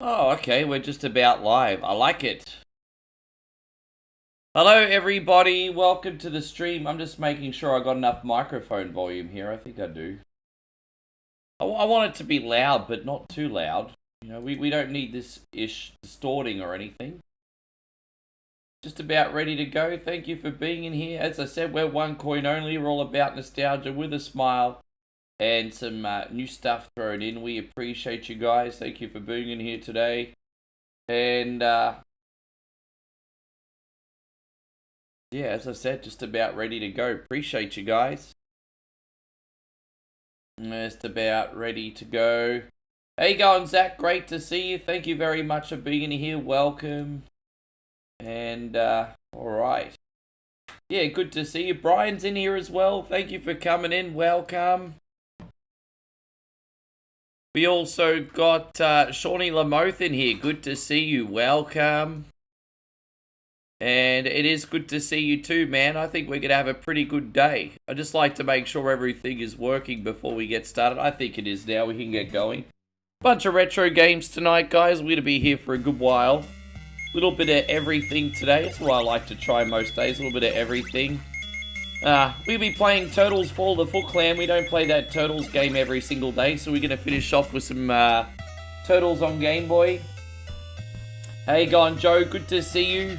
Oh, okay, we're just about live. I like it. Hello, everybody. Welcome to the stream. I'm just making sure I got enough microphone volume here. I think I do. I want it to be loud, but not too loud. You know, we don't need this ish distorting or anything. Just about ready to go. Thank you for being in here. As I said, we're one coin only. We're all about nostalgia with a smile and some new stuff thrown in. We appreciate you guys. Thank you for being in here today. And yeah, as I said, just about ready to go. Appreciate you guys. Just about ready to go. How you going, Zach? Great to see you. Thank you very much for being here. Welcome. And alright. Yeah, good to see you. Brian's in here as well. Thank you for coming in. Welcome. We also got Shawnee Lamoth in here. Good to see you. Welcome. And it is good to see you too, man. I think we're going to have a pretty good day. I just like to make sure everything is working before we get started. I think it is now. We can get going. Bunch of retro games tonight, guys. We're going to be here for a good while. A little bit of everything today. That's what I like to try most days. A little bit of everything. We'll be playing Turtles Fall the Foot Clan. We don't play that Turtles game every single day, so we're going to finish off with some Turtles on Game Boy. How you going, Joe? Good to see you.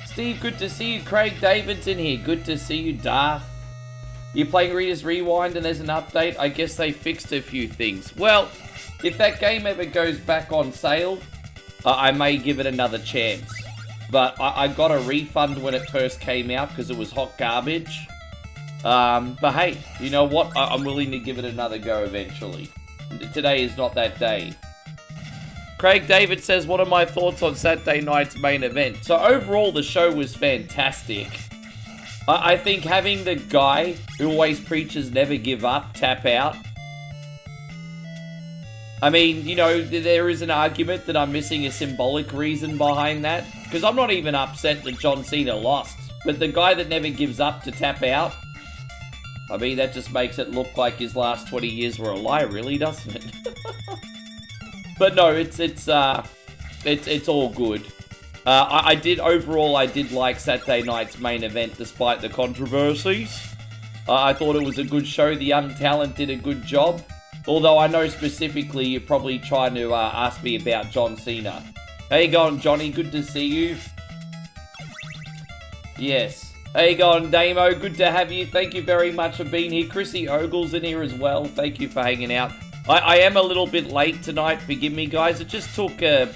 Steve, good to see you. Craig David's in here. Good to see you. Darth. You're playing Reader's Rewind and there's an update. I guess they fixed a few things. Well, if that game ever goes back on sale, I may give it another chance. But I got a refund when it first came out because it was hot garbage. But hey, you know what? I'm willing to give it another go eventually. Today is not that day. Craig David says, what are my thoughts on Saturday night's main event? So overall, the show was fantastic. I think having the guy who always preaches never give up, tap out. I mean, you know, there is an argument that I'm missing a symbolic reason behind that. Because I'm not even upset that John Cena lost. But the guy that never gives up to tap out, I mean, that just makes it look like his last 20 years were a lie, really, doesn't it? But no, it's all good. I did like Saturday night's main event despite the controversies. I thought it was a good show. The Young Talent did a good job. Although I know specifically you're probably trying to ask me about John Cena. How you going, Johnny? Good to see you. Yes. How you going, Damo? Good to have you. Thank you very much for being here. Chrissy Ogle's in here as well. Thank you for hanging out. I am a little bit late tonight. Forgive me, guys. It just took a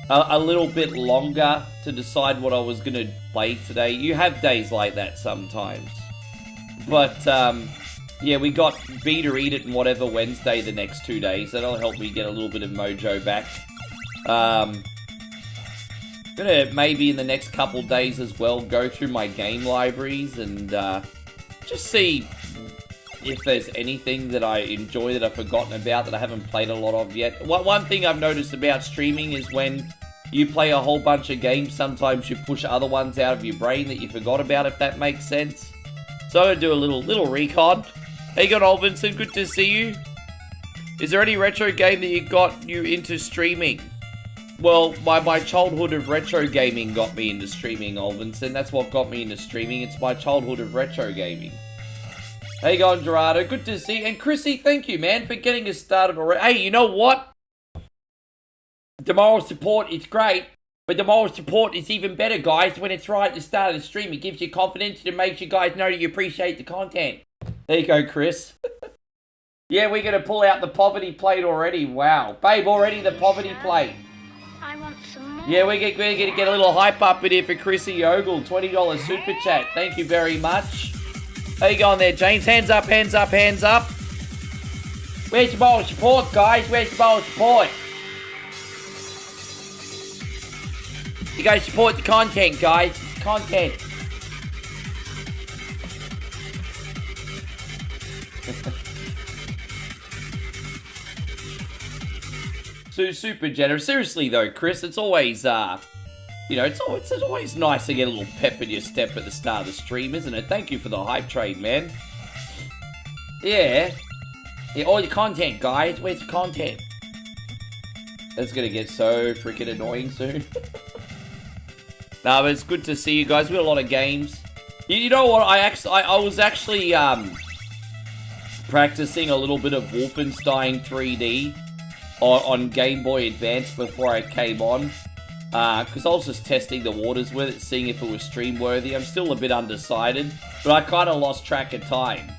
little bit longer to decide what I was going to play today. You have days like that sometimes. But, yeah, we got Beat or Eat It and whatever Wednesday the next 2 days. That'll help me get a little bit of mojo back. Gonna maybe in the next couple days as well go through my game libraries and just see if there's anything that I enjoy that I've forgotten about that I haven't played a lot of yet. One thing I've noticed about streaming is when you play a whole bunch of games, sometimes you push other ones out of your brain that you forgot about, if that makes sense. So I'm gonna do a little recon. Hey, you got Vincent, good to see you. Is there any retro game that got you into streaming? Well, my childhood of retro gaming got me into streaming, Olvinson. That's what got me into streaming. It's my childhood of retro gaming. How you going, Gerardo? Good to see you. And Chrissy, thank you, man, for getting us started already. Hey, you know what? The moral support is great, but the moral support is even better, guys, when it's right at the start of the stream. It gives you confidence and it makes you guys know that you appreciate the content. There you go, Chris. Yeah, we're going to pull out the poverty plate already. Wow. Babe, already the poverty plate. I want some more. Yeah, we're going to get a little hype up in here for Chrissy Ogle. $20 super chat. Thank you very much. How you going there, James? Hands up, hands up, hands up. Where's your moral support, guys? Where's your moral support? You gotta support the content, guys. Content. So super generous. Seriously though, Chris, it's always you know, it's always nice to get a little pep in your step at the start of the stream, isn't it? Thank you for the hype train, man. Yeah. Yeah, all your content, guys. Where's the content? That's gonna get so freaking annoying soon. No, but it's good to see you guys. We got a lot of games. You know what? I was actually practicing a little bit of Wolfenstein 3D on Game Boy Advance before I came on. Because I was just testing the waters with it, seeing if it was stream worthy. I'm still a bit undecided, but I kind of lost track of time.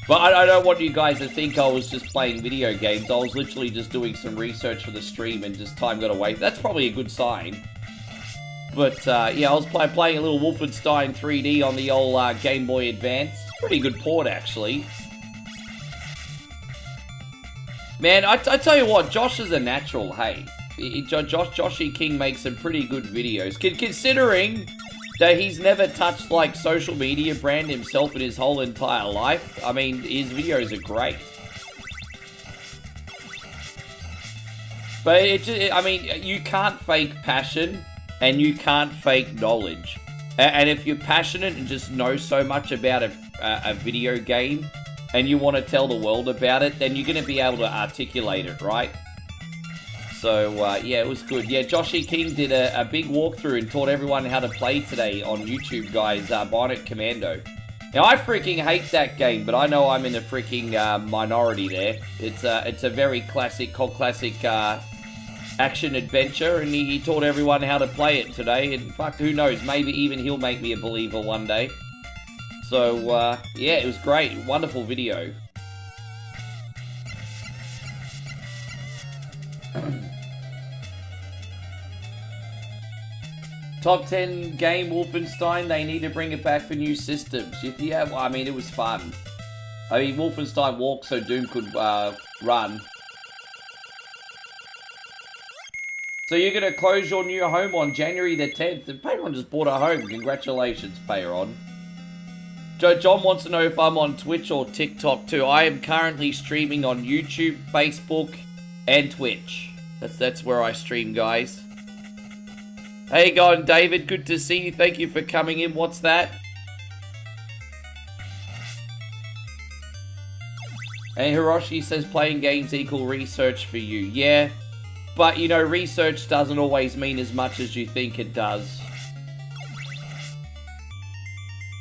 But I don't want you guys to think I was just playing video games. I was literally just doing some research for the stream and just time got away. That's probably a good sign. But yeah, I was playing a little Wolfenstein 3D on the old Game Boy Advance. Pretty good port, actually. Man, I tell you what, Josh is a natural, hey. Joshy King makes some pretty good videos. Considering that he's never touched, like, social media brand himself in his whole entire life. I mean, his videos are great. But I mean, you can't fake passion and you can't fake knowledge. And if you're passionate and just know so much about a video game and you want to tell the world about it, then you're going to be able to articulate it, right? So, yeah, it was good. Yeah, Joshy King did a big walkthrough and taught everyone how to play today on YouTube, guys, Bionic Commando. Now, I freaking hate that game, but I know I'm in a freaking minority there. It's a very classic, cult classic action-adventure, and he taught everyone how to play it today, and fuck, who knows, maybe even he'll make me a believer one day. So, yeah, it was great. Wonderful video. Top 10 game Wolfenstein, they need to bring it back for new systems. Yeah, well, I mean, it was fun. I mean, Wolfenstein walked so Doom could run. So you're going to close your new home on January the 10th. And Payron just bought a home. Congratulations, Payron. John wants to know if I'm on Twitch or TikTok too. I am currently streaming on YouTube, Facebook, and Twitch. That's where I stream, guys. Hey, going, David. Good to see you. Thank you for coming in. What's that? And Hiroshi says playing games equal research for you. Yeah, but you know, research doesn't always mean as much as you think it does.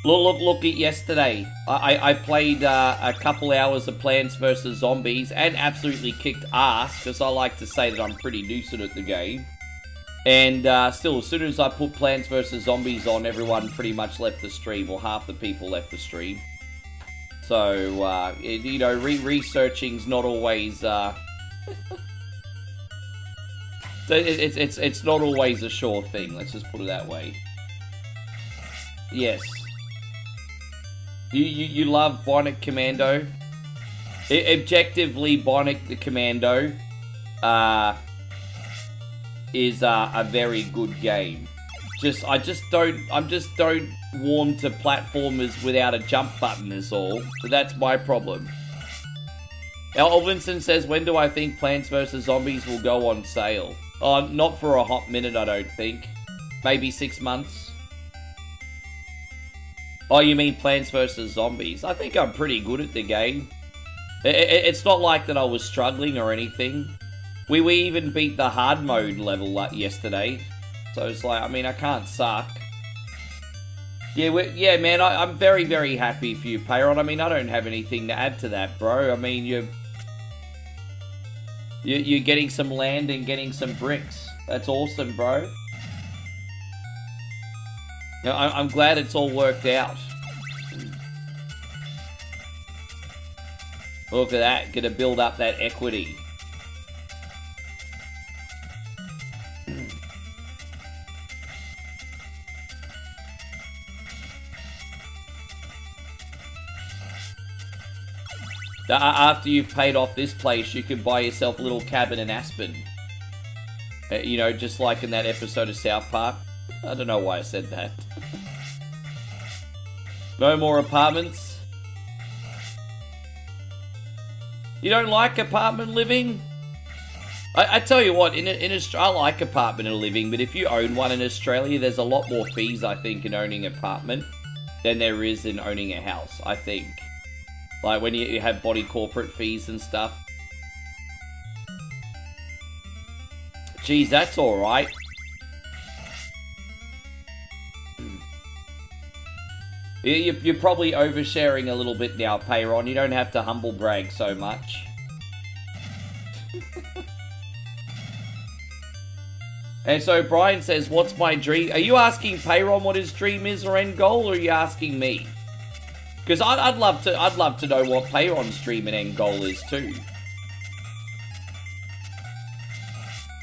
Look at yesterday. I played a couple hours of Plants vs. Zombies and absolutely kicked ass, because I like to say that I'm pretty decent at the game. And still, as soon as I put Plants vs. Zombies on, everyone pretty much left the stream, or half the people left the stream. So, you know, researching's not always... it's not always a sure thing, let's just put it that way. Yes. You love Bionic Commando? Objectively, Bionic the Commando is a very good game. I just don't warm to platformers without a jump button is all. So that's my problem. Elvinson says, when do I think Plants vs. Zombies will go on sale? Not for a hot minute, I don't think. Maybe 6 months. Oh, you mean Plants vs. Zombies? I think I'm pretty good at the game. It's not like that I was struggling or anything. We even beat the hard mode level yesterday. So it's like, I mean, I can't suck. Yeah, man, I'm very, very happy for you, Payron. I mean, I don't have anything to add to that, bro. I mean, you're getting some land and getting some bricks. That's awesome, bro. I'm glad it's all worked out. Look at that. Gonna build up that equity. After you've paid off this place, you can buy yourself a little cabin in Aspen. You know, just like in that episode of South Park. I don't know why I said that. No more apartments? You don't like apartment living? I tell you what, in Australia, I like apartment living, but if you own one in Australia, there's a lot more fees, I think, in owning an apartment than there is in owning a house, I think. Like when you have body corporate fees and stuff. Geez, that's alright. You're probably oversharing a little bit now, Payron. You don't have to humble brag so much. And so Brian says, what's my dream? Are you asking Payron what his dream is or end goal, or are you asking me? Because I'd love to know what Payron's dream and end goal is too.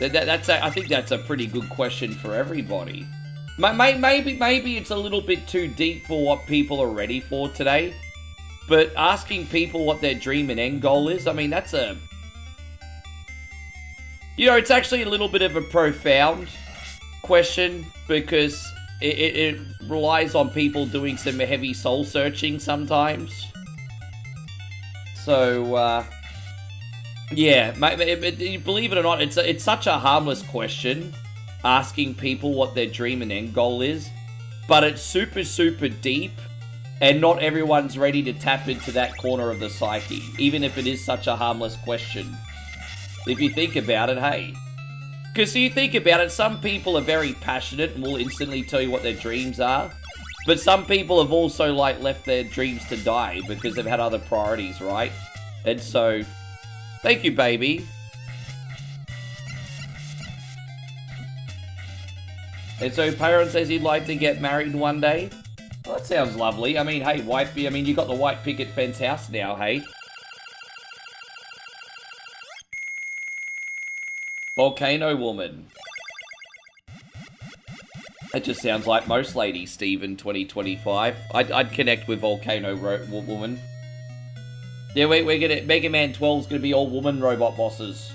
I think that's a pretty good question for everybody. Maybe it's a little bit too deep for what people are ready for today. But asking people what their dream and end goal is, I mean, that's a... You know, it's actually a little bit of a profound question because it relies on people doing some heavy soul searching sometimes. So, yeah, believe it or not, it's such a harmless question, asking people what their dream and end goal is, but it's super, super deep, and not everyone's ready to tap into that corner of the psyche, even if it is such a harmless question. If you think about it, hey. Because you think about it, some people are very passionate and will instantly tell you what their dreams are, but some people have also, like, left their dreams to die because they've had other priorities, right? And so, thank you, baby. And so Payron says he'd like to get married one day. Well, that sounds lovely. I mean, hey, you got the white picket fence house now, hey? Volcano woman. That just sounds like most ladies, Steven, 2025. I'd connect with Volcano woman. Yeah, we're gonna... Mega Man 12's gonna be all woman robot bosses.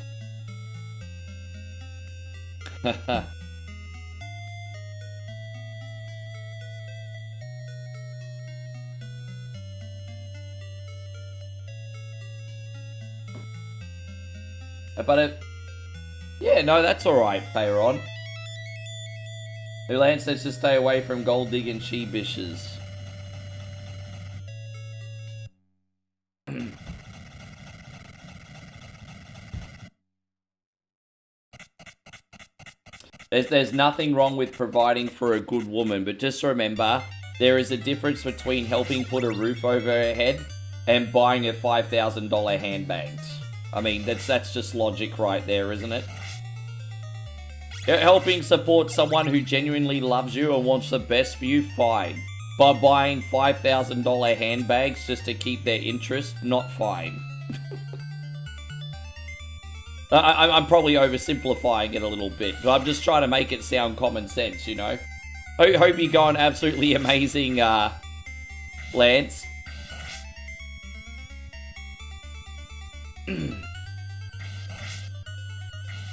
But it... Yeah, no, that's alright, Payron. Ulan says to stay away from gold digging she-bishes. There's nothing wrong with providing for a good woman, but just remember, there is a difference between helping put a roof over her head and buying a $5,000 handbags. I mean, that's just logic right there, isn't it? Helping support someone who genuinely loves you and wants the best for you, fine. By buying $5,000 handbags just to keep their interest, not fine. I'm probably oversimplifying it a little bit, but I'm just trying to make it sound common sense, you know? I hope you're going absolutely amazing, Lance.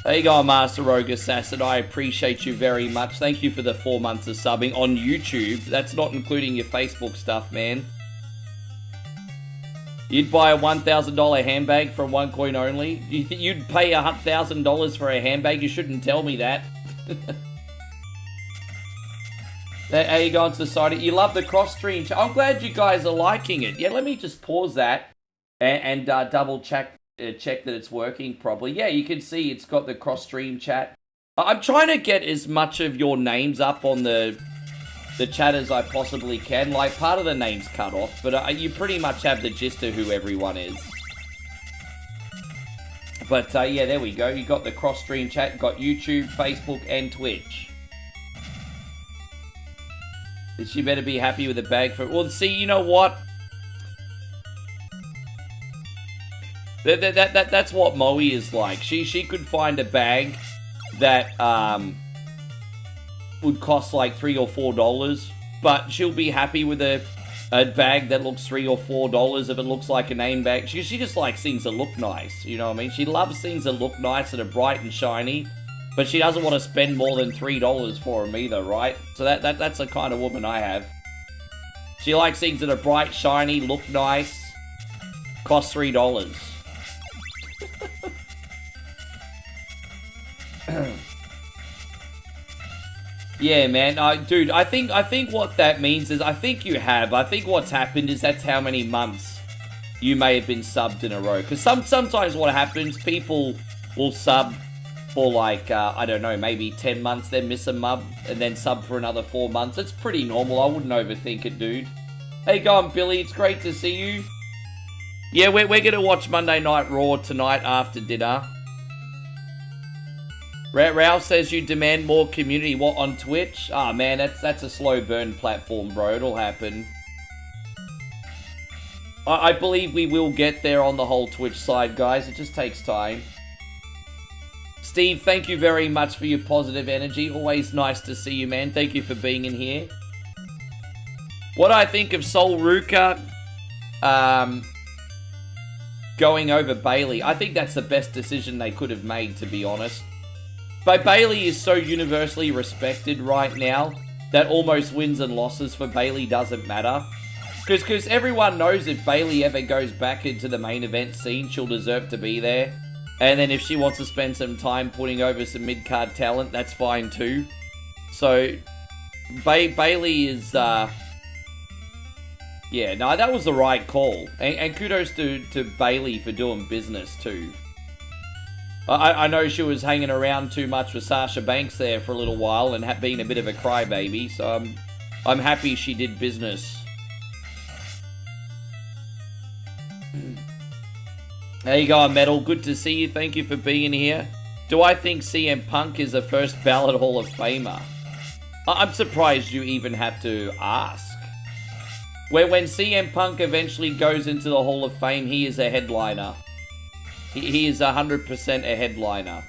There you go, Master Rogue Assassin. I appreciate you very much. Thank you for the 4 months of subbing on YouTube. That's not including your Facebook stuff, man. You'd buy a $1,000 handbag from one coin only? You'd pay $1,000 for a handbag? You shouldn't tell me that. How you going, Society? You love the cross-stream. I'm glad you guys are liking it. Yeah, let me just pause that and double check that it's working properly. Yeah, you can see it's got the cross-stream chat. I'm trying to get as much of your names up on the chat as I possibly can. Like, part of the name's cut off, but you pretty much have the gist of who everyone is. But, yeah, there we go. You got the cross-stream chat, you got YouTube, Facebook, and Twitch. She better be happy with the bag for... Well, see, you know what? That's what Moe is like. She could find a bag that would cost like $3 or $4, but she'll be happy with a bag that looks $3 or $4 if it looks like a name bag. She just likes things that look nice, you know what I mean? She loves things that look nice and are bright and shiny, but she doesn't want to spend more than $3 for them either, right? So that's the kind of woman I have. She likes things that are bright, shiny, look nice, cost $3. Yeah, man. Dude, I think what that means is I think what's happened is that's how many months you may have been subbed in a row. Because sometimes what happens, people will sub for like, I don't know, maybe 10 months, then miss a month, and then sub for another 4 months. It's pretty normal. I wouldn't overthink it, dude. Hey, go on, Billy. It's great to see you. Yeah, we're going to watch Monday Night Raw tonight after dinner. Ralph says you demand more community. What, on Twitch? Ah, man, that's a slow burn platform, bro. It'll happen. I believe we will get there on the whole Twitch side, guys. It just takes time. Steve, thank you very much for your positive energy. Always nice to see you, man. Thank you for being in here. What I think of Sol Ruka going over Bailey, I think that's the best decision they could have made, to be honest. But Bailey is so universally respected right now that almost wins and losses for Bailey doesn't matter. Because everyone knows if Bailey ever goes back into the main event scene, she'll deserve to be there. And then if she wants to spend some time putting over some mid-card talent, that's fine too. So, Bailey is, yeah, no, that was the right call. And kudos to Bailey for doing business too. I know she was hanging around too much with Sasha Banks there for a little while and being a bit of a crybaby, so I'm happy she did business. There you go, Metal. Good to see you. Thank you for being here. Do I think CM Punk is a first ballot Hall of Famer? I'm surprised you even have to ask. When CM Punk eventually goes into the Hall of Fame, he is a headliner. He is 100% a headliner.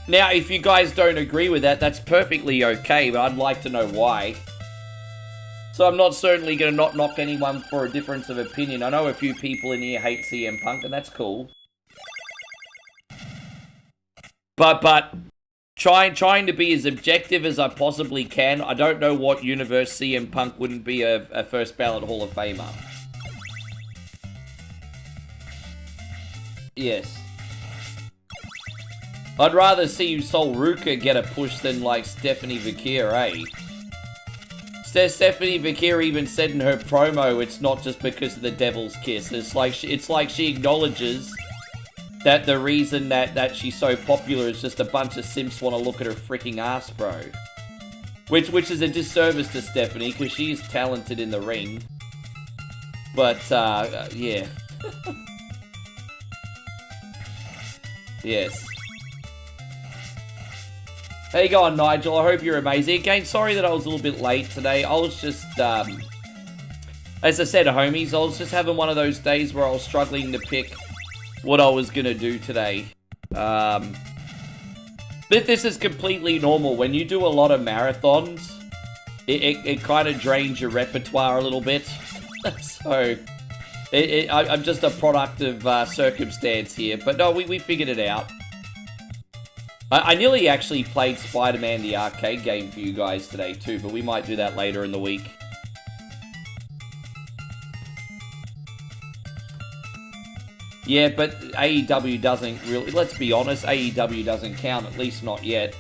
Now, if you guys don't agree with that, that's perfectly okay, but I'd like to know why. So I'm not certainly going to not knock anyone for a difference of opinion. I know a few people in here hate CM Punk, and that's cool. But trying to be as objective as I possibly can, I don't know what universe CM Punk wouldn't be a first ballot Hall of Famer. Yes. I'd rather see Sol Ruka get a push than like Stephanie Vakir, eh? Stephanie Vakir even said in her promo, it's not just because of the Devil's Kiss. It's like she acknowledges that the reason that she's so popular is just a bunch of simps want to look at her freaking ass, bro. Which is a disservice to Stephanie, because she is talented in the ring. But, yeah. Yes. How you going, Nigel? I hope you're amazing. Again, sorry that I was a little bit late today. I was just, as I said, homies, I was just having one of those days where I was struggling to pick what I was going to do today. But this is completely normal. When you do a lot of marathons, it kind of drains your repertoire a little bit. So, I'm just a product of circumstance here. But no, we figured it out. I nearly actually played Spider-Man the arcade game for you guys today too, but we might do that later in the week. Yeah, but AEW doesn't really, let's be honest, AEW doesn't count, at least not yet.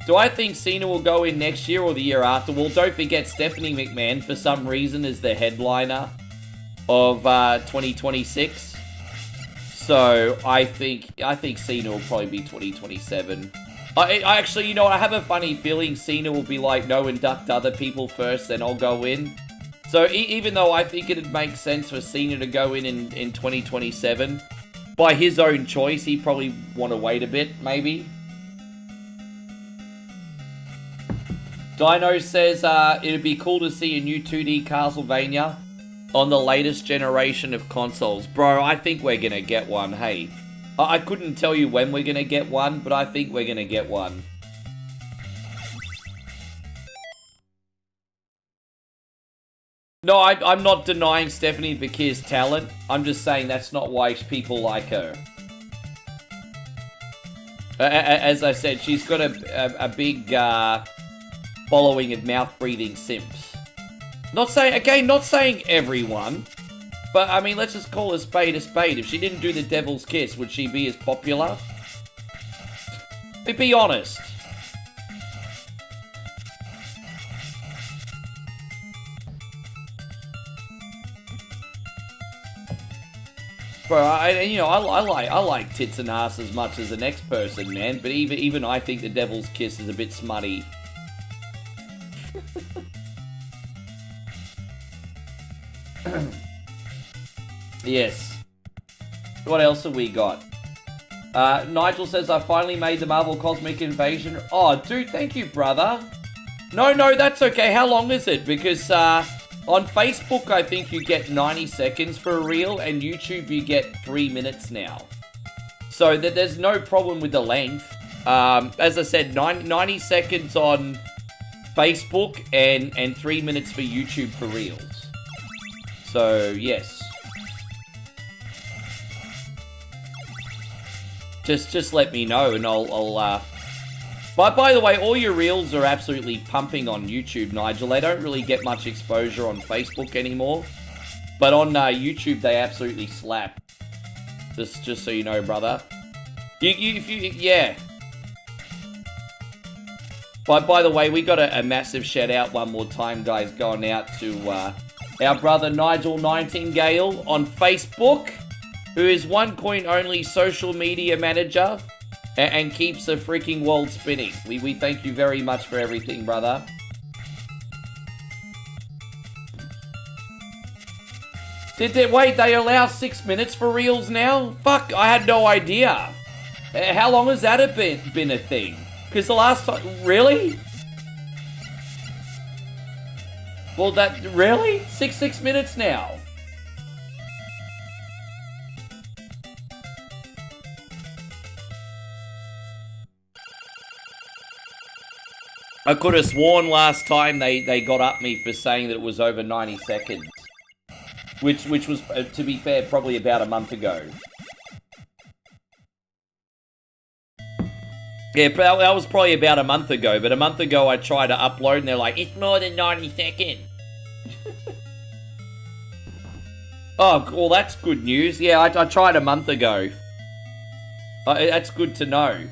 Do I think Cena will go in next year or the year after? Well, don't forget Stephanie McMahon, for some reason, is the headliner of 2026. So, I think Cena will probably be 2027. I actually, you know what, I have a funny feeling Cena will be like, no, induct other people first, then I'll go in. So, even though I think it'd make sense for Cena to go in 2027, by his own choice, he'd probably want to wait a bit, maybe. Dino says, it'd be cool to see a new 2D Castlevania on the latest generation of consoles. Bro, I think we're gonna get one, hey. I couldn't tell you when we're gonna get one, but I think we're gonna get one. No, I'm not denying Stephanie Vakir's talent. I'm just saying that's not why people like her. As I said, she's got a big following of mouth-breathing simps. Not saying everyone, but I mean, let's just call a spade a spade. If she didn't do the Devil's Kiss, would she be as popular? Be honest. bro. I like tits and ass as much as the next person, man. But even I think the Devil's Kiss is a bit smutty. Yes. What else have we got? Nigel says, I finally made the Marvel Cosmic Invasion. Oh, dude, thank you, brother. No, that's okay. How long is it? Because on Facebook, I think you get 90 seconds for a reel, and YouTube, you get 3 minutes now. So there's no problem with the length. As I said, 90 seconds on Facebook and 3 minutes for YouTube for reels. So, yes. Just let me know, and I'll by the way, all your reels are absolutely pumping on YouTube, Nigel. They don't really get much exposure on Facebook anymore. But on YouTube, they absolutely slap. Just so you know, brother. Yeah. By the way, we got a massive shout out one more time, guys, going out to our brother Nigel Nightingale on Facebook, who is OneCoin only social media manager. And keeps the freaking world spinning. We thank you very much for everything, brother. Wait, they allow 6 minutes for reels now? Fuck, I had no idea. How long has that been a thing? Because the last time... Really? Well, really? Six minutes now? I could have sworn last time they got up me for saying that it was over 90 seconds. Which was, to be fair, probably about a month ago. Yeah, that was probably about a month ago. But a month ago I tried to upload and they're like, it's more than 90 seconds. Oh, well, that's good news. Yeah, I tried a month ago. That's good to know.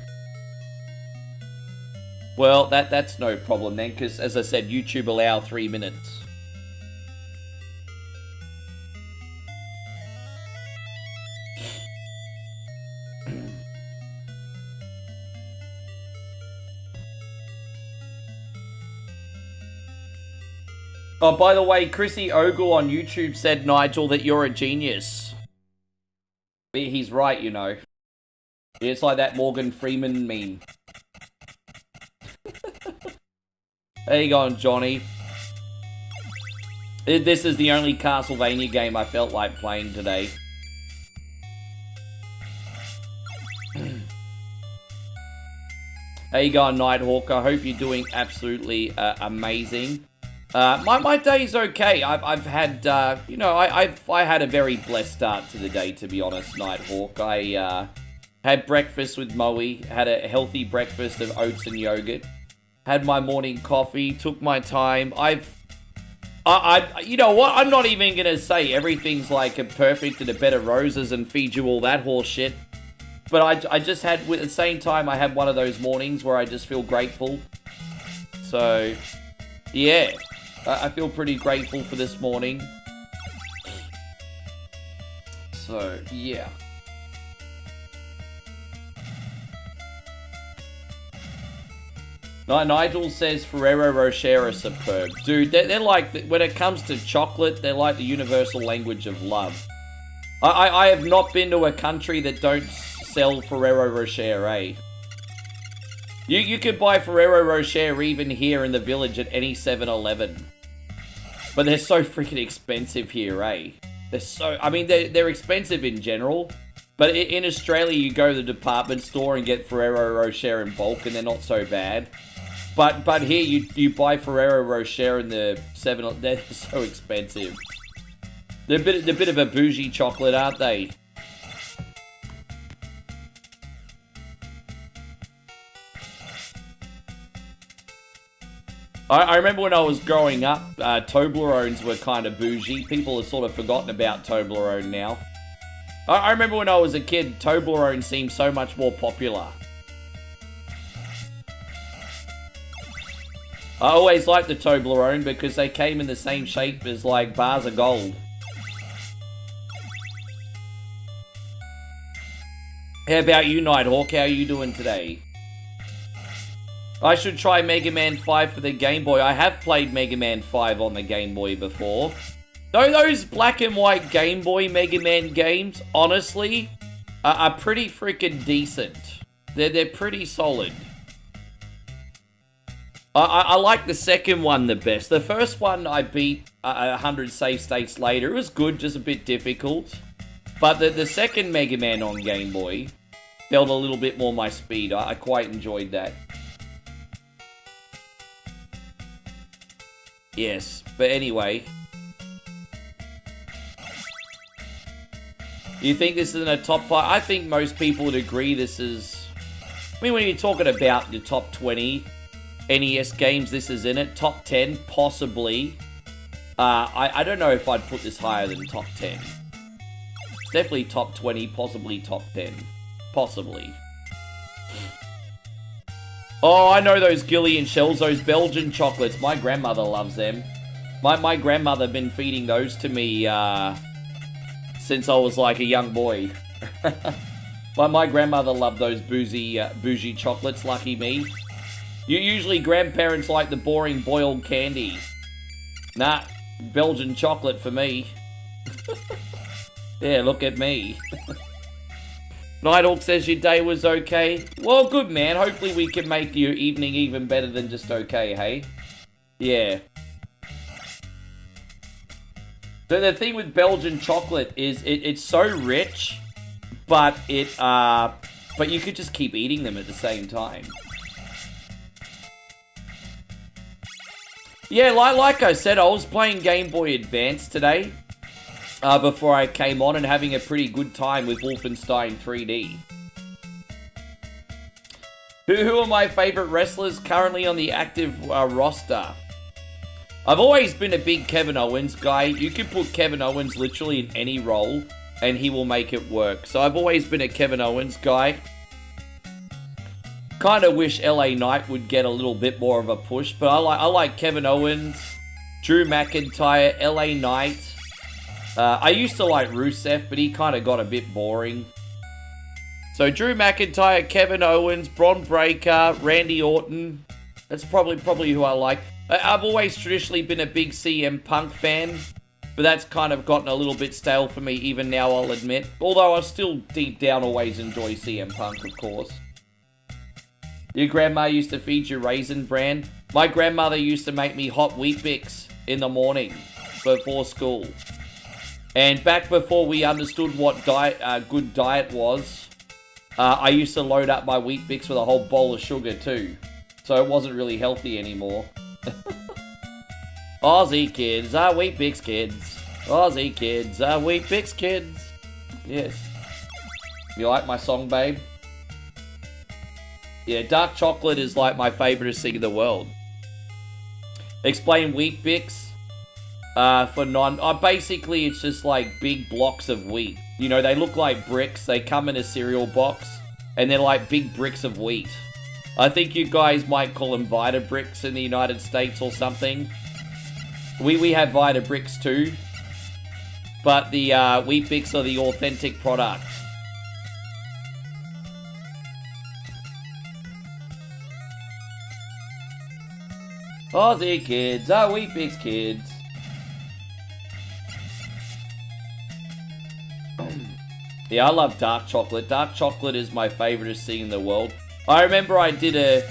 Well, that's no problem then, because as I said, YouTube allow 3 minutes. Oh, by the way, Chrissy Ogle on YouTube said, Nigel, that you're a genius. He's right, you know. It's like that Morgan Freeman meme. How you going, Johnny? This is the only Castlevania game I felt like playing today. How you going, Nighthawk? I hope you're doing absolutely amazing. My day's okay. I've had, I had a very blessed start to the day, to be honest, Nighthawk. I had breakfast with Moe, had a healthy breakfast of oats and yogurt. Had my morning coffee, took my time. You know what? I'm not even going to say everything's like a perfect and a bed of roses and feed you all that horse shit. But I just had, at the same time, I had one of those mornings where I just feel grateful. So, yeah. I feel pretty grateful for this morning. So, yeah. Nigel says Ferrero Rocher are superb. Dude, they're like, when it comes to chocolate, they're like the universal language of love. I have not been to a country that don't sell Ferrero Rocher, eh? You could buy Ferrero Rocher even here in the village at any 7-Eleven. But they're so freaking expensive here, eh? They're expensive in general. But in Australia, you go to the department store and get Ferrero Rocher in bulk, and they're not so bad. But here, you buy Ferrero Rocher in the 7-Eleven, they're so expensive. They're a bit of a bougie chocolate, aren't they? I remember when I was growing up, Toblerones were kind of bougie. People have sort of forgotten about Toblerone now. I remember when I was a kid, Toblerone seemed so much more popular. I always liked the Toblerone because they came in the same shape as like bars of gold. How about you, Nighthawk? How are you doing today? I should try Mega Man 5 for the Game Boy. I have played Mega Man 5 on the Game Boy before. Though those black and white Game Boy Mega Man games, honestly, are pretty freaking decent. They're pretty solid. I like the second one the best. The first one I beat 100 save states later. It was good, just a bit difficult. But the second Mega Man on Game Boy felt a little bit more my speed. I quite enjoyed that. Yes, but anyway. You think this is in a top 5? I think most people would agree this is... I mean, when you're talking about the top 20 NES games, this is in it. Top 10, possibly. I don't know if I'd put this higher than top 10. It's definitely top 20, possibly top 10. Possibly. Oh, I know those Gillian shells, those Belgian chocolates. My grandmother loves them. My grandmother been feeding those to me since I was like a young boy. My grandmother loved those bougie chocolates, lucky me. Usually grandparents like the boring boiled candy. Nah, Belgian chocolate for me. Yeah, look at me. Nighthawk says your day was okay. Well, good, man. Hopefully we can make your evening even better than just okay, hey? Yeah. The thing with Belgian chocolate is it's so rich, but but you could just keep eating them at the same time. Yeah, like I said, I was playing Game Boy Advance today. Before I came on and having a pretty good time with Wolfenstein 3D. Who are my favorite wrestlers currently on the active roster? I've always been a big Kevin Owens guy. You can put Kevin Owens literally in any role and he will make it work. So I've always been a Kevin Owens guy. Kind of wish LA Knight would get a little bit more of a push, but I like Kevin Owens, Drew McIntyre, LA Knight. I used to like Rusev, but he kind of got a bit boring. So Drew McIntyre, Kevin Owens, Bron Breakker, Randy Orton. That's probably who I like. I've always traditionally been a big CM Punk fan, but that's kind of gotten a little bit stale for me even now, I'll admit. Although I still deep down always enjoy CM Punk, of course. Your grandma used to feed you Raisin Bran. My grandmother used to make me hot Wheat Bix in the morning before school. And back before we understood what good diet was, I used to load up my Wheat Bix with a whole bowl of sugar too. So it wasn't really healthy anymore. Aussie kids are Wheat Bix kids. Aussie kids are Wheat Bix kids. Yes. You like my song, babe? Yeah, dark chocolate is like my favorite thing in the world. Explain Wheat Bix. For basically it's just like big blocks of wheat. You know, they look like bricks. They come in a cereal box, and they're like big bricks of wheat. I think you guys might call them Vita bricks in the United States or something. We have Vita bricks too, but the Wheat Bix are the authentic product. Aussie kids are Wheat Bix kids. Yeah, I love dark chocolate. Dark chocolate is my favorite thing in the world. I remember I did a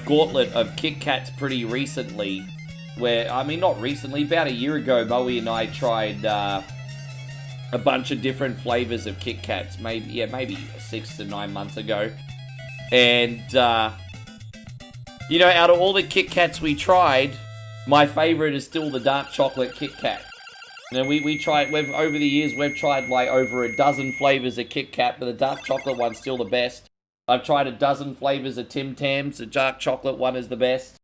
gauntlet of Kit Kats pretty recently. Not recently, about a year ago, Moe and I tried a bunch of different flavors of Kit Kats. Maybe 6 to 9 months ago. And, out of all the Kit Kats we tried, my favorite is still the dark chocolate Kit Kat. And over the years, we've tried like over a dozen flavors of Kit Kat, but the dark chocolate one's still the best. I've tried a dozen flavors of Tim Tams. The dark chocolate one is the best.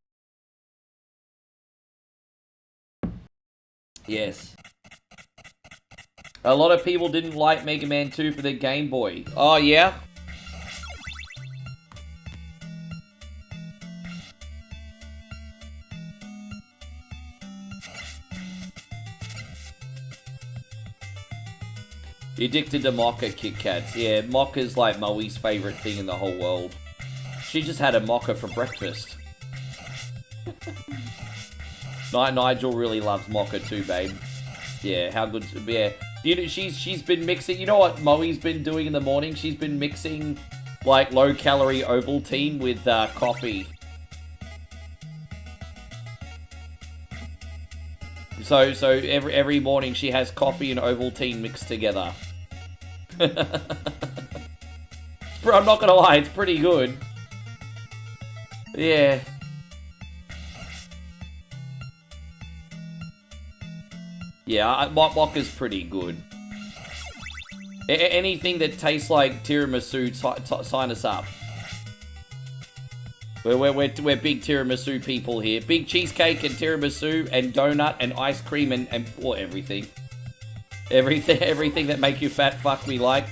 Yes. A lot of people didn't like Mega Man 2 for the Game Boy. Oh, yeah? You're addicted to Mocha Kit Kats. Yeah, Mocha's like Moe's favorite thing in the whole world. She just had a Mocha for breakfast. Nigel really loves Mocha too, babe. Yeah, how good? Yeah, you know, she's been mixing. You know what Moe's been doing in the morning? She's been mixing like low-calorie Ovaltine with coffee. So every morning she has coffee and Ovaltine mixed together. Bro, I'm not gonna lie, it's pretty good. Yeah. Yeah, Mocha's pretty good. Anything that tastes like tiramisu, sign us up. We're big tiramisu people here. Big cheesecake and tiramisu and donut and ice cream and well, everything. Everything that make you fat, fuck we like.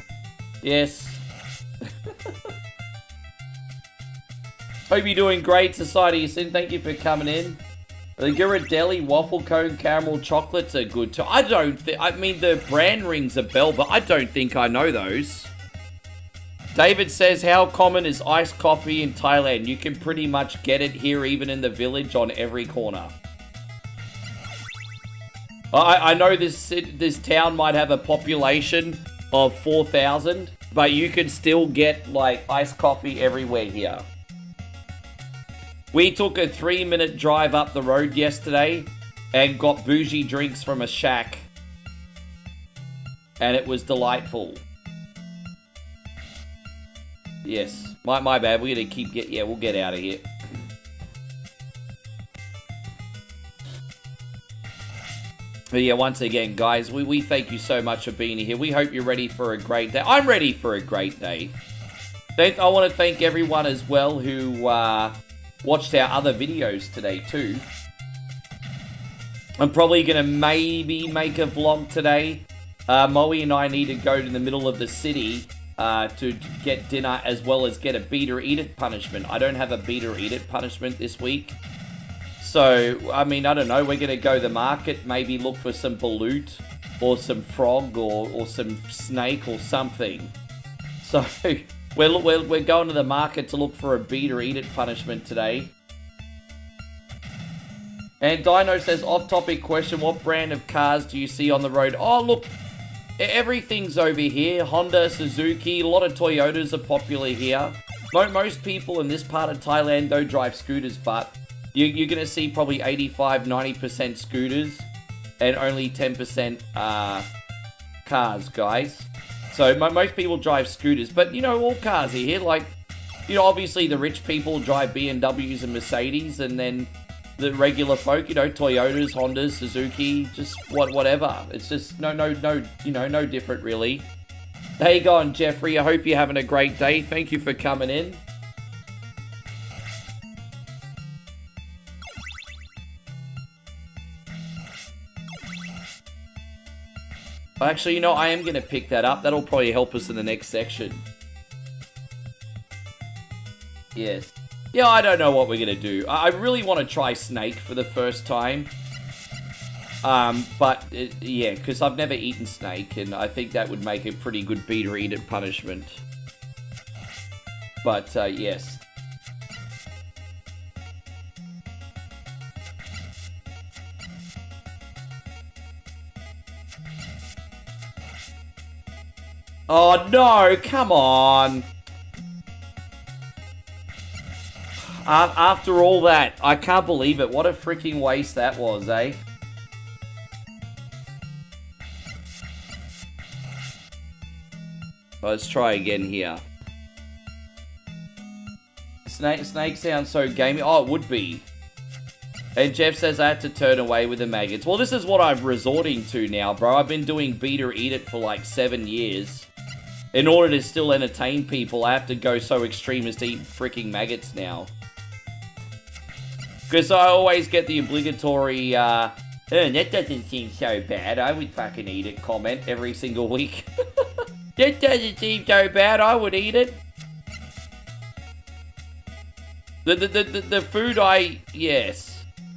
Yes. Hope you're doing great, Society of Sin. Thank you for coming in. The Ghirardelli waffle cone caramel chocolates are good too. I mean, the brand rings a bell, but I don't think I know those. David says, how common is iced coffee in Thailand? You can pretty much get it here, even in the village, on every corner. I know this town might have a population of 4,000, but you can still get, like, iced coffee everywhere here. We took a 3-minute drive up the road yesterday and got bougie drinks from a shack. And it was delightful. Yes. My bad. We're going to yeah, we'll get out of here. But yeah, once again, guys, we thank you so much for being here. We hope you're ready for a great day. I'm ready for a great day. I want to thank everyone as well who watched our other videos today too. I'm probably going to maybe make a vlog today. Moe and I need to go to the middle of the city to get dinner as well as get a beat or eat it punishment. I don't have a beat or eat it punishment this week. So, I mean, I don't know. We're going to go to the market, maybe look for some balut or some frog or some snake or something. So, we're going to the market to look for a beat or eat it punishment today. And Dino says, off-topic question, what brand of cars do you see on the road? Oh, look, everything's over here. Honda, Suzuki, a lot of Toyotas are popular here. Most people in this part of Thailand don't drive scooters, but you're going to see probably 85-90% scooters and only 10% cars, guys. So most people drive scooters, but, you know, all cars are here. Like, you know, obviously the rich people drive BMWs and Mercedes, and then the regular folk, you know, Toyotas, Hondas, Suzuki, just whatever. It's just no, you know, no different really. How you going, Jeffrey? I hope you're having a great day. Thank you for coming in. Actually, you know, I am going to pick that up. That'll probably help us in the next section. Yes. Yeah, I don't know what we're going to do. I really want to try Snake for the first time. Yeah, because I've never eaten Snake, and I think that would make a pretty good beat or eat it punishment. But, yes. Oh, no, come on. After all that, I can't believe it. What a freaking waste that was, eh? Let's try again here. Snake sounds so gamey. Oh, it would be. And Jeff says I had to turn away with the maggots. Well, this is what I'm resorting to now, bro. I've been doing beat or eat it for like 7 years. In order to still entertain people, I have to go so extreme as to eat freaking maggots now. Because I always get the obligatory, that doesn't seem so bad, I would fucking eat it comment every single week. That doesn't seem so bad, I would eat it. The food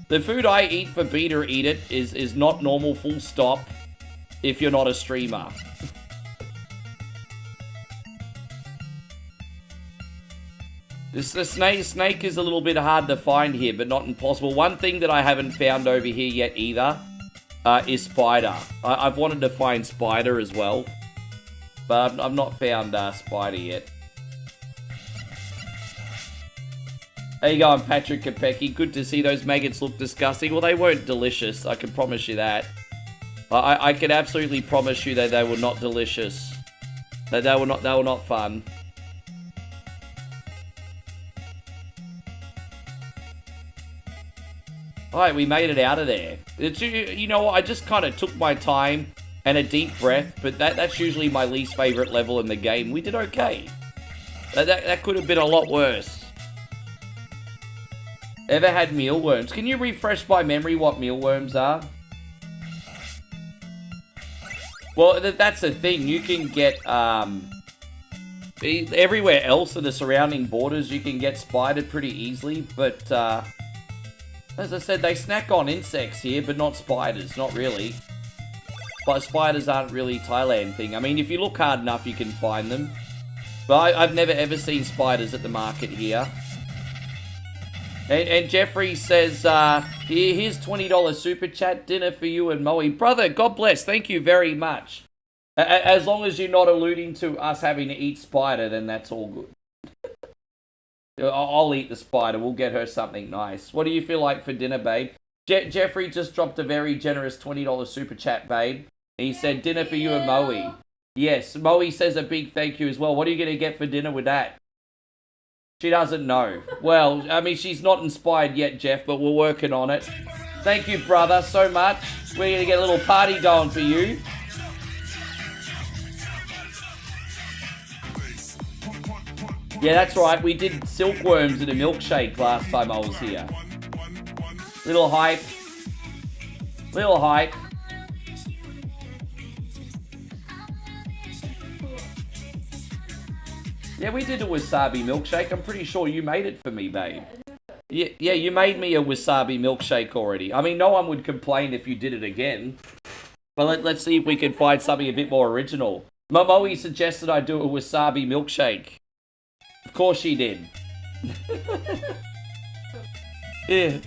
the food I eat for beat or eat it is not normal, full stop, if you're not a streamer. The snake is a little bit hard to find here, but not impossible. One thing that I haven't found over here yet either is spider. I've wanted to find spider as well, but I've not found spider yet. There you go, Patrick Kopecki. Good to see those maggots look disgusting. Well, they weren't delicious. I can promise you that. I can absolutely promise you that they were not delicious. That they were not fun. Alright, we made it out of there. You know what? I just kind of took my time and a deep breath, but that's usually my least favorite level in the game. We did okay. That could have been a lot worse. Ever had mealworms? Can you refresh my memory what mealworms are? Well, that's the thing. You can get, everywhere else in the surrounding borders, you can get spidered pretty easily. But, as I said, they snack on insects here, but not spiders. Not really. But spiders aren't really Thailand thing. I mean, if you look hard enough, you can find them. But I've never ever seen spiders at the market here. And Jeffrey says, here's $20 super chat, dinner for you and Moe. Brother, God bless, thank you very much. As long as you're not alluding to us having to eat spider, then that's all good. I'll eat the spider, we'll get her something nice. What do you feel like for dinner, babe? Jeffrey just dropped a very generous $20 super chat, babe. He said, dinner for you and Moe. Yes, Moe says a big thank you as well. What are you going to get for dinner with that? She doesn't know. Well, I mean, she's not inspired yet, Jeff, but we're working on it. Thank you, brother, so much. We're going to get a little party going for you. Yeah, that's right. We did silkworms in a milkshake last time I was here. Little hype. Little hype. Yeah, we did a wasabi milkshake. I'm pretty sure you made it for me, babe. Yeah, you made me a wasabi milkshake already. I mean, no one would complain if you did it again. But let's see if we can find something a bit more original. Momoe suggested I do a wasabi milkshake. Of course she did. Yeah,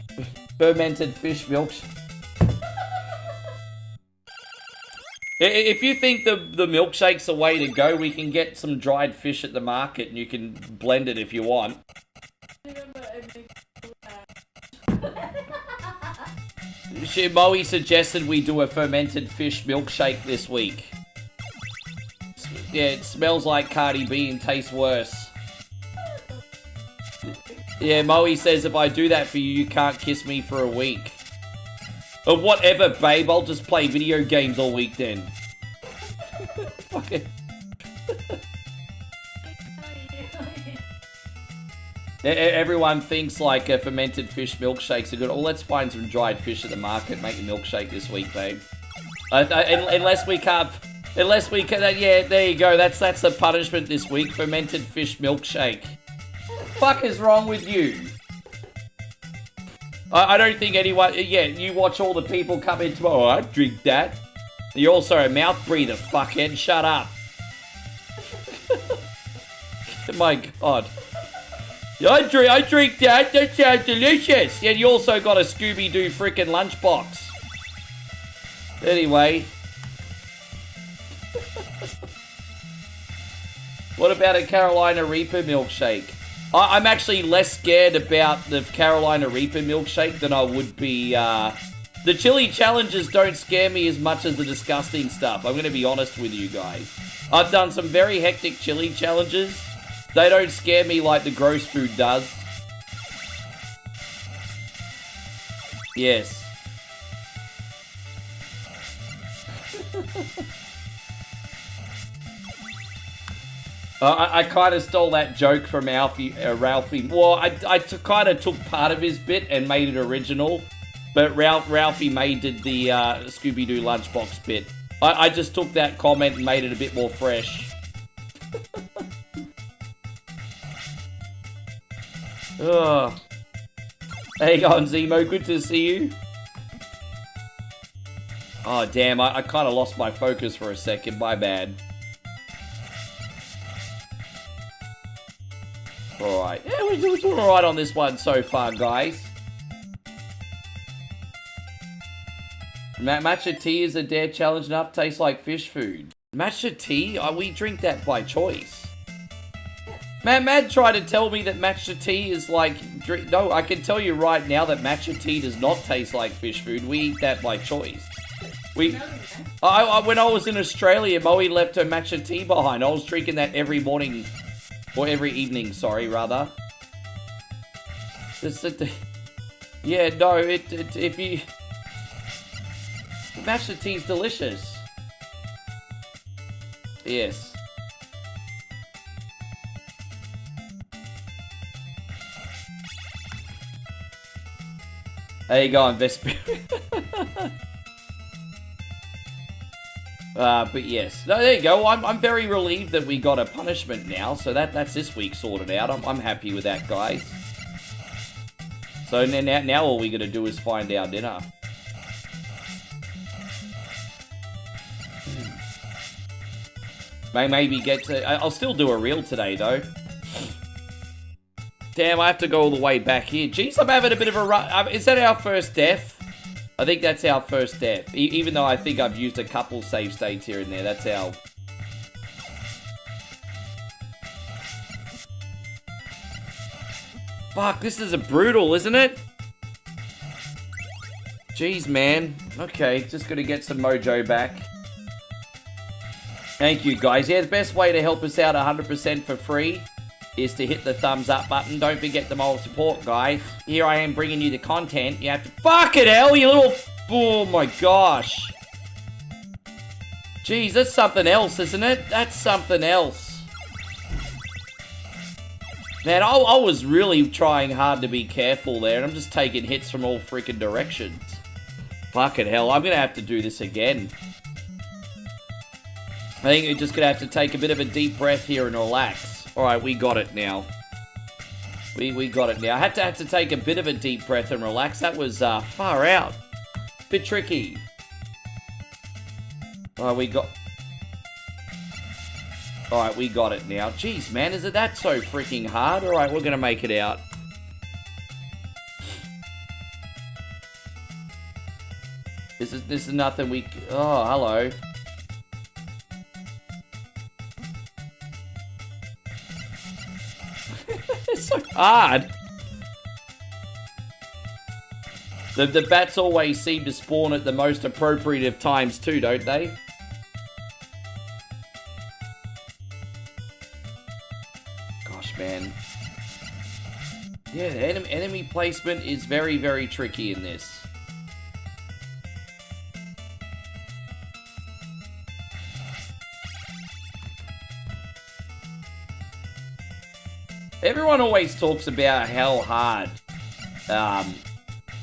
fermented fish milkshake. If you think the milkshake's a way to go, we can get some dried fish at the market and you can blend it if you want. Moe suggested we do a fermented fish milkshake this week. Yeah, it smells like Cardi B and tastes worse. Yeah, Moe says if I do that for you, you can't kiss me for a week. Or whatever, babe. I'll just play video games all week then. Fuck it. Everyone thinks like a fermented fish milkshakes are good. Oh, let's find some dried fish at the market. Make a milkshake this week, babe. Unless we can. Yeah, there you go. That's the punishment this week. Fermented fish milkshake. Fuck is wrong with you? I don't think anyone... Yeah, you watch all the people come in tomorrow. Oh, I'd drink that. You're also a mouth breather, fuckhead. Shut up. My God. I drink that. That sounds delicious. Yeah, you also got a Scooby-Doo freaking lunchbox. Anyway. What about a Carolina Reaper milkshake? I'm actually less scared about the Carolina Reaper milkshake than I would be, the chili challenges don't scare me as much as the disgusting stuff. I'm going to be honest with you guys. I've done some very hectic chili challenges. They don't scare me like the gross food does. Yes. I kind of stole that joke from Ralphie. Well, I kind of took part of his bit and made it original. But Ralphie did the Scooby-Doo lunchbox bit. I just took that comment and made it a bit more fresh. Oh. Hey on Zemo, good to see you. Oh damn, I kind of lost my focus for a second, my bad. Alright. Yeah, we're doing alright on this one so far, guys. Matcha tea is a dare challenge enough. Tastes like fish food. Matcha tea? We drink that by choice. Mad tried to tell me that matcha tea is like... No, I can tell you right now that matcha tea does not taste like fish food. We eat that by choice. When I was in Australia, Moe left her matcha tea behind. I was drinking that every morning... Or every evening, sorry, rather. Yeah, no, if you... Matcha tea's delicious. Yes. There you go, Vesper. But yes. No, there you go. I'm very relieved that we got a punishment now. So that's this week sorted out. I'm happy with that, guys. So now all we got to do is find our dinner. Maybe get to... I'll still do a reel today, though. Damn, I have to go all the way back here. Jeez, I'm having a bit of a run. Is that our first death? I think that's our first death. Even though I think I've used a couple save states here and there. That's our... Fuck, this is a brutal, isn't it? Jeez, man. Okay, just gotta get some mojo back. Thank you, guys. Yeah, the best way to help us out 100% for free is to hit the thumbs up button. Don't forget the moral support, guys. Here I am bringing you the content. You have to... Fuck it, hell, you little... Oh, my gosh. Jeez, that's something else, isn't it? That's something else. Man, I was really trying hard to be careful there, and I'm just taking hits from all freaking directions. Fucking hell, I'm gonna have to do this again. I think we're just going to have to take a bit of a deep breath here and relax. Alright, we got it now. We got it now. I had to take a bit of a deep breath and relax. That was far out. Bit tricky. Alright, we got it now. Jeez, man, is it that so freaking hard? Alright, we're going to make it out. This is nothing we... Oh, hello. It's so hard. The bats always seem to spawn at the most appropriate of times too, don't they? Gosh, man. Yeah, the enemy placement is very, very tricky in this. Everyone always talks about how hard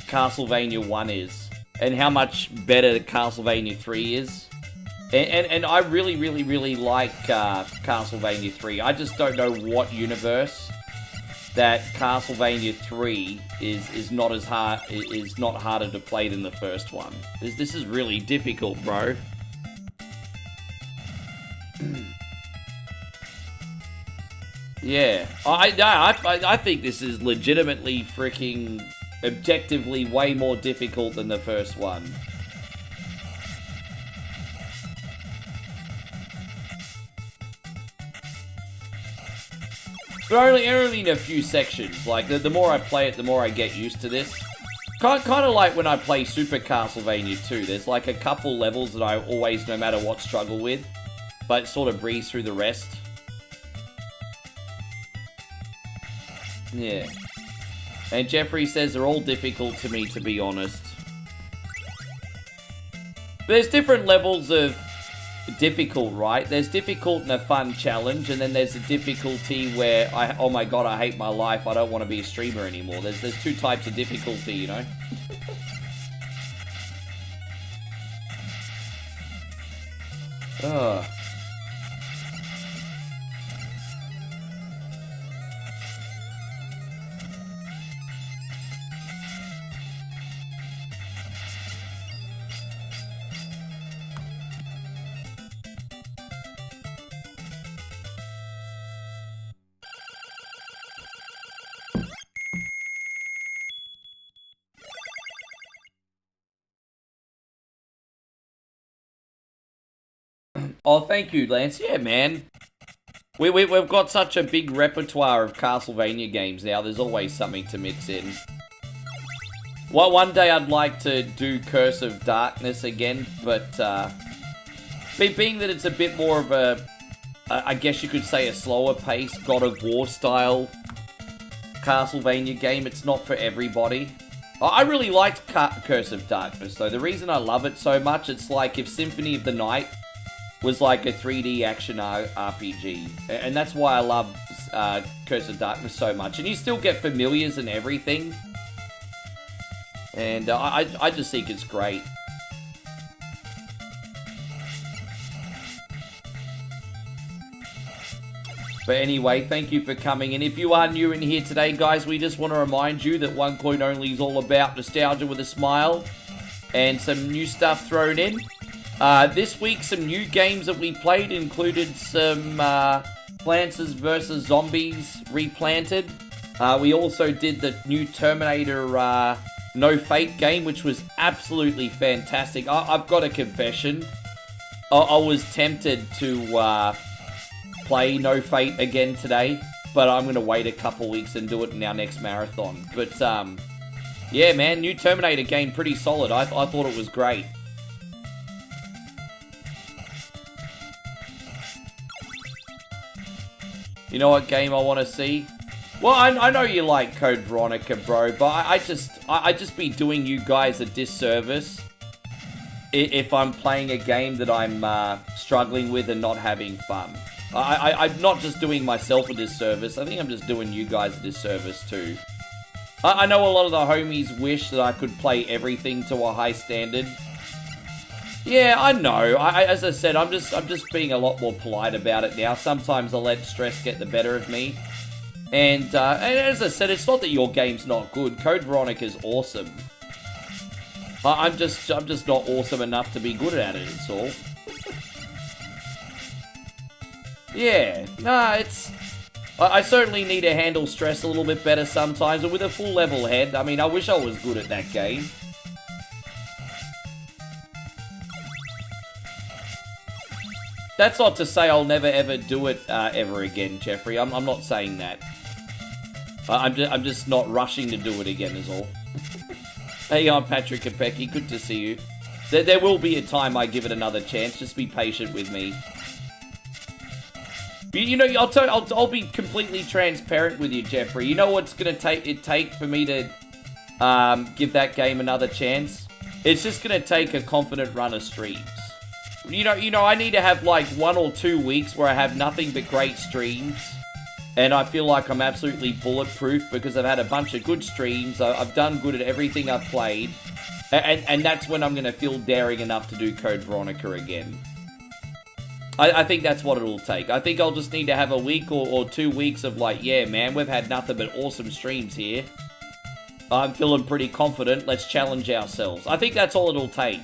Castlevania 1 is and how much better Castlevania 3 is. And I really, really, really like Castlevania 3. I just don't know what universe that Castlevania 3 is not as hard, is not harder to play than the first one. This is really difficult, bro. Yeah, I think this is legitimately freaking objectively way more difficult than the first one. But only in a few sections. Like, the more I play it, the more I get used to this. Kind of like when I play Super Castlevania 2. There's like a couple levels that I always, no matter what, struggle with. But sort of breeze through the rest. Yeah. And Jeffrey says they're all difficult to me, to be honest. There's different levels of difficult, right? There's difficult and a fun challenge, and then there's a difficulty where oh my god, I hate my life, I don't want to be a streamer anymore. There's two types of difficulty, you know? Ugh. Oh, thank you, Lance. Yeah, man. We've got such a big repertoire of Castlevania games now. There's always something to mix in. Well, one day I'd like to do Curse of Darkness again, but being that it's a bit more of a, I guess you could say a slower pace, God of War style Castlevania game, it's not for everybody. I really liked Curse of Darkness, though. The reason I love it so much, it's like if Symphony of the Night was like a 3D action RPG. And that's why I love Curse of Darkness so much. And you still get familiars and everything. And I just think it's great. But anyway, thank you for coming in. If you are new in here today, guys, we just want to remind you that One Coin Only is all about nostalgia with a smile and some new stuff thrown in. This week, some new games that we played included some Plants vs. Zombies Replanted. We also did the new Terminator No Fate game, which was absolutely fantastic. I've got a confession. I was tempted to play No Fate again today, but I'm going to wait a couple weeks and do it in our next marathon. But, yeah, man, new Terminator game, pretty solid. I thought it was great. You know what game I want to see? Well, I know you like Code Veronica, bro, but I just be doing you guys a disservice if I'm playing a game that I'm struggling with and not having fun. I'm not just doing myself a disservice, I think I'm just doing you guys a disservice too. I know a lot of the homies wish that I could play everything to a high standard. Yeah, I know. As I said, I'm just being a lot more polite about it now. Sometimes I let stress get the better of me. And as I said, it's not that your game's not good. Code Veronica's awesome. I'm just not awesome enough to be good at it, it's all. Yeah, nah, it's... I certainly need to handle stress a little bit better sometimes, and with a full level head, I mean, I wish I was good at that game. That's not to say I'll never ever do it ever again, Jeffrey. I'm not saying that. I'm just not rushing to do it again is all. Hey, I'm Patrick Capecchi. Good to see you. There will be a time I give it another chance. Just be patient with me. You know, I'll be completely transparent with you, Jeffrey. You know what's gonna take for me to give that game another chance? It's just gonna take a confident run of streams. You know, I need to have like 1 or 2 weeks where I have nothing but great streams, and I feel like I'm absolutely bulletproof because I've had a bunch of good streams. I've done good at everything I've played, and that's when I'm gonna feel daring enough to do Code Veronica again. I think that's what it'll take. I think I'll just need to have a week or 2 weeks of like, yeah, man, we've had nothing but awesome streams here. I'm feeling pretty confident. Let's challenge ourselves. I think that's all it'll take.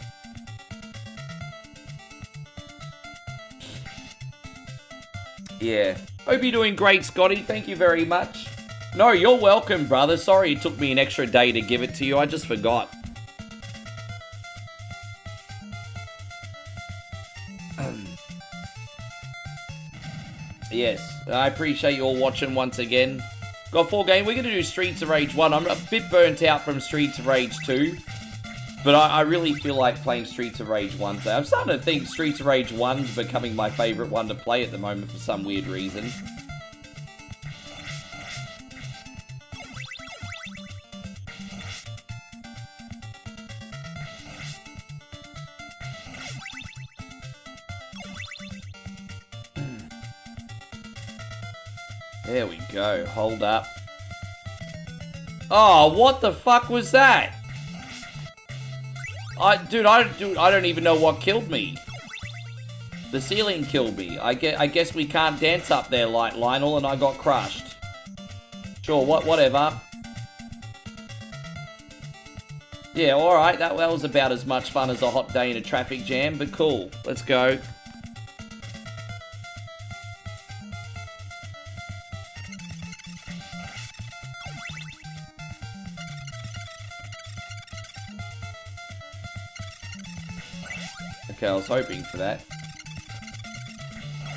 Yeah. Hope you're doing great, Scotty. Thank you very much. No, you're welcome, brother. Sorry it took me an extra day to give it to you. I just forgot. Yes, I appreciate you all watching once again. Got 4 games. We're going to do Streets of Rage 1. I'm a bit burnt out from Streets of Rage 2. But I really feel like playing Streets of Rage 1 today. I'm starting to think Streets of Rage 1's becoming my favourite one to play at the moment for some weird reason. There we go. Hold up. Oh, what the fuck was that? Dude, I don't even know what killed me. The ceiling killed me. I guess we can't dance up there, like Lionel, and I got crushed. Sure, whatever. Yeah, alright, that was about as much fun as a hot day in a traffic jam, but cool. Let's go. Okay, I was hoping for that.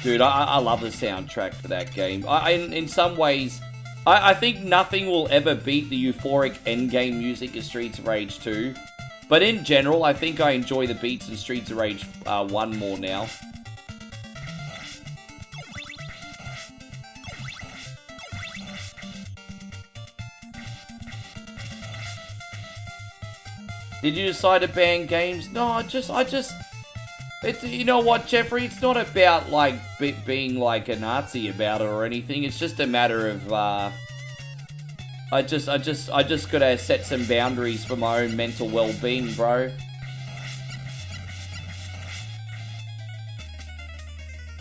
Dude, I love the soundtrack for that game. In some ways, I think nothing will ever beat the euphoric endgame music of Streets of Rage 2. But in general, I think I enjoy the beats in Streets of Rage 1 more now. Did you decide to ban games? No, I just... you know what, Jeffrey? It's not about, like, being, like, a Nazi about it or anything. It's just a matter of, I just gotta set some boundaries for my own mental well-being, bro.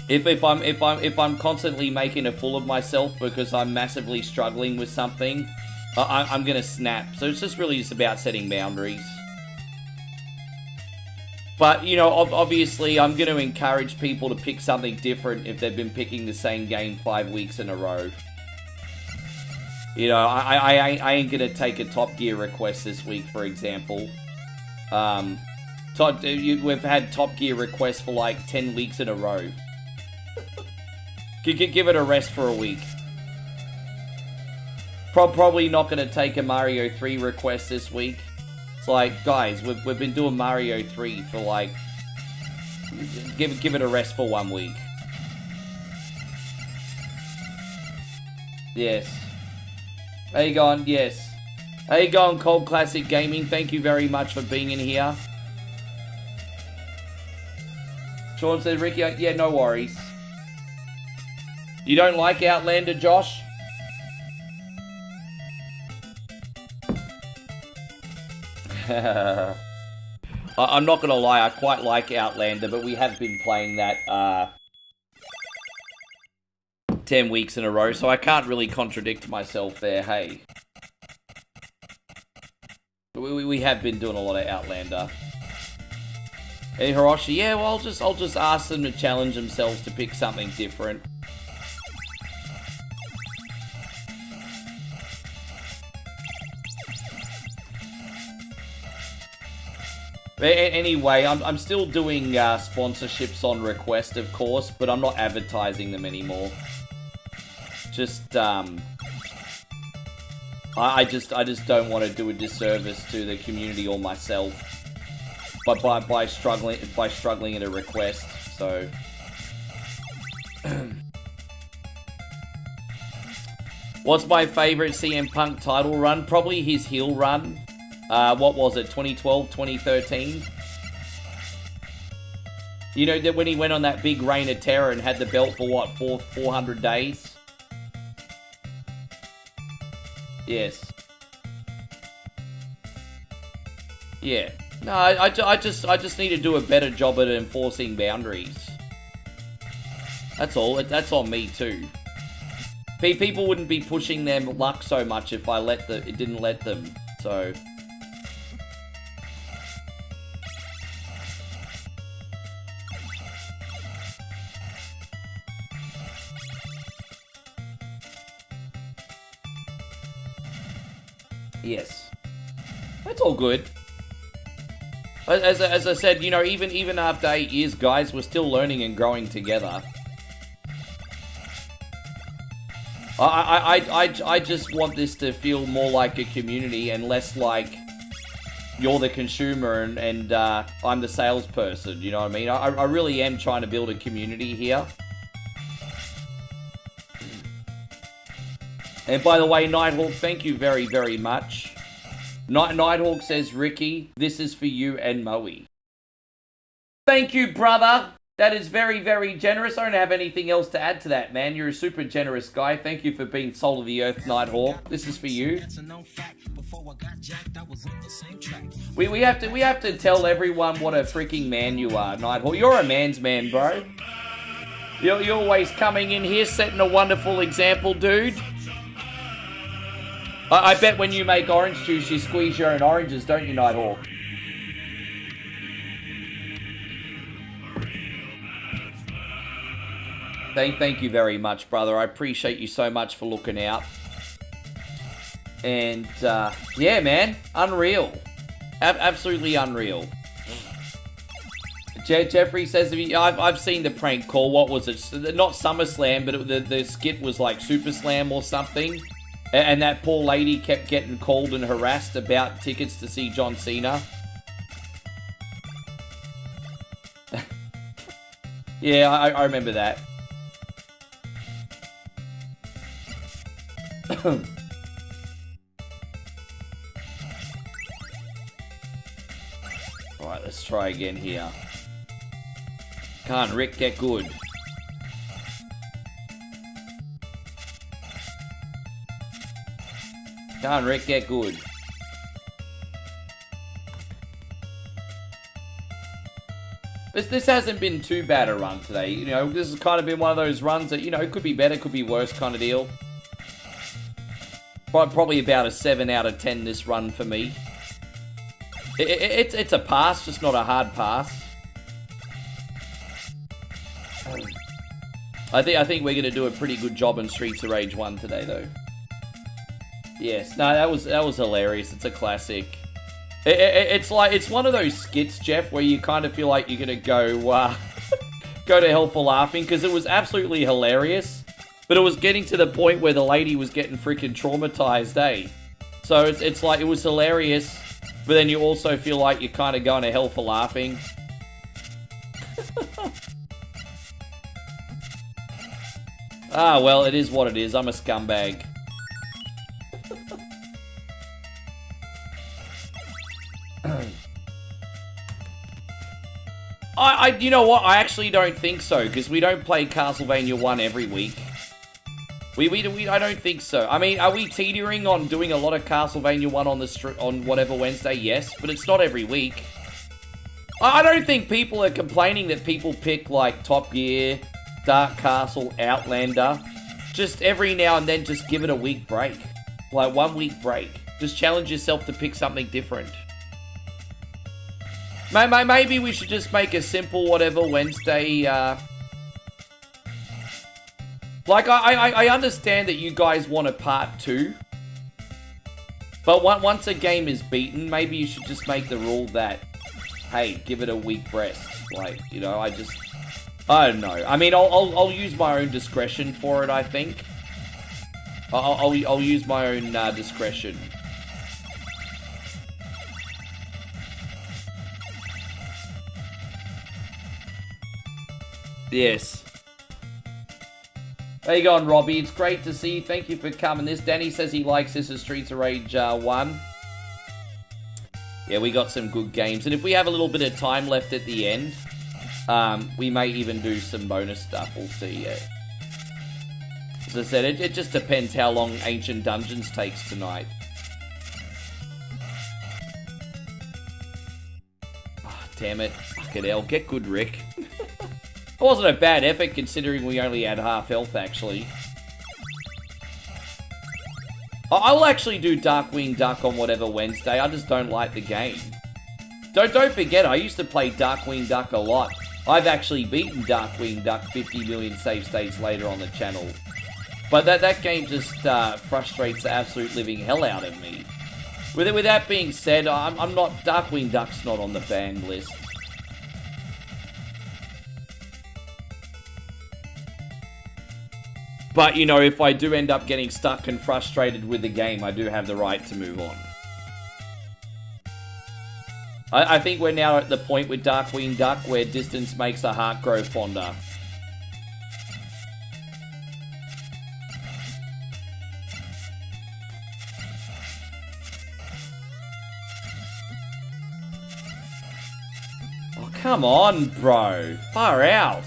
If I'm constantly making a fool of myself because I'm massively struggling with something, I'm gonna snap. So it's just really just about setting boundaries. But, you know, obviously, I'm going to encourage people to pick something different if they've been picking the same game 5 weeks in a row. You know, I ain't going to take a Top Gear request this week, for example. We've had Top Gear requests for like 10 weeks in a row. Give it a rest for a week. Probably not going to take a Mario 3 request this week. It's like, guys, we've been doing Mario 3 for like... Give it a rest for 1 week. Yes. How you going? Yes. How you going, Cold Classic Gaming? Thank you very much for being in here. Sean said, Ricky, yeah, no worries. You don't like Outlander, Josh? I'm not gonna lie, I quite like Outlander, but we have been playing that 10 weeks in a row, so I can't really contradict myself there, hey. We have been doing a lot of Outlander. Hey Hiroshi, yeah, well I'll just ask them to challenge themselves to pick something different. Anyway, I'm still doing sponsorships on request, of course, but I'm not advertising them anymore. Just I just don't want to do a disservice to the community or myself, but by struggling at a request. So, what's my favorite CM Punk title run? Probably his heel run. What was it, 2012, 2013? You know, that when he went on that big reign of terror and had the belt for, what, 400 days? Yes. Yeah. No, I just need to do a better job at enforcing boundaries. That's all. That's on me, too. People wouldn't be pushing their luck so much if I didn't let them, so... Yes. That's all good. As I said, you know, even after 8 years, guys, we're still learning and growing together. I just want this to feel more like a community and less like you're the consumer and I'm the salesperson, you know what I mean? I really am trying to build a community here. And by the way, Nighthawk, thank you very, very much. Nighthawk says, Ricky, this is for you and Moe. Thank you, brother. That is very, very generous. I don't have anything else to add to that, man. You're a super generous guy. Thank you for being soul of the earth, Nighthawk. This is for you. We have to tell everyone what a freaking man you are, Nighthawk. You're a man's man, bro. You're always coming in here, setting a wonderful example, dude. I bet when you make orange juice, you squeeze your own oranges, don't you, Nighthawk? Thank you very much, brother. I appreciate you so much for looking out. And, yeah, man. Unreal. Absolutely unreal. Jeffrey says, I've seen the prank call. What was it? Not SummerSlam, but the skit was like Super Slam or something. And that poor lady kept getting called and harassed about tickets to see John Cena. Yeah, I remember that. Alright, let's try again here. Can't Rick get good? Can't Rick get good? This hasn't been too bad a run today. You know, this has kind of been one of those runs that, you know, could be better, could be worse kind of deal. Probably about a 7 out of 10 this run for me. It's a pass, just not a hard pass. I think we're gonna do a pretty good job in Streets of Rage 1 today, though. Yes, no, that was hilarious. It's a classic. It's one of those skits, Jeff, where you kind of feel like you're gonna go go to hell for laughing, because it was absolutely hilarious, but it was getting to the point where the lady was getting freaking traumatized, eh? So it's like, it was hilarious, but then you also feel like you're kind of going to hell for laughing. Ah, well, it is what it is. I'm a scumbag. You know what? I actually don't think so, because we don't play Castlevania 1 every week. I don't think so. I mean, are we teetering on doing a lot of Castlevania 1 on whatever Wednesday? Yes, but it's not every week. I don't think people are complaining that people pick, like, Top Gear, Dark Castle, Outlander. Just every now and then, just give it a week break. Like, 1 week break. Just challenge yourself to pick something different. Maybe we should just make a simple whatever Wednesday, Like, I understand that you guys want a part 2. But once a game is beaten, maybe you should just make the rule that, hey, give it a week rest. Like, you know, I don't know. I mean, I'll use my own discretion for it, I think. I'll use my own discretion. Yes. How you going, Robbie? It's great to see you. Thank you for coming. This Danny says he likes this as Streets of Rage 1. Yeah, we got some good games. And if we have a little bit of time left at the end, we may even do some bonus stuff. We'll see, yeah. As I said, it just depends how long Ancient Dungeons takes tonight. Oh, damn it. Fucking hell. Get good, Rick. It wasn't a bad effort considering we only had half health, actually. I'll actually do Darkwing Duck on whatever Wednesday. I just don't like the game. Don't forget, I used to play Darkwing Duck a lot. I've actually beaten Darkwing Duck 50 million save states later on the channel. But that game just frustrates the absolute living hell out of me. With that being said, I'm not... Darkwing Duck's not on the banned list. But, you know, if I do end up getting stuck and frustrated with the game, I do have the right to move on. I think we're now at the point with Darkwing Duck where distance makes a heart grow fonder. Oh, come on, bro. Far out.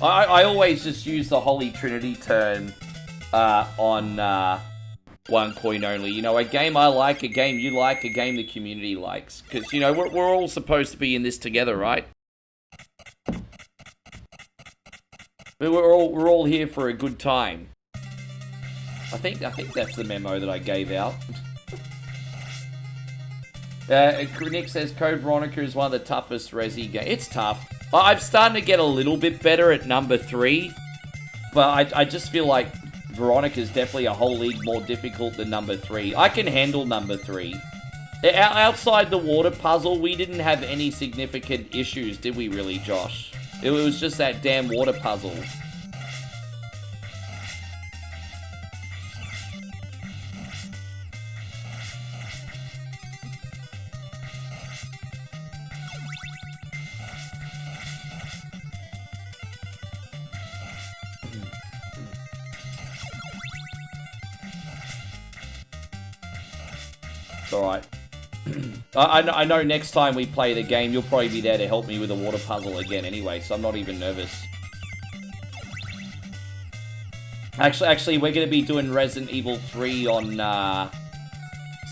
I always just use the Holy Trinity turn on one coin only. You know, a game I like, a game you like, a game the community likes. Because, you know, we're all supposed to be in this together, right? We're all here for a good time. I think that's the memo that I gave out. Nick says Code Veronica is one of the toughest Resi games. It's tough. I'm starting to get a little bit better at number 3, but I just feel like Veronica is definitely a whole league more difficult than number 3. I can handle number 3. Outside the water puzzle, we didn't have any significant issues, did we really, Josh? It was just that damn water puzzle. Alright. I know next time we play the game, you'll probably be there to help me with the water puzzle again anyway, so I'm not even nervous. Actually, we're going to be doing Resident Evil 3 on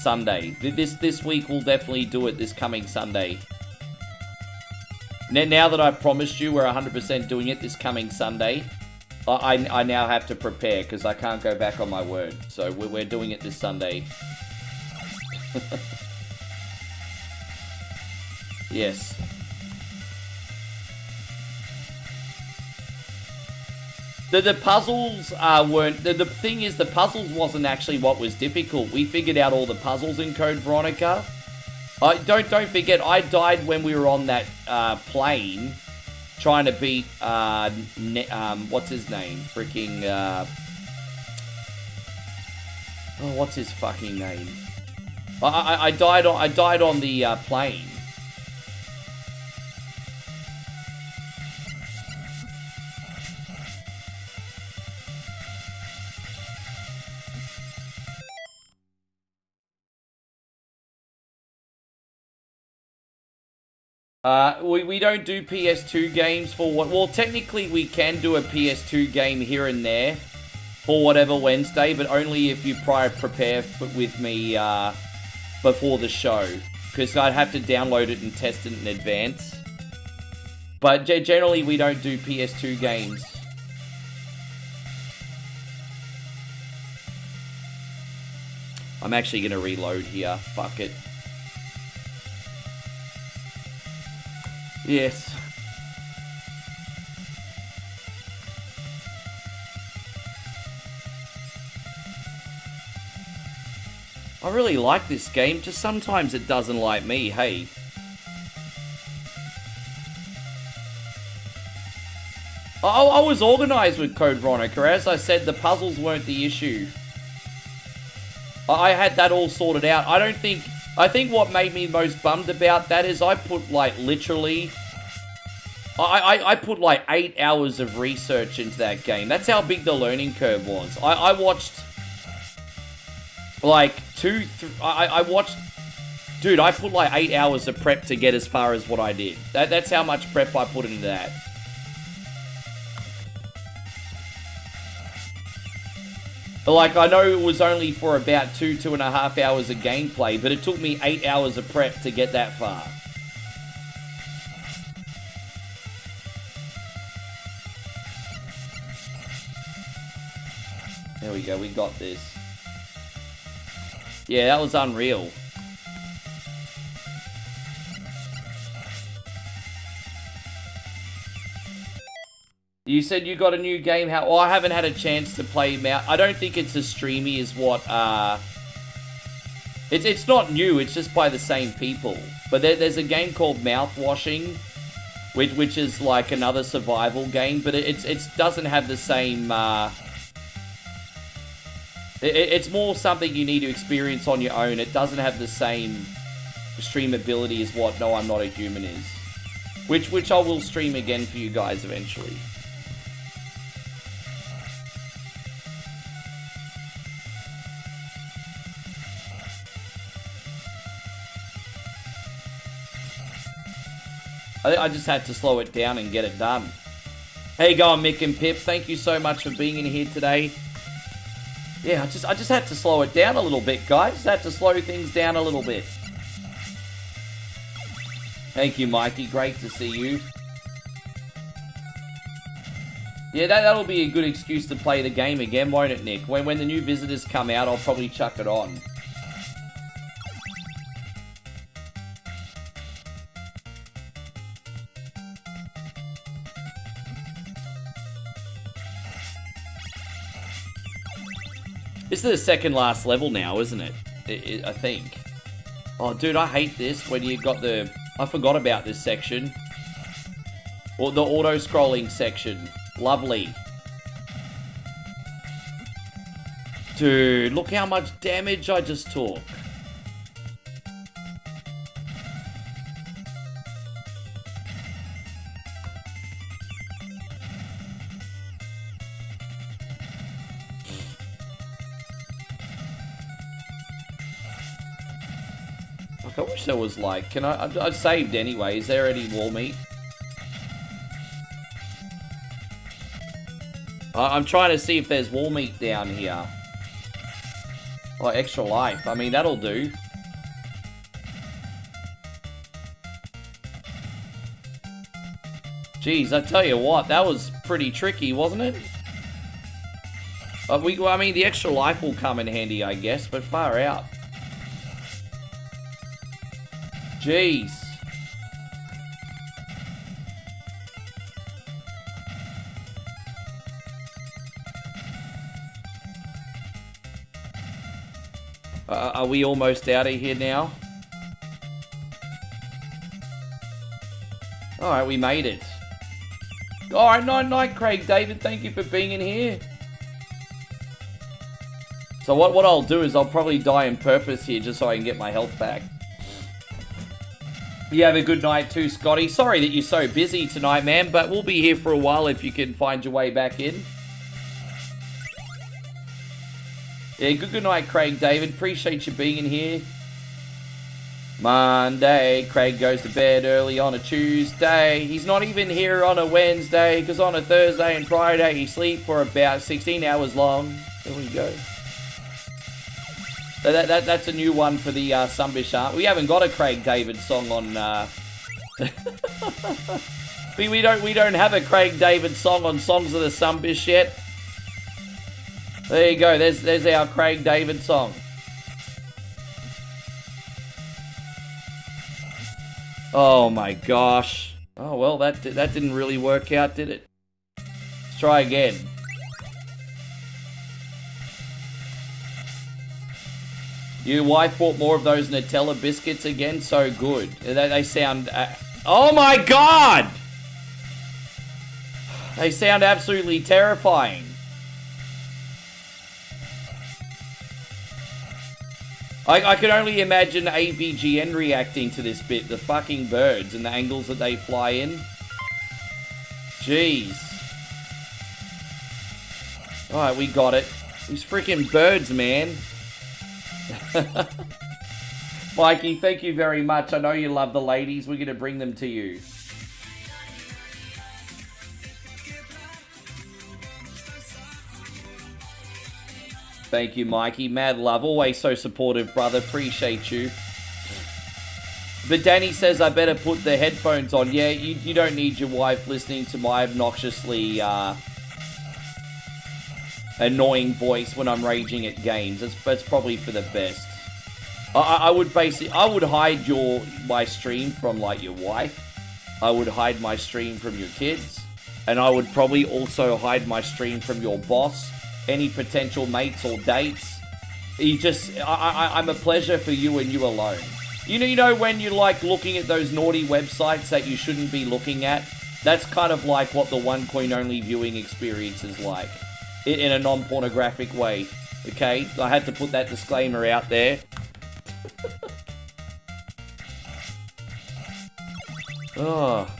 Sunday. This week, we'll definitely do it this coming Sunday. Now that I've promised you we're 100% doing it this coming Sunday, I now have to prepare because I can't go back on my word. So we're doing it this Sunday. Yes. The puzzles weren't... The thing is, the puzzles wasn't actually what was difficult. We figured out all the puzzles in Code Veronica. Don't forget, I died when we were on that plane trying to beat... what's his name? Freaking... oh, what's his fucking name? I died on the plane. We don't do PS2 games for what... Well, technically we can do a PS2 game here and there for whatever Wednesday, but only if you prepare with me before the show, because I'd have to download it and test it in advance. But generally we don't do PS2 games. I'm actually going to reload here. Fuck it. Yes. I really like this game, just sometimes it doesn't like me, hey. I was organised with Code Veronica. As I said, the puzzles weren't the issue. I had that all sorted out. I think what made me most bummed about that is I put, like, literally... I put, like, 8 hours of research into that game. That's how big the learning curve was. I watched... like, I watched... Dude, I put, like, 8 hours of prep to get as far as what I did. That's how much prep I put into that. Like, I know it was only for about 2.5 hours of gameplay, but it took me 8 hours of prep to get that far. There we go, we got this. Yeah, that was unreal. You said you got a new game. How? Oh, I haven't had a chance to play Mouth. I don't think it's as streamy as what. It's not new. It's just by the same people. But there's a game called Mouthwashing, which is like another survival game. But it doesn't have the same. It's more something you need to experience on your own. It doesn't have the same streamability as what No, I'm Not a Human is, which I will stream again for you guys eventually. I just had to slow it down and get it done. How you going, Mick and Pip? Thank you so much for being in here today. Yeah, I just had to slow it down a little bit, guys. Just had to slow things down a little bit. Thank you, Mikey. Great to see you. Yeah, that'll be a good excuse to play the game again, won't it, Nick? When the new visitors come out, I'll probably chuck it on. This is the second last level now, isn't it? I think. Oh, dude, I hate this when you've got the... I forgot about this section. Or the auto-scrolling section. Lovely. Dude, look how much damage I just took. I wish there was like, I saved anyway. Is there any wall meat? I'm trying to see if there's wall meat down here. Oh, extra life. I mean, that'll do. Jeez, I tell you what, that was pretty tricky, wasn't it? I mean, the extra life will come in handy, I guess, but far out. Jeez. Are we almost out of here now? Alright, we made it. Alright, night, Craig David. Thank you for being in here. So what I'll do is I'll probably die on purpose here just so I can get my health back. You have a good night too, Scotty. Sorry that you're so busy tonight, man, but we'll be here for a while if you can find your way back in. Yeah, good night, Craig David. Appreciate you being in here. Monday, Craig goes to bed early on a Tuesday. He's not even here on a Wednesday, because on a Thursday and Friday he sleeps for about 16 hours long. There we go. So that's a new one for the Sunbish Art. We haven't got a Craig David song on... we don't have a Craig David song on Songs of the Sunbish yet. There you go. There's our Craig David song. Oh my gosh. Oh well, that didn't really work out, did it? Let's try again. Your wife bought more of those Nutella biscuits again? So good. They sound... oh my god! They sound absolutely terrifying. I can only imagine AVGN reacting to this bit. The fucking birds and the angles that they fly in. Jeez. Alright, we got it. These freaking birds, man. Mikey, thank you very much. I know you love the ladies. We're going to bring them to you. Thank you, Mikey. Mad love. Always so supportive, brother. Appreciate you. But Danny says I better put the headphones on. Yeah, you don't need your wife listening to my obnoxiously annoying voice when I'm raging at games. That's probably for the best. I would hide my stream from like your wife. I would hide my stream from your kids. And I would probably also hide my stream from your boss. Any potential mates or dates. I'm a pleasure for you and you alone. You know when you like looking at those naughty websites that you shouldn't be looking at? That's kind of like what the one coin only viewing experience is like. In a non-pornographic way. Okay? I had to put that disclaimer out there. Oh.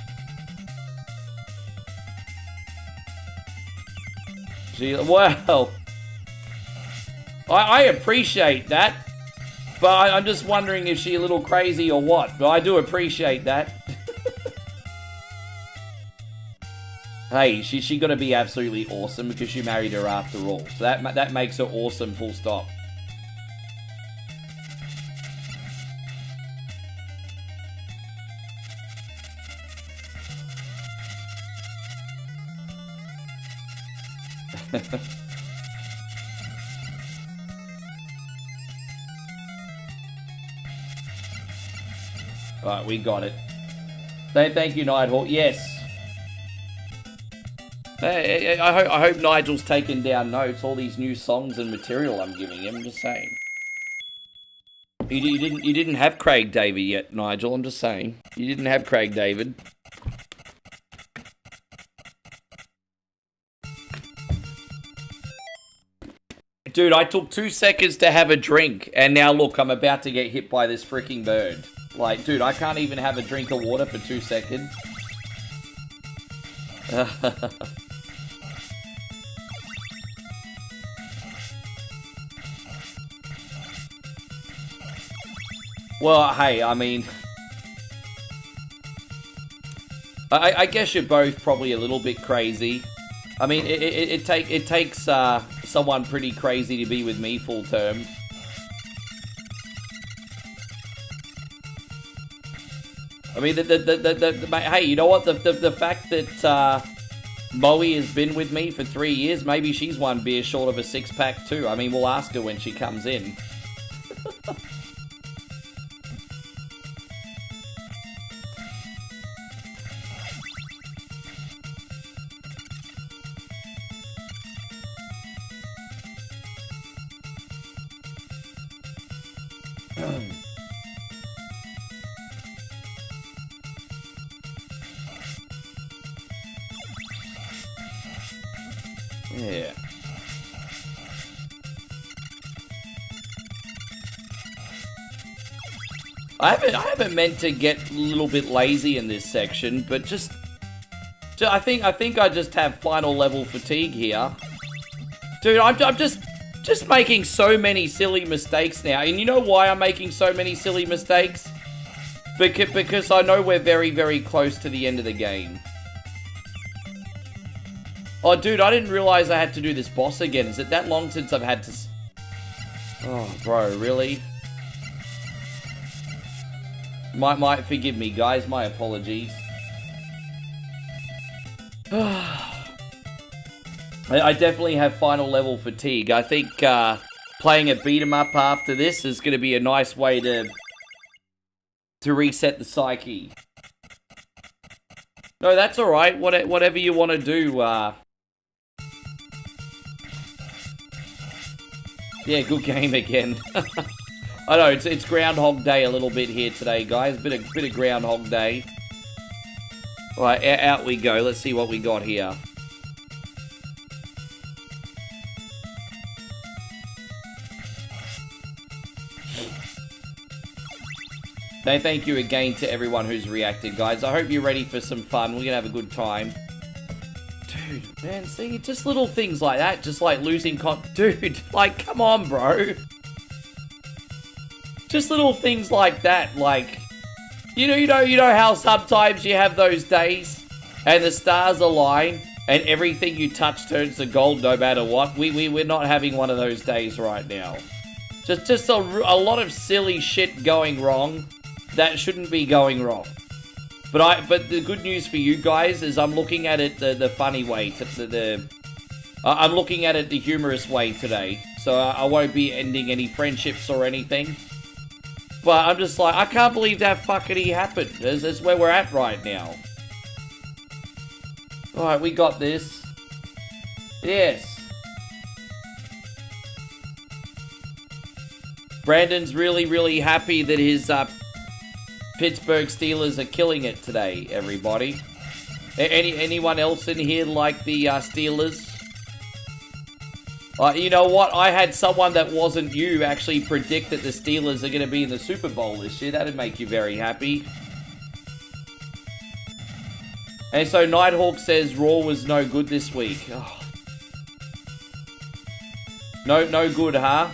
Gee, well, I appreciate that, but I'm just wondering if she's a little crazy or what, but I do appreciate that. Hey, she got to be absolutely awesome because you married her after all, so that makes her awesome, full stop. Alright, we got it. Thank you, Nighthawk. Yes. I hope Nigel's taken down notes, all these new songs and material I'm giving him, I'm just saying. You didn't have Craig David yet, Nigel, I'm just saying. You didn't have Craig David. Dude, I took 2 seconds to have a drink, and now look, I'm about to get hit by this freaking bird. Like, dude, I can't even have a drink of water for 2 seconds. Well, hey, I mean... I guess you're both probably a little bit crazy. I mean, it takes someone pretty crazy to be with me full term. I mean, hey, you know what? The fact that Moe has been with me for 3 years, maybe she's one beer short of a 6-pack too. I mean, we'll ask her when she comes in. Yeah. I haven't meant to get a little bit lazy in this section, but just I think I just have final level fatigue here. Dude, I'm just making so many silly mistakes now. And you know why I'm making so many silly mistakes? Because I know we're very, very close to the end of the game. Oh, dude, I didn't realize I had to do this boss again. Is it that long since I've had to... Oh, bro, really? Might forgive me, guys. My apologies. I definitely have final level fatigue. I think playing a beat 'em up after this is going to be a nice way to reset the psyche. No, that's all right. Whatever you want to do. Yeah, good game again. I know it's Groundhog Day a little bit here today, guys. Bit of Groundhog Day. All right, out we go. Let's see what we got here. Thank you again to everyone who's reacted, guys. I hope you're ready for some fun. We're gonna have a good time. Dude, man, see, just little things like that, just like losing dude, like, come on, bro. Just little things like that, like, you know how sometimes you have those days and the stars align and everything you touch turns to gold no matter what? We're not having one of those days right now. Just a lot of silly shit going wrong that shouldn't be going wrong. But the good news for you guys is I'm looking at it the funny way. I'm looking at it the humorous way today. So I won't be ending any friendships or anything. But I'm just like, I can't believe that fuckity happened. That's where we're at right now. Alright, we got this. Yes. Brandon's really happy that his Pittsburgh Steelers are killing it today, everybody. Anyone else in here like the Steelers? You know what? I had someone that wasn't you actually predict that the Steelers are going to be in the Super Bowl this year. That'd make you very happy. And so Nighthawk says Raw was no good this week. Oh. No good, huh?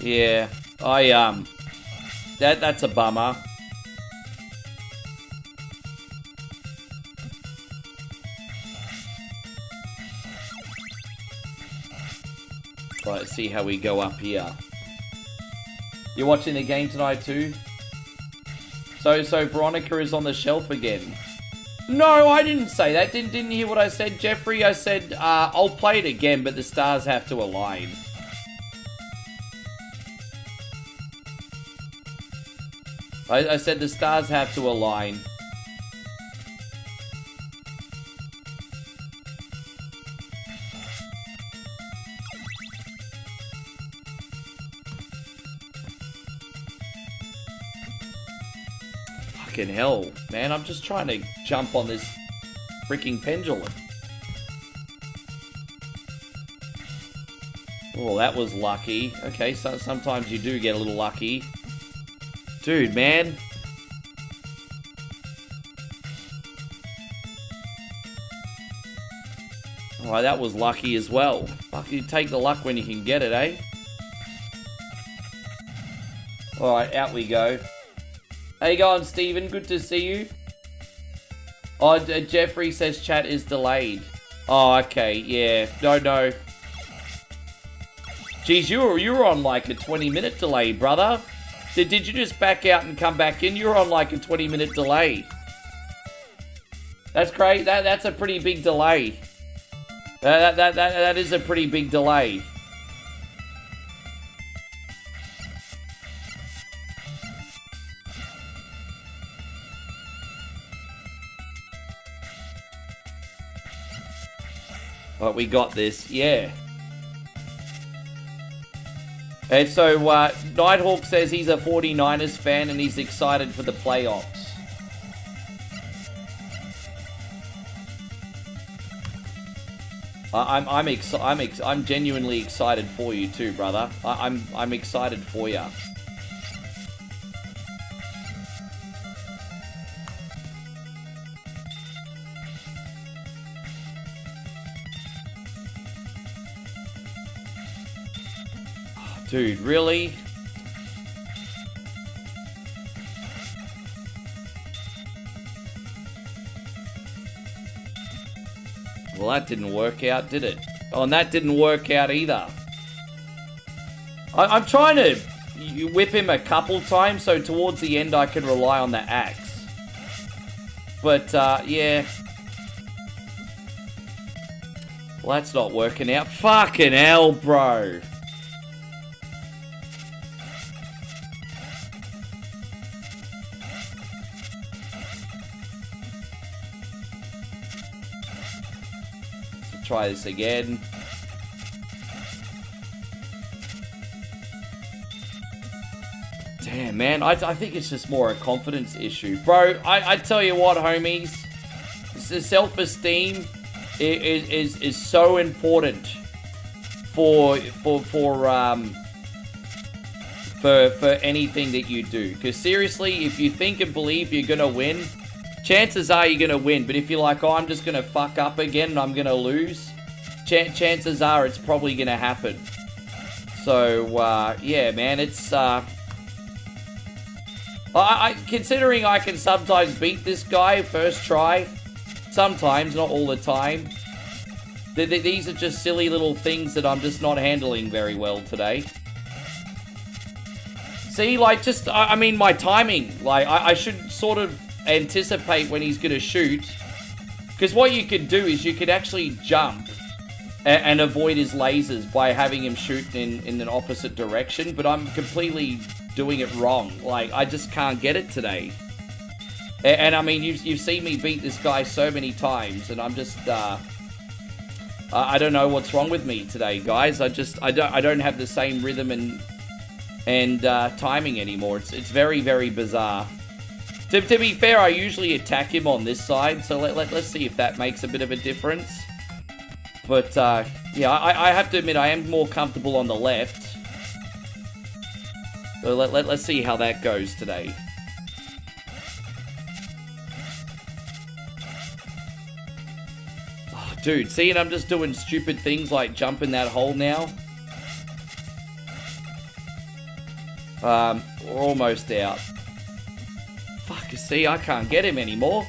Yeah, that's a bummer. Right, let's see how we go up here. You're watching the game tonight too? So Veronica is on the shelf again. No, I didn't say that. Didn't you hear what I said, Jeffrey? I said, I'll play it again, but the stars have to align. I said the stars have to align. Fucking hell, man. I'm just trying to jump on this freaking pendulum. Oh, that was lucky. Okay, so sometimes you do get a little lucky. Dude, man. Alright, that was lucky as well. Fuck, you take the luck when you can get it, eh? Alright, out we go. How you going, Steven? Good to see you. Oh, Jeffrey says chat is delayed. Oh, okay, yeah. No. Jeez, you were on like a 20-minute delay, brother. Did you just back out and come back in? You're on like a 20-minute delay. That's great. That's a pretty big delay. That is a pretty big delay. But we got this, yeah. And so, Nighthawk says he's a 49ers fan and he's excited for the playoffs. I'm genuinely excited for you too, brother. I'm excited for you. Dude, really? Well, that didn't work out, did it? Oh, and that didn't work out either. I'm trying to whip him a couple times, so towards the end I can rely on the axe. But, yeah. Well, that's not working out. Fucking hell, bro. Try this again. Damn, man. I think it's just more a confidence issue. Bro, I tell you what, homies. Self-esteem is so important for anything that you do. Because seriously, if you think and believe you're going to win, chances are you're going to win. But if you're like, oh, I'm just going to fuck up again and I'm going to lose, chances are it's probably going to happen. So, yeah, man, it's... considering I can sometimes beat this guy first try, sometimes, not all the time, these are just silly little things that I'm just not handling very well today. See, like, just, I mean, my timing, like, I should sort of anticipate when he's going to shoot, because what you could do is you could actually jump and avoid his lasers by having him shoot in an opposite direction, but I'm completely doing it wrong. Like, I just can't get it today. And I mean, you've seen me beat this guy so many times, and I'm just, I don't know what's wrong with me today, guys. I don't have the same rhythm and timing anymore. It's very, very bizarre. To be fair, I usually attack him on this side, so let's see if that makes a bit of a difference. But, yeah, I have to admit, I am more comfortable on the left. So let's see how that goes today. Oh, dude, see, and I'm just doing stupid things like jumping that hole now. We're almost out. Fuck, see, I can't get him anymore.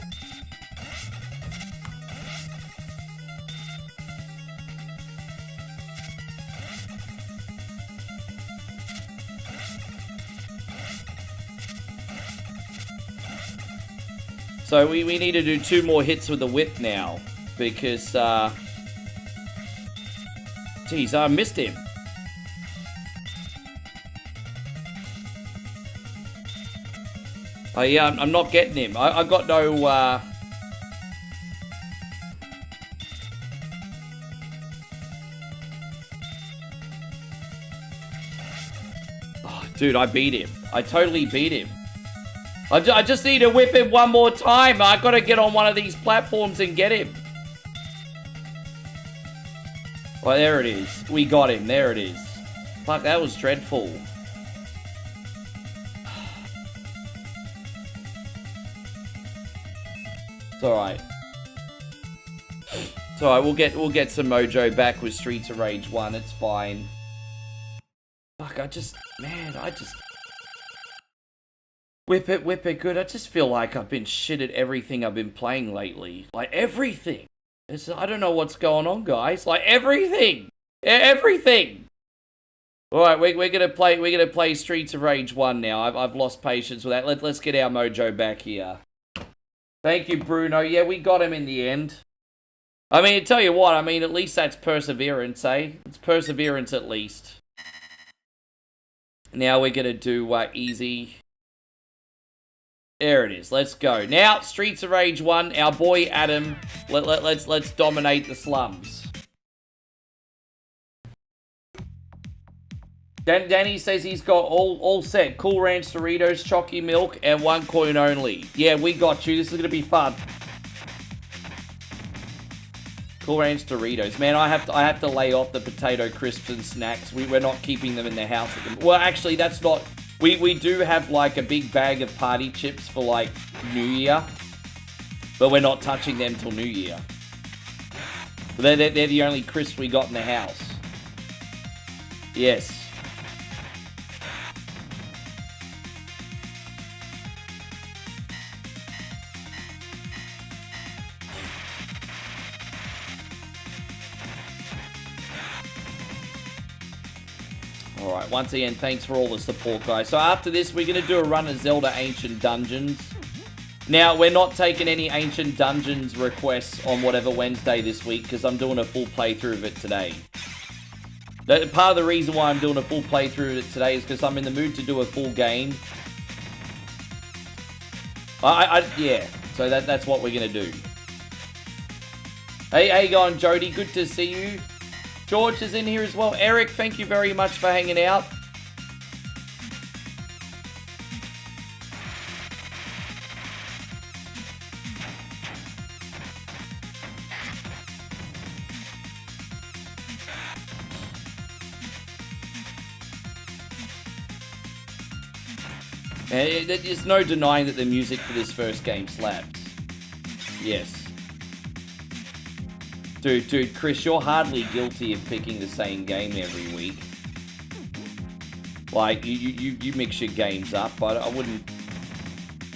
So we need to do 2 more hits with the whip now, because, geez, I missed him. Oh, yeah, I'm not getting him. I got no, Oh, dude, I beat him. I totally beat him. I just need to whip him one more time. I gotta get on one of these platforms and get him. Well, there it is. We got him. There it is. Fuck, that was dreadful. It's alright. It's alright, we'll get some mojo back with Streets of Rage 1. It's fine. Fuck, I just whip it good. I just feel like I've been shit at everything I've been playing lately. Like, everything. I don't know what's going on, guys. Like, everything. Everything. Alright, we're gonna play Streets of Rage 1 now. I've lost patience with that. Let's get our mojo back here. Thank you, Bruno. Yeah, we got him in the end. I mean, tell you what, I mean, at least that's perseverance, eh? It's perseverance at least. Now we're gonna do easy. There it is. Let's go. Now, Streets of Rage 1, our boy Adam. Let's dominate the slums. Danny says he's got all set. Cool Ranch Doritos, Chalky Milk, and 1 coin only. Yeah, we got you. This is gonna be fun. Cool Ranch Doritos. Man, I have to lay off the potato crisps and snacks. We're not keeping them in the house. Well, actually, that's not. We do have like a big bag of party chips for like New Year, but we're not touching them till New Year. They're the only crisps we got in the house. Yes. Alright, once again, thanks for all the support, guys. So after this, we're going to do a run of Zelda Ancient Dungeons. Now, we're not taking any Ancient Dungeons requests on whatever Wednesday this week, because I'm doing a full playthrough of it today. Part of the reason why I'm doing a full playthrough of it today is because I'm in the mood to do a full game. Yeah, so that's what we're going to do. Hey, how you going, Jody? Good to see you. George is in here as well. Eric, thank you very much for hanging out. There's no denying that the music for this first game slaps. Yes. Dude, Chris, you're hardly guilty of picking the same game every week. Like, you mix your games up, but I wouldn't...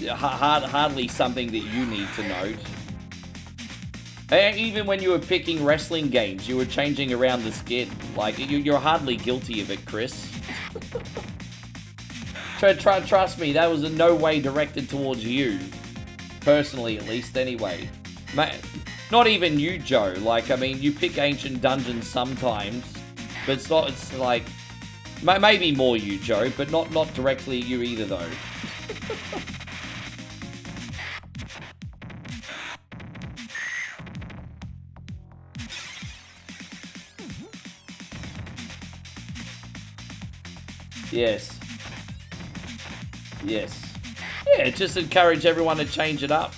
Hardly something that you need to note. And even when you were picking wrestling games, you were changing around the skin. Like, you're hardly guilty of it, Chris. Trust me, that was in no way directed towards you. Personally, at least, anyway. Not even you, Joe. Like, I mean, you pick Ancient Dungeons sometimes, but it's like, maybe more you, Joe, but not directly you either, though. Yes. Yes. Yeah, just encourage everyone to change it up.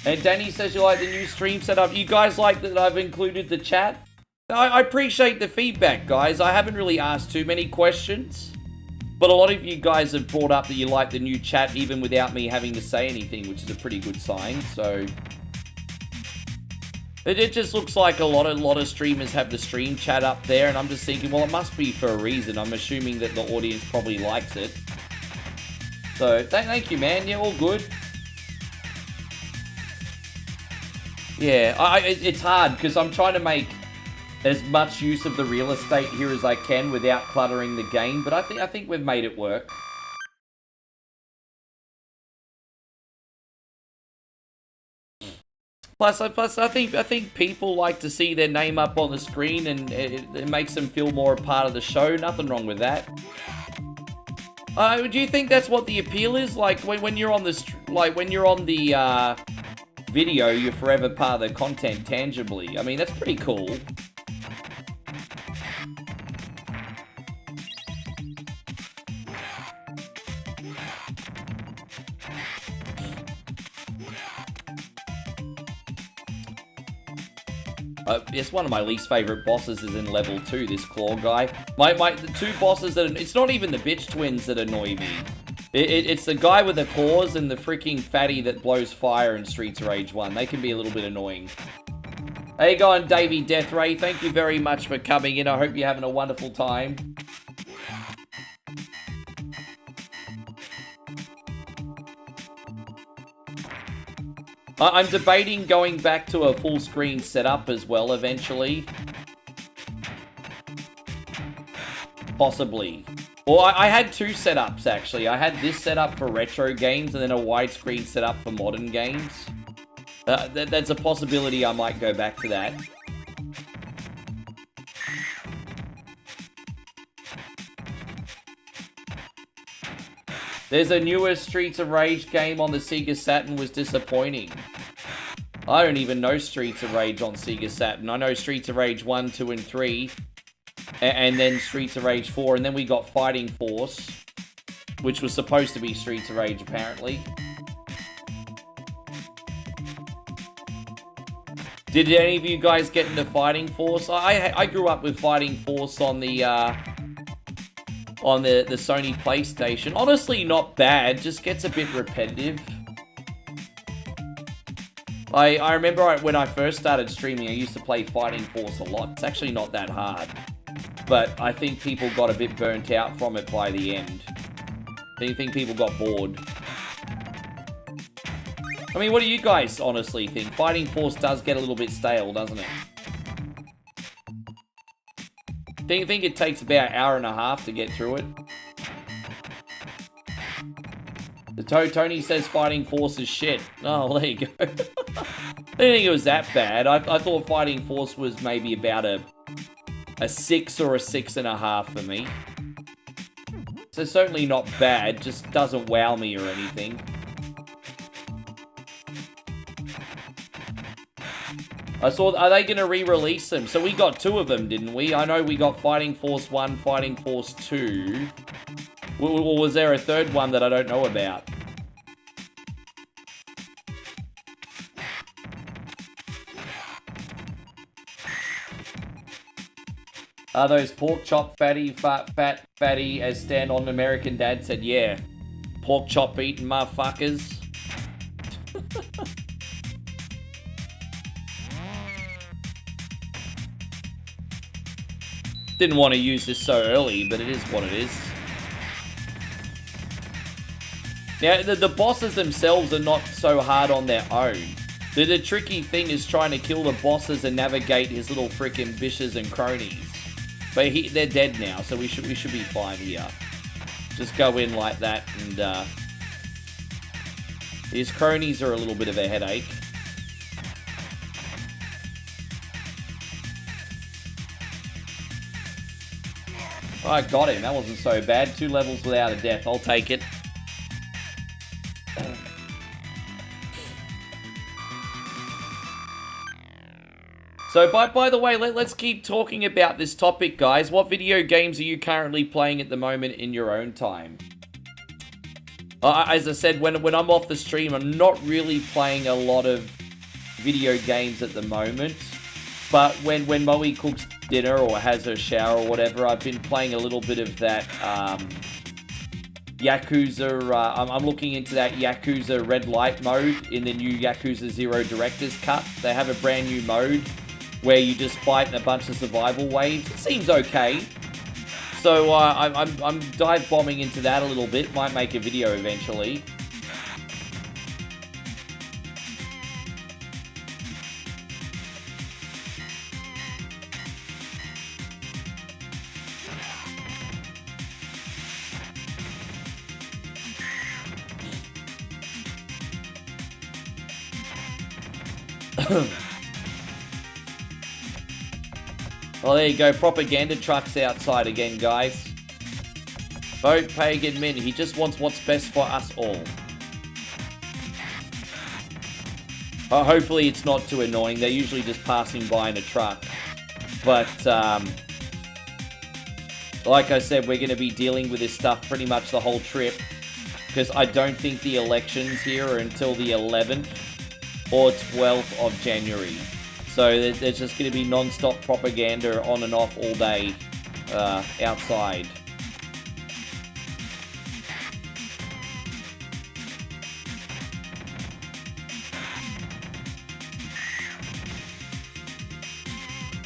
And Danny says you like the new stream setup. You guys like that I've included the chat? I appreciate the feedback, guys. I haven't really asked too many questions, but a lot of you guys have brought up that you like the new chat even without me having to say anything, which is a pretty good sign. So it just looks like a lot of streamers have the stream chat up there, and I'm just thinking, well, it must be for a reason. I'm assuming that the audience probably likes it. So thank you, man. Yeah, all good. Yeah, it's hard because I'm trying to make as much use of the real estate here as I can without cluttering the game, but I think we've made it work. Plus, I think people like to see their name up on the screen, and it makes them feel more a part of the show. Nothing wrong with that. Do you think that's what the appeal is? Like when you're on the video, you're forever part of the content tangibly. I mean, that's pretty cool. It's one of my least favorite bosses is in level 2, this claw guy. The two bosses that... It's not even the bitch twins that annoy me. It's the guy with the claws and the freaking fatty that blows fire in Streets of Rage 1. They can be a little bit annoying. How you going, Davey Deathray? Thank you very much for coming in. I hope you're having a wonderful time. I'm debating going back to a full screen setup as well eventually. Possibly. Well, I had two setups actually. I had this setup for retro games and then a widescreen setup for modern games. That's a possibility I might go back to that. There's a newer Streets of Rage game on the Sega Saturn was disappointing. I don't even know Streets of Rage on Sega Saturn. I know Streets of Rage 1, 2, and 3. And then Streets of Rage 4. And then we got Fighting Force, which was supposed to be Streets of Rage, apparently. Did any of you guys get into Fighting Force? I grew up with Fighting Force on the Sony PlayStation. Honestly, not bad. Just gets a bit repetitive. I remember when I first started streaming, I used to play Fighting Force a lot. It's actually not that hard. But I think people got a bit burnt out from it by the end. I think people got bored. I mean, what do you guys honestly think? Fighting Force does get a little bit stale, doesn't it? I think it takes about an hour and a half to get through it. The Tony says Fighting Force is shit. Oh, well, there you go. I didn't think it was that bad. I thought Fighting Force was maybe about a 6 or a 6.5 for me. So certainly not bad, just doesn't wow me or anything. I saw, are they going to re-release them? So we got 2 of them, didn't we? I know we got Fighting Force 1, Fighting Force 2. Or was there a third one that I don't know about? Are those pork chop fatty, fat, fatty, as stand-on American Dad said, yeah. Pork chop eating motherfuckers. Didn't want to use this so early, but it is what it is. Now, the bosses themselves are not so hard on their own. The tricky thing is trying to kill the bosses and navigate his little freaking bitches and cronies. But they're dead now, so we should be fine here. Just go in like that, and his cronies are a little bit of a headache. I got him. That wasn't so bad. 2 levels without a death. I'll take it. So, by the way, let's keep talking about this topic, guys. What video games are you currently playing at the moment in your own time? As I said, when I'm off the stream, I'm not really playing a lot of video games at the moment. But when Moe cooks dinner or has her shower or whatever, I've been playing a little bit of that Yakuza. I'm looking into that Yakuza Red Light mode in the new Yakuza 0 Director's Cut. They have a brand new mode where you just fight in a bunch of survival waves. It seems okay. So I'm dive bombing into that a little bit. Might make a video eventually. Well, there you go. Propaganda trucks outside again, guys. Vote Pagan Min. He just wants what's best for us all. Hopefully it's not too annoying. They're usually just passing by in a truck. But, like I said, we're going to be dealing with this stuff pretty much the whole trip. Because I don't think the elections here are until the 11th or 12th of January. So there's just going to be non-stop propaganda on and off all day outside.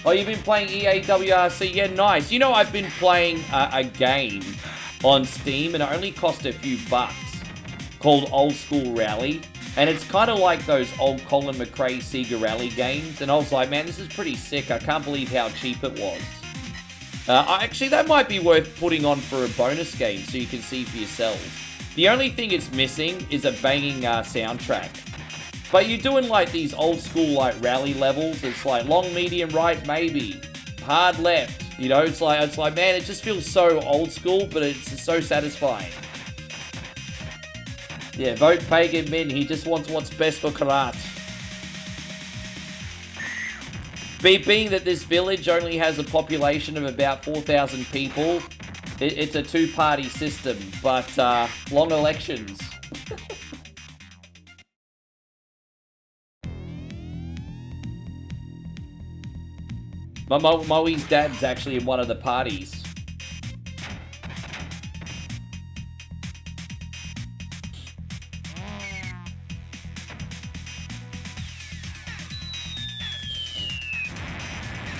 Oh, you've been playing EAWRC? Yeah, nice. You know, I've been playing a game on Steam, and it only cost a few bucks, called Old School Rally. And it's kind of like those old Colin McRae Sega Rally games. And I was like, man, this is pretty sick. I can't believe how cheap it was. Actually, that might be worth putting on for a bonus game so you can see for yourselves. The only thing it's missing is a banging soundtrack. But you're doing like these old school like rally levels. It's like long, medium, right, maybe. Hard left. You know, it's like, man, it just feels so old school, but it's so satisfying. Yeah, vote Pagan Min. He just wants what's best for Karat. Being that this village only has a population of about 4,000 people, it's a two-party system, but long elections. Moe's dad's actually in one of the parties.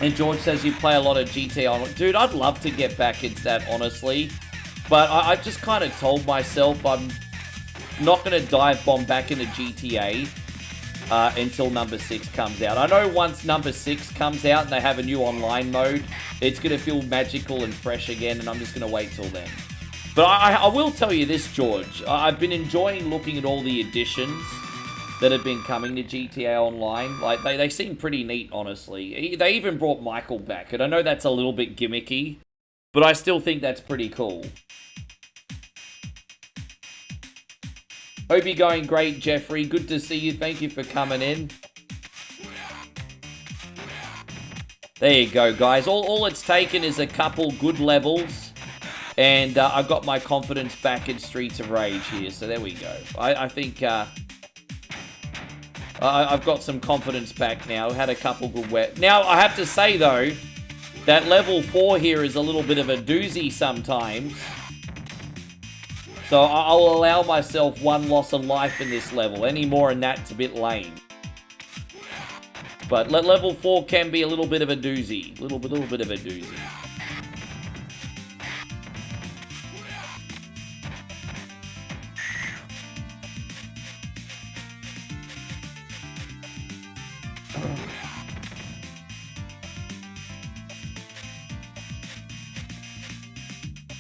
And George says you play a lot of GTA on. Dude, I'd love to get back into that, honestly. But I've just kind of told myself I'm not going to dive bomb back into GTA until number 6 comes out. I know once number 6 comes out and they have a new online mode, it's going to feel magical and fresh again, and I'm just going to wait till then. But I will tell you this, George. I've been enjoying looking at all the additions that have been coming to GTA Online. Like, they seem pretty neat, honestly. They even brought Michael back, and I know that's a little bit gimmicky, but I still think that's pretty cool. Hope you're going great, Jeffrey. Good to see you. Thank you for coming in. There you go, guys. All it's taken is a couple good levels, and I got my confidence back in Streets of Rage here, so there we go. I think... I've got some confidence back now. Had a couple good Now, I have to say, though, that level 4 here is a little bit of a doozy sometimes. So I'll allow myself one loss of life in this level. Any more than that's a bit lame. But level 4 can be a little bit of a doozy. Little bit of a doozy.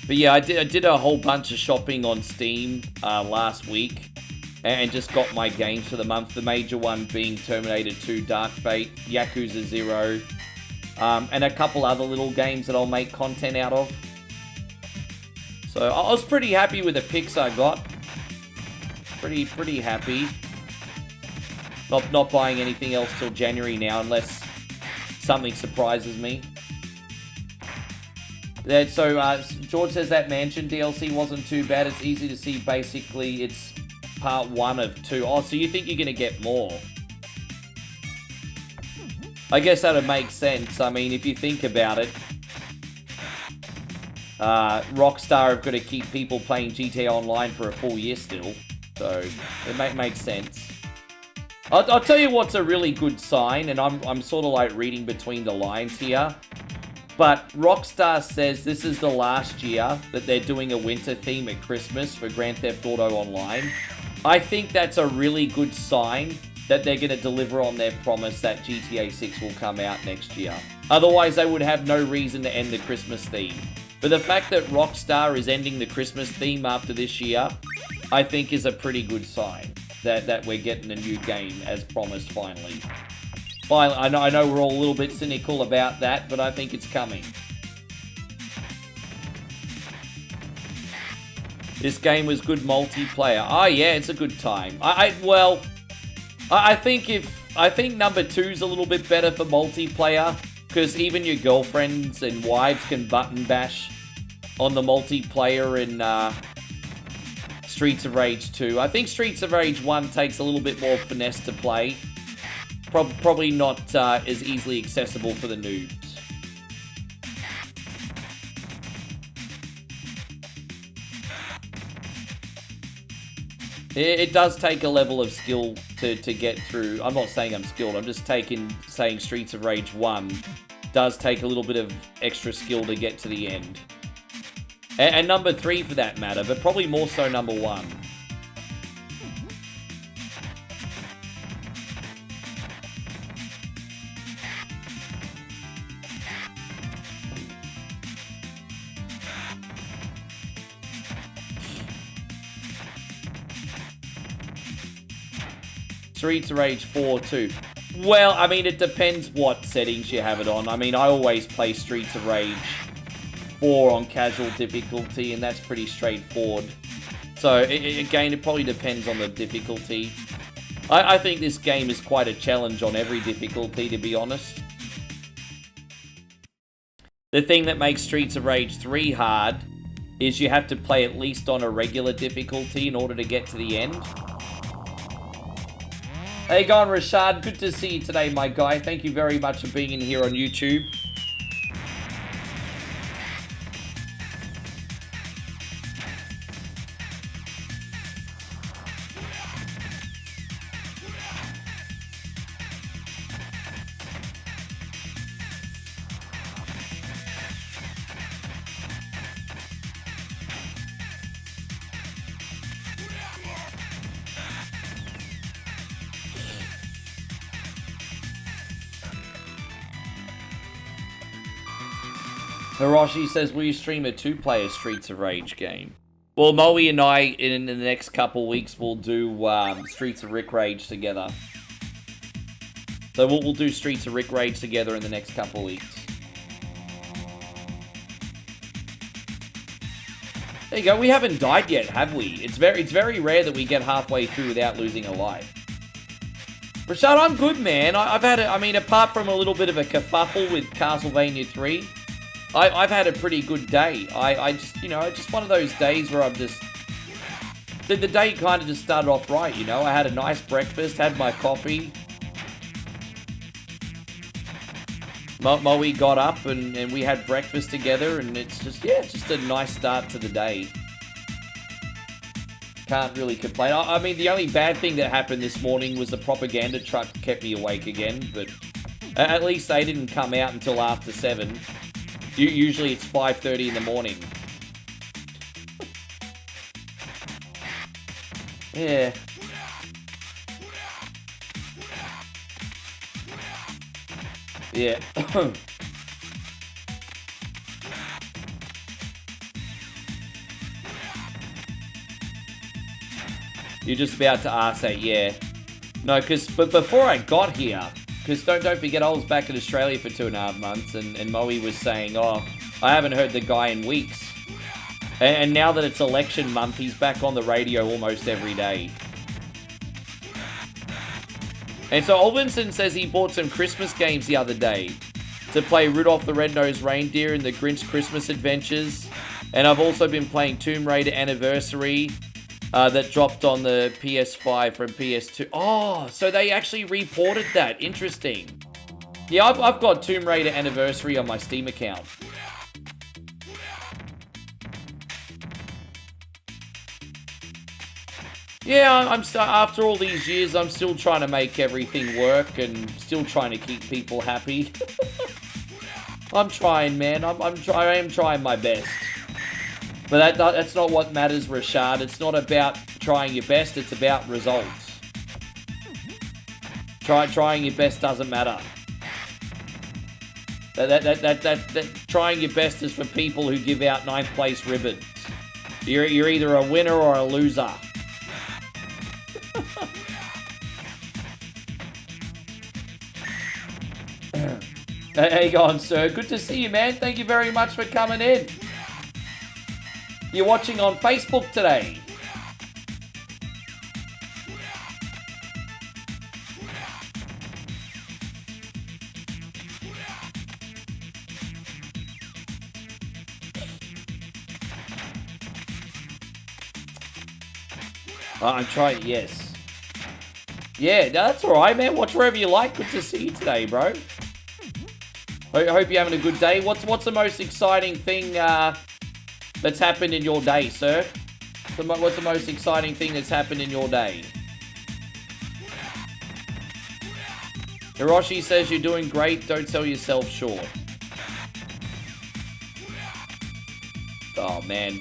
But yeah, I did a whole bunch of shopping on Steam last week, and just got my games for the month. The major one being Terminator 2 Dark Fate, Yakuza 0, and a couple other little games that I'll make content out of. So I was pretty happy with the picks I got. Pretty happy. Not buying anything else till January now, unless something surprises me. So George says that Mansion DLC wasn't too bad. It's easy to see. Basically, it's part 1 of 2. Oh, so you think you're going to get more? I guess that would make sense. I mean, if you think about it, Rockstar have got to keep people playing GTA Online for a full year still. So it makes sense. I'll tell you what's a really good sign, and I'm sort of like reading between the lines here. But Rockstar says this is the last year that they're doing a winter theme at Christmas for Grand Theft Auto Online. I think that's a really good sign that they're going to deliver on their promise that GTA 6 will come out next year. Otherwise, they would have no reason to end the Christmas theme. But the fact that Rockstar is ending the Christmas theme after this year, I think is a pretty good sign that we're getting a new game as promised finally. Finally, I know we're all a little bit cynical about that, but I think it's coming. This game was good multiplayer. Oh yeah, it's a good time. I think number 2's a little bit better for multiplayer, because even your girlfriends and wives can button bash on the multiplayer in Streets of Rage 2. I think Streets of Rage 1 takes a little bit more finesse to play. Probably not as easily accessible for the noobs. It does take a level of skill to get through. I'm not saying I'm skilled. I'm just saying Streets of Rage 1 does take a little bit of extra skill to get to the end. And number 3 for that matter, but probably more so number 1. Streets of Rage 4 too. Well, I mean, it depends what settings you have it on. I mean, I always play Streets of Rage 4 on casual difficulty, and that's pretty straightforward. So, again, it probably depends on the difficulty. I think this game is quite a challenge on every difficulty, to be honest. The thing that makes Streets of Rage 3 hard is you have to play at least on a regular difficulty in order to get to the end. Hey, going Rashad, good to see you today, my guy. Thank you very much for being in here on YouTube. Hiroshi says, will you stream a 2-player Streets of Rage game? Well, Moe and I, in the next couple weeks, will do Streets of Rick Rage together. So we'll do Streets of Rick Rage together in the next couple weeks. There you go. We haven't died yet, have we? It's very rare that we get halfway through without losing a life. Rashad, I'm good, man. I've had, apart from a little bit of a kerfuffle with Castlevania 3, I've had a pretty good day. I just, just one of those days where I'm just... The day kind of just started off right, I had a nice breakfast, had my coffee. Moe got up and we had breakfast together, and it's just, it's just a nice start to the day. Can't really complain. I mean, the only bad thing that happened this morning was the propaganda truck kept me awake again, but at least they didn't come out until after 7. Usually it's 5:30 in the morning. Yeah. Yeah. You're just about to ask that, yeah. No, but before I got here, because don't forget, I was back in Australia for 2.5 months, and Moe was saying, oh, I haven't heard the guy in weeks. And now that it's election month, he's back on the radio almost every day. And so Olvinson says he bought some Christmas games the other day to play Rudolph the Red-Nosed Reindeer and the Grinch Christmas Adventures. And I've also been playing Tomb Raider Anniversary that dropped on the PS5 from PS2. Oh, so they actually reported that. Interesting. Yeah, I've got Tomb Raider Anniversary on my Steam account. Yeah, after all these years, I'm still trying to make everything work and still trying to keep people happy. I'm trying, man. I am trying my best. But that's not what matters, Rashad. It's not about trying your best. It's about results. Trying your best doesn't matter. Trying your best is for people who give out 9th place ribbons. You're either a winner or a loser. Hey, how you going, sir? Good to see you, man. Thank you very much for coming in. You're watching on Facebook today. I'm trying, yes. Yeah, that's alright, man. Watch wherever you like. Good to see you today, bro. I hope you're having a good day. What's the most exciting thing that's happened in your day, sir? What's the most exciting thing that's happened in your day? Hiroshi says you're doing great. Don't sell yourself short. Oh, man.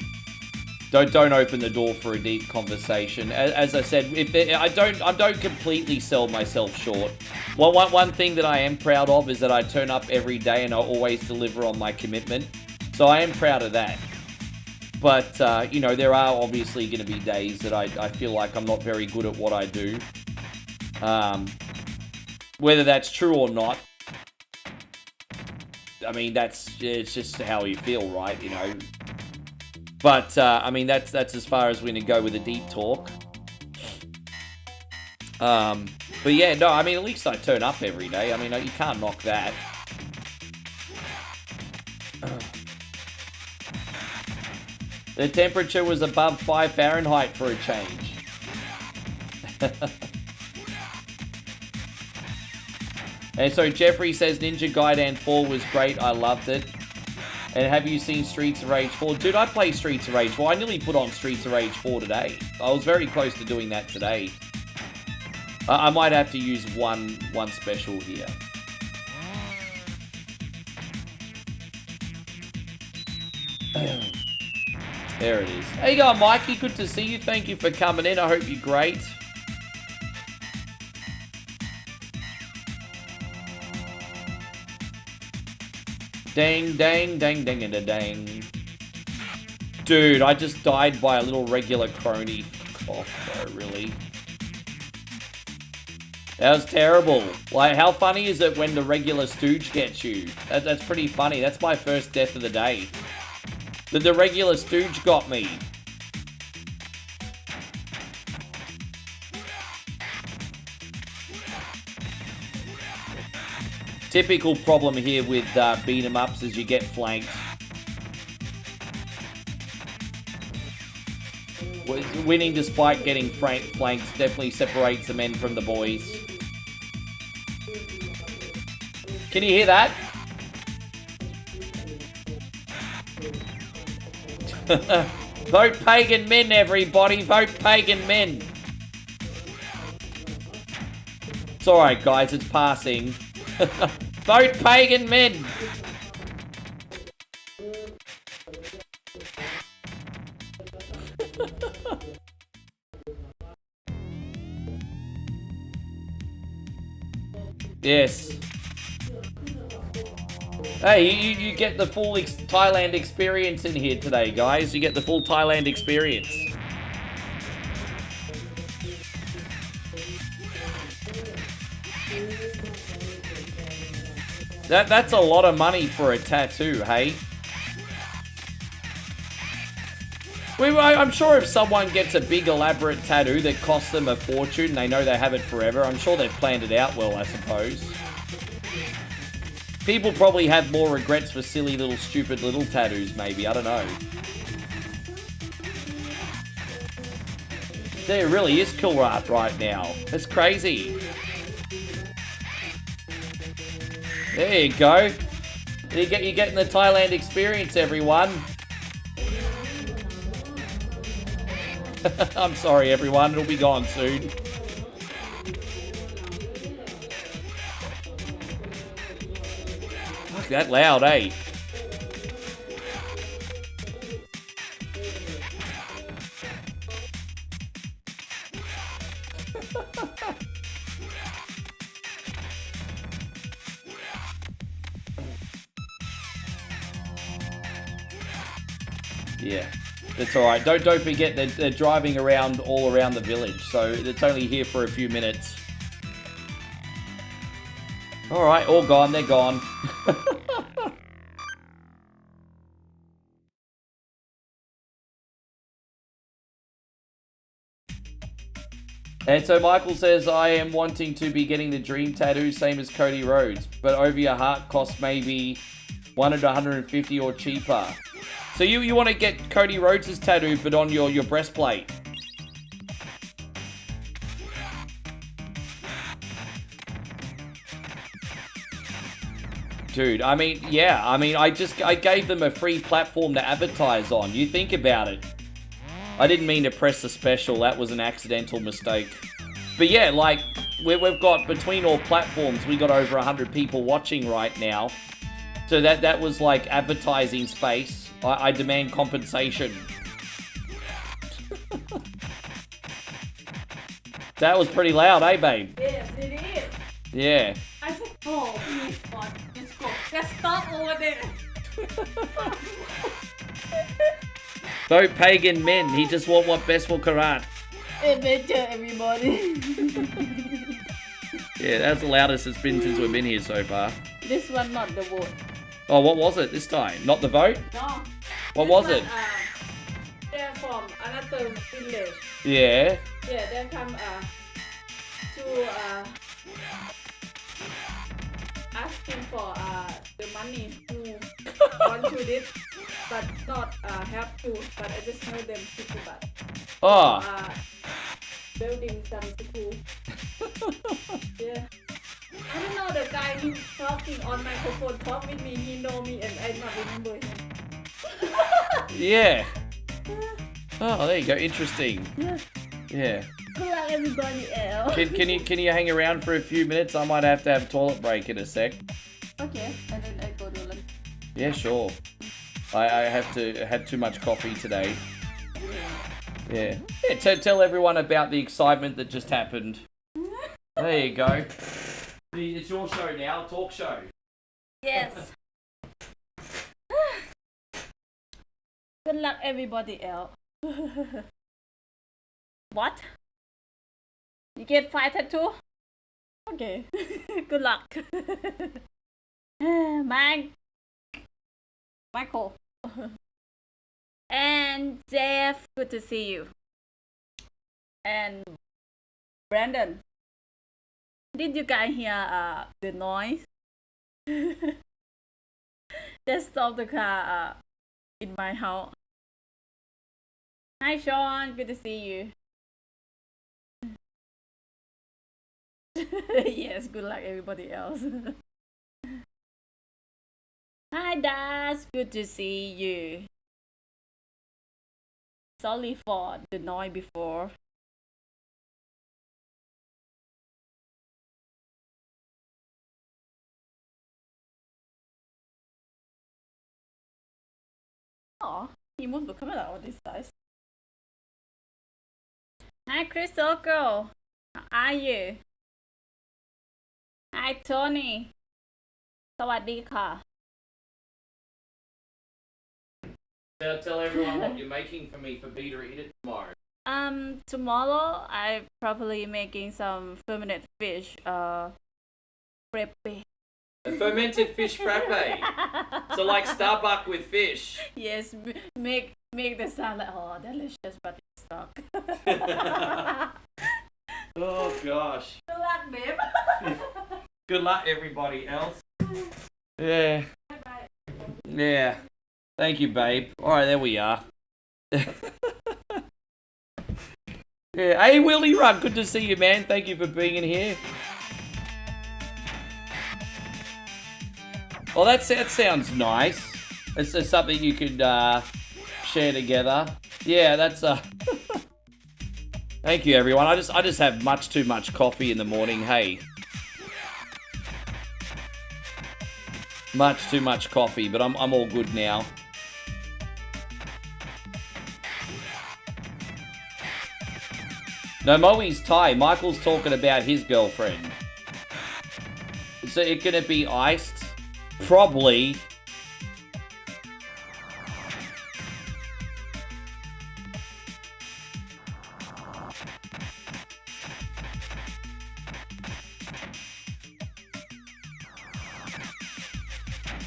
Don't open the door for a deep conversation. As I said, I don't completely sell myself short. One thing that I am proud of is that I turn up every day and I always deliver on my commitment. So I am proud of that. But you know, there are obviously going to be days that I feel like I'm not very good at what I do. Whether that's true or not, I mean, it's just how you feel, right? You know. But, I mean, that's as far as we're going to go with the deep talk. But yeah, no, I mean, at least I turn up every day. I mean, you can't knock that. The temperature was above 5 Fahrenheit for a change. And so Jeffrey says Ninja Gaiden 4 was great. I loved it. And have you seen Streets of Rage 4? Dude, I play Streets of Rage 4. I nearly put on Streets of Rage 4 today. I was very close to doing that today. I might have to use one special here. There it is. How you going, Mikey? Good to see you. Thank you for coming in. I hope you're great. Dang, dang, dang, dang, and a dang. Dude, I just died by a little regular crony. Oh, no, really? That was terrible. Like, how funny is it when the regular stooge gets you? That's pretty funny. That's my first death of the day. The regular stooge got me. Typical problem here with beat 'em ups is you get flanked. Winning despite getting flanked definitely separates the men from the boys. Can you hear that? Vote pagan men, everybody. Vote pagan men. It's alright, guys. It's passing. Vote pagan men. Yes. Hey, you get the full Thailand experience in here today, guys. You get the full Thailand experience. That's a lot of money for a tattoo, hey? I'm sure if someone gets a big elaborate tattoo that costs them a fortune and they know they have it forever, I'm sure they've planned it out well, I suppose. People probably have more regrets for silly little stupid little tattoos, maybe. I don't know. There really is killer art right now. That's crazy. There you go. You're getting the Thailand experience, everyone. I'm sorry, everyone. It'll be gone soon. Fuck, that loud, eh? Yeah, that's all right. Don't forget that they're driving around all around the village, so it's only here for a few minutes. Alright, all gone. They're gone. And so Michael says, I am wanting to be getting the dream tattoo, same as Cody Rhodes, but over your heart costs maybe 100 to 150 or cheaper. So you want to get Cody Rhodes' tattoo, but on your breastplate. Dude, I mean, yeah, I gave them a free platform to advertise on. You think about it. I didn't mean to press the special. That was an accidental mistake. But yeah, like, we've got, between all platforms, we got over 100 people watching right now. So that was like advertising space. I demand compensation. That was pretty loud, eh, babe? Yes, it is. Yeah. I said, oh, please, God, just go. Just stop over there. Vote pagan men. He just want what best for Karat. Adventure, everybody. Yeah, that's the loudest it's been since we've been here so far. This one not the vote. Oh, what was it this time? Not the vote? No. What was it? They're from another village. Yeah. Yeah, they come to asking for the money who want to this, but not have to. But I just know them people, but Oh. building some school. Yeah. I don't know the guy who's talking on microphone talk with me. He know me and I not remember him. Yeah. Oh, there you go. Interesting. Yeah. Yeah. Good luck everybody else. Can you hang around for a few minutes? I might have to have a toilet break in a sec. Okay, and then I go to lunch. Yeah, sure. I had too much coffee today. Yeah. Yeah. Tell everyone about the excitement that just happened. There you go. It's your show now. Talk show. Yes. Good luck everybody else. What? You get 5 tattoo? Okay. Good luck. Michael. And Jeff, good to see you. And Brandon. Did you guys hear the noise? Just stop the car in my house. Hi Sean, good to see you. Yes, good luck everybody else. Hi Das, good to see you. Sorry for the noise before. Oh, he moved the camera on this side. Hi Crystal Girl, how are you? Hi Tony, สวัสดีค่ะ Tell everyone what you're making for me for Beta Eat It tomorrow. Tomorrow I probably making some fermented fish, frappe. A fermented fish frappe. So like Starbucks with fish. Yes, make the sound like, oh, delicious, but it's stuck. Oh gosh. Good luck, babe. Good luck, everybody else. Yeah. Bye-bye. Yeah. Thank you, babe. Alright, there we are. Yeah. Hey, Willie Run. Good to see you, man. Thank you for being in here. Well, that sounds nice. It's something you could share together. Yeah, that's Thank you, everyone. I just have much too much coffee in the morning. Hey. Much too much coffee, but I'm all good now. No, Moe's Thai. Michael's talking about his girlfriend. So it gonna be iced? Probably.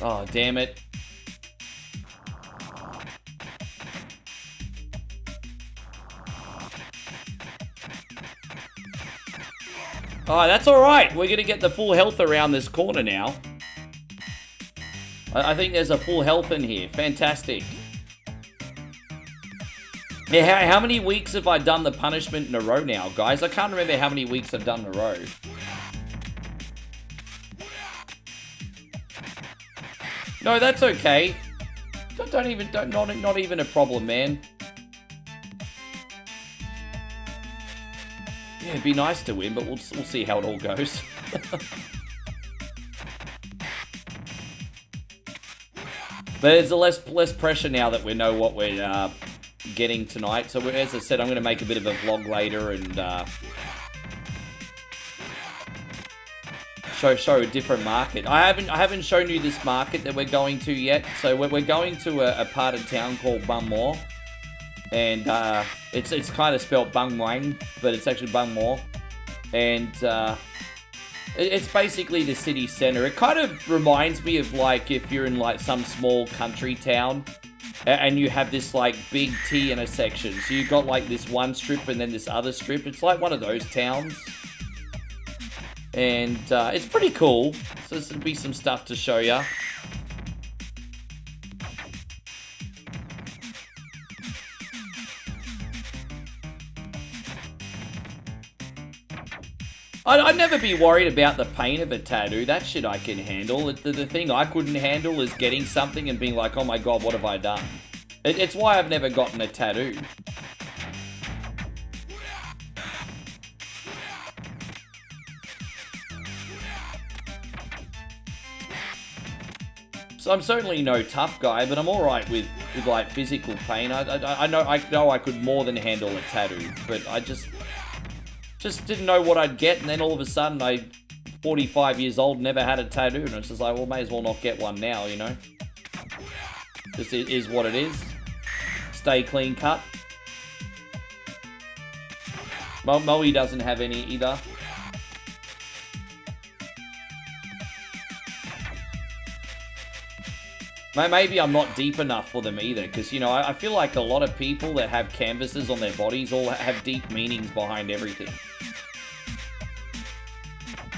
Oh, damn it. Oh, that's alright. We're going to get the full health around this corner now. I think there's a full health in here. Fantastic. Yeah, how many weeks have I done the punishment in a row now, guys? I can't remember how many weeks I've done in a row. No, that's okay. Not even a problem, man. Yeah, it'd be nice to win, but we'll see how it all goes. But there's less pressure now that we know what we're getting tonight. So as I said, I'm going to make a bit of a vlog later and show a different market. I haven't shown you this market that we're going to yet. So we're going to a part of town called Bungmore. And it's kind of spelled Bungwang, but it's actually Bungmore. And it's basically the city center. It kind of reminds me of like if you're in like some small country town and you have this like big T intersection. So you've got like this one strip and then this other strip. It's like one of those towns. And it's pretty cool. So there's going to be some stuff to show you. I'd never be worried about the pain of a tattoo. That shit I can handle. The thing I couldn't handle is getting something and being like, oh my god, what have I done? It's why I've never gotten a tattoo. So I'm certainly no tough guy, but I'm alright with like physical pain. I know I could more than handle a tattoo, but I just didn't know what I'd get, and then all of a sudden, 45 years old, never had a tattoo, and it's just like, well, may as well not get one now, you know? This is what it is. Stay clean cut. Moe doesn't have any either. Maybe I'm not deep enough for them either, because, you know, I feel like a lot of people that have canvases on their bodies all have deep meanings behind everything.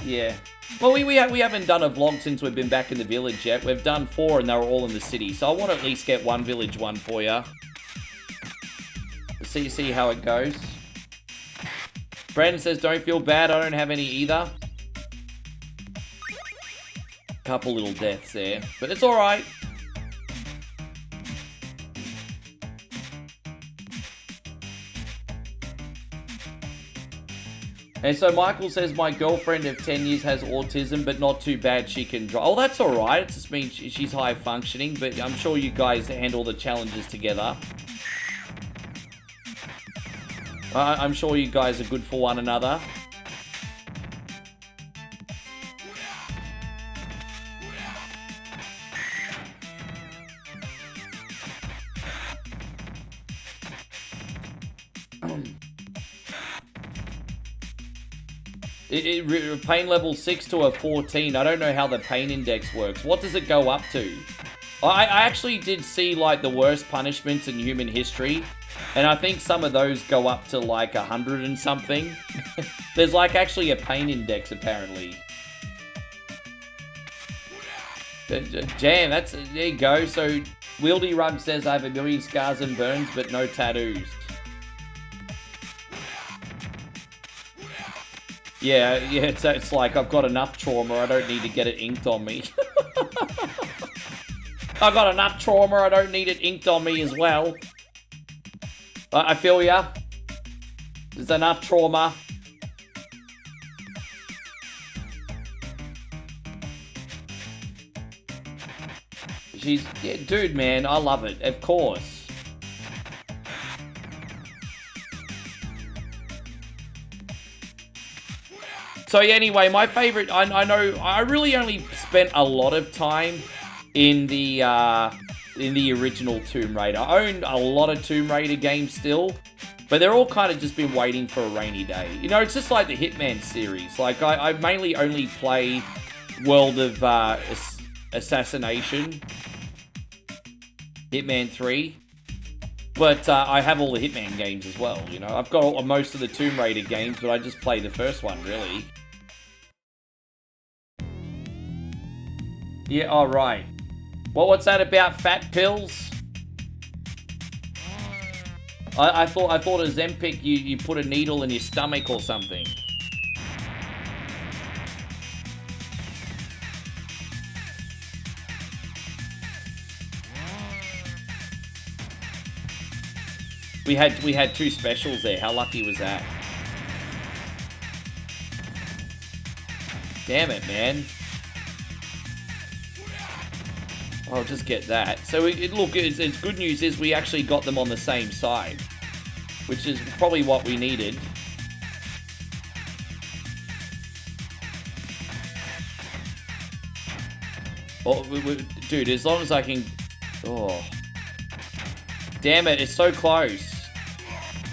Yeah. Well, we haven't done a vlog since we've been back in the village yet. We've done 4 and they were all in the city, so I want to at least get one village one for you. See how it goes. Brandon says, don't feel bad, I don't have any either. Couple little deaths there, but it's alright. And so Michael says, my girlfriend of 10 years has autism, but not too bad, she can drive. Oh, that's alright. It just means she's high functioning, but I'm sure you guys handle the challenges together. I'm sure you guys are good for one another. Pain level 6 to a 14. I don't know how the pain index works. What does it go up to? I actually did see like the worst punishments in human history, and I think some of those go up to like 100 and something. There's like actually a pain index apparently. Damn, there you go. So Wieldy Rug says I have a million scars and burns, but no tattoos. Yeah, it's like I've got enough trauma, I don't need to get it inked on me. I've got enough trauma, I don't need it inked on me as well. I feel ya. There's enough trauma. Yeah, dude, man, I love it, of course. So yeah, anyway, my favorite, I know, I really only spent a lot of time in the original Tomb Raider. I own a lot of Tomb Raider games still, but they're all kind of just been waiting for a rainy day. You know, it's just like the Hitman series. Like, I mainly only play World of Assassination, Hitman 3. But I have all the Hitman games as well, you know. I've got most of the Tomb Raider games, but I just play the first one, really. Yeah, alright. Well, what's that about fat pills? I thought a Zempic, you put a needle in your stomach or something. We had 2 specials there. How lucky was that? Damn it, man. I'll just get that. So, look, it's good news is we actually got them on the same side, which is probably what we needed. Oh, dude, as long as I can... Oh. Damn it, it's so close.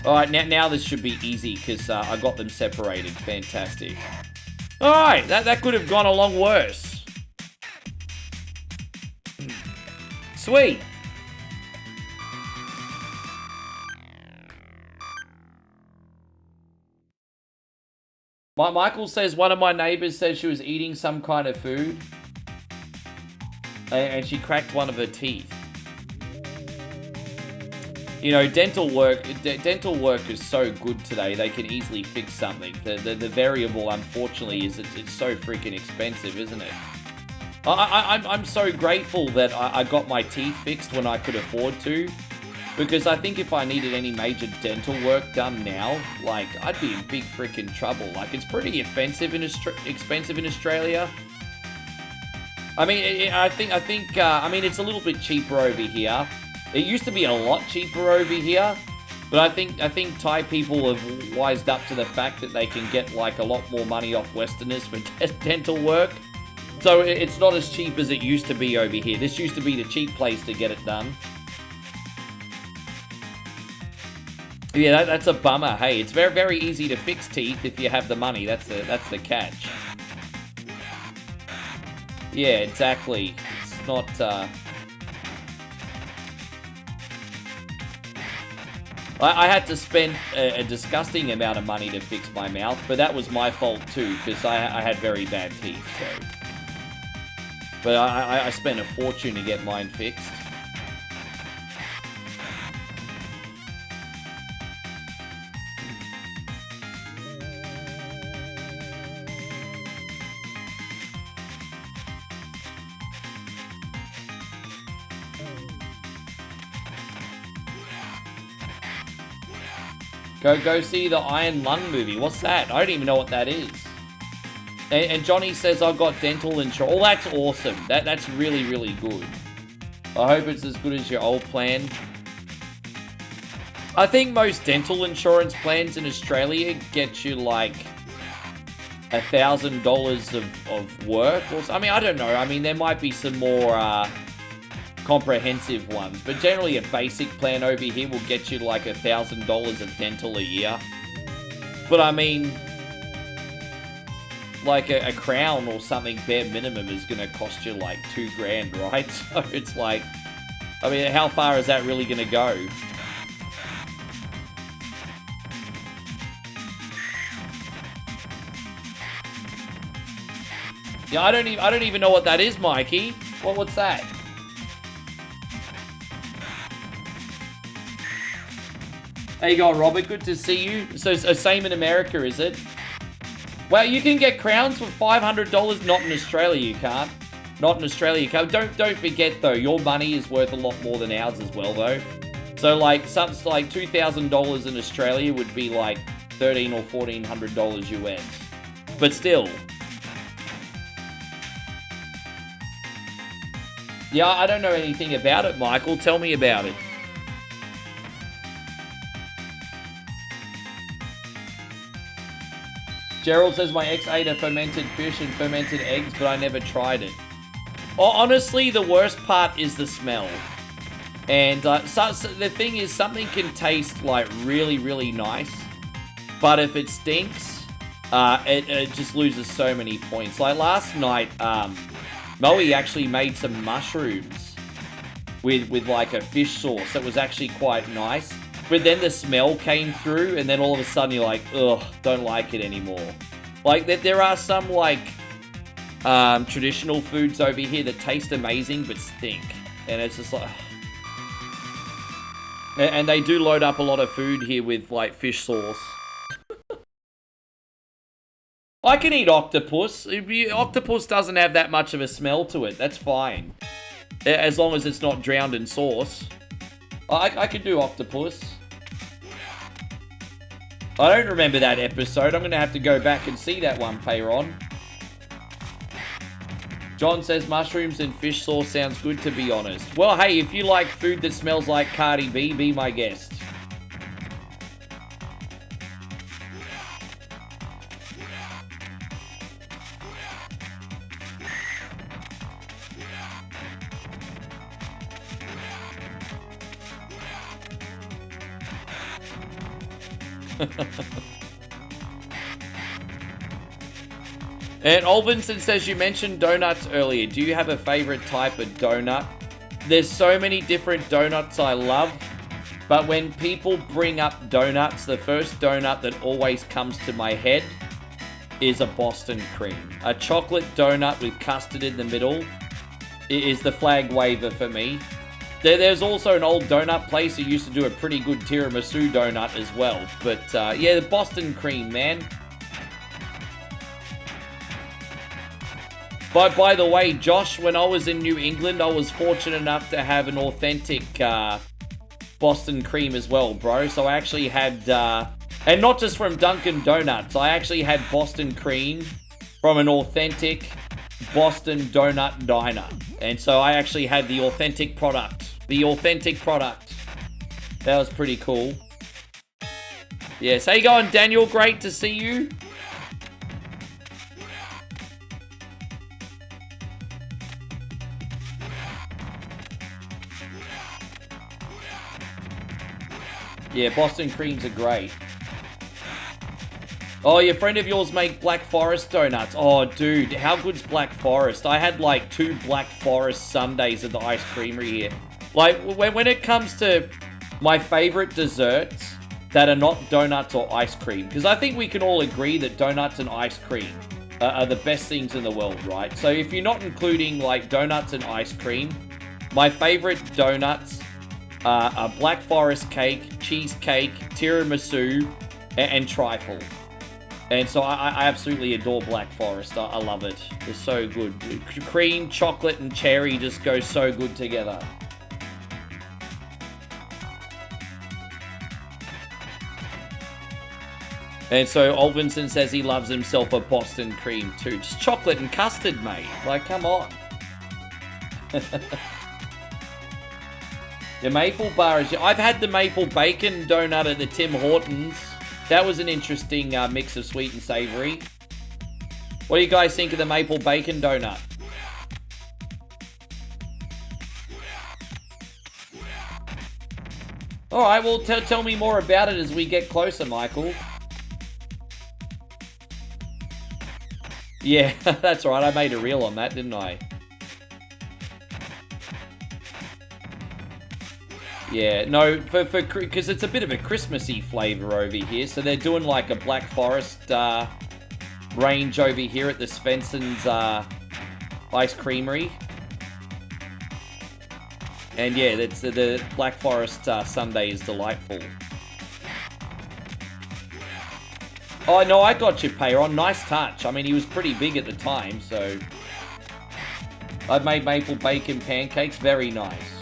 Alright, now this should be easy, because I got them separated. Fantastic. Alright, that could have gone a lot worse. Sweet. Michael says one of my neighbors says she was eating some kind of food and she cracked one of her teeth. You know, dental work is so good today. They can easily fix something. The variable, unfortunately, is it's so freaking expensive, isn't it? I'm so grateful that I got my teeth fixed when I could afford to, because I think if I needed any major dental work done now, like, I'd be in big freaking trouble. Like, it's pretty expensive in Australia. I mean, I think it's a little bit cheaper over here. It used to be a lot cheaper over here, but I think Thai people have wised up to the fact that they can get like a lot more money off Westerners for dental work. So it's not as cheap as it used to be over here. This used to be the cheap place to get it done. Yeah, that's a bummer. Hey, it's very, very easy to fix teeth if you have the money. That's the catch. Yeah, exactly. It's not... I had to spend a disgusting amount of money to fix my mouth, but that was my fault too, because I had very bad teeth, so... But I spent a fortune to get mine fixed. Go see the Iron Lung movie. What's that? I don't even know what that is. And Johnny says I got dental insurance. Oh, that's awesome. That's really, really good. I hope it's as good as your old plan. I think most dental insurance plans in Australia get you like $1,000 of work. I mean, I don't know. I mean, there might be some more comprehensive ones, but generally a basic plan over here will get you like $1,000 of dental a year. But I mean, like a crown or something bare minimum is going to cost you like $2,000, right? So it's like, I mean, how far is that really going to go? Yeah, I don't even know what that is, Mikey. What's that? There you go, Robert. Good to see you. So same in America, is it? Well, you can get crowns for $500. Not in Australia, you can't. Not in Australia, you can't. Don't forget though, your money is worth a lot more than ours as well, though. So like something like $2,000 in Australia would be like $1,300 or $1,400 US. But still. Yeah, I don't know anything about it, Michael. Tell me about it. Gerald says my ex ate a fermented fish and fermented eggs, but I never tried it. Oh, honestly, the worst part is the smell. And so the thing is, something can taste like really, really nice, but if it stinks, it just loses so many points. Like last night, Moe actually made some mushrooms with like a fish sauce that was actually quite nice. But then the smell came through, and then all of a sudden you're like, ugh, don't like it anymore. Like, there are some, like, traditional foods over here that taste amazing but stink. And it's just like... And they do load up a lot of food here with, like, fish sauce. I can eat octopus. Octopus doesn't have that much of a smell to it. That's fine. As long as it's not drowned in sauce. I could do octopus. I don't remember that episode. I'm going to have to go back and see that one, Payron. John says mushrooms and fish sauce sounds good, to be honest. Well, hey, if you like food that smells like Cardi B, be my guest. And Olvinson says, you mentioned donuts earlier. Do you have a favorite type of donut? There's so many different donuts I love, but when people bring up donuts, the first donut that always comes to my head is a Boston cream. A chocolate donut with custard in the middle is the flag waver for me. There's also an old donut place who used to do a pretty good tiramisu donut as well. But yeah, the Boston cream, man. By the way, Josh, when I was in New England, I was fortunate enough to have an authentic Boston cream as well, bro. So I actually had, and not just from Dunkin' Donuts, I actually had Boston cream from an authentic Boston Donut Diner. And so I actually had the authentic product. The authentic product. That was pretty cool. Yes, how you going, Daniel? Great to see you. Yeah, Boston creams are great. Oh, your friend of yours make Black Forest donuts. Oh, dude, how good's Black Forest? I had like 2 Black Forest sundaes at the ice creamery here. Like, when it comes to my favorite desserts that are not donuts or ice cream, because I think we can all agree that donuts and ice cream are the best things in the world, right? So if you're not including like donuts and ice cream, my favorite donuts are Black Forest cake, cheesecake, tiramisu, and trifle. And so I absolutely adore Black Forest. I love it. It's so good. Cream, chocolate, and cherry just go so good together. And so Olvinson says he loves himself a Boston cream too. Just chocolate and custard, mate. Like, come on. The maple bar is... I've had the maple bacon donut at the Tim Hortons. That was an interesting mix of sweet and savory. What do you guys think of the maple bacon donut? Alright, well, tell me more about it as we get closer, Michael. Yeah, that's right. I made a reel on that, didn't I? Yeah, no, because it's a bit of a Christmassy flavor over here. So they're doing like a Black Forest range over here at the Svenson's Ice Creamery. And yeah, that's the Black Forest sundae is delightful. Oh, no, I got you, Payron. Nice touch. I mean, he was pretty big at the time, so... I've made maple bacon pancakes. Very nice.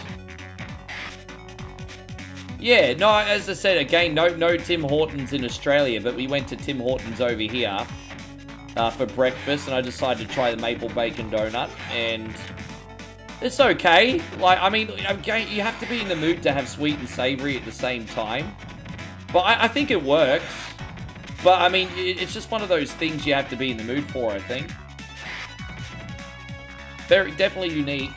Yeah, no, as I said, again, no Tim Hortons in Australia, but we went to Tim Hortons over here for breakfast, and I decided to try the maple bacon donut, and it's okay. Like, I mean, again, you have to be in the mood to have sweet and savory at the same time. But I think it works. But, I mean, it's just one of those things you have to be in the mood for, I think. Definitely unique.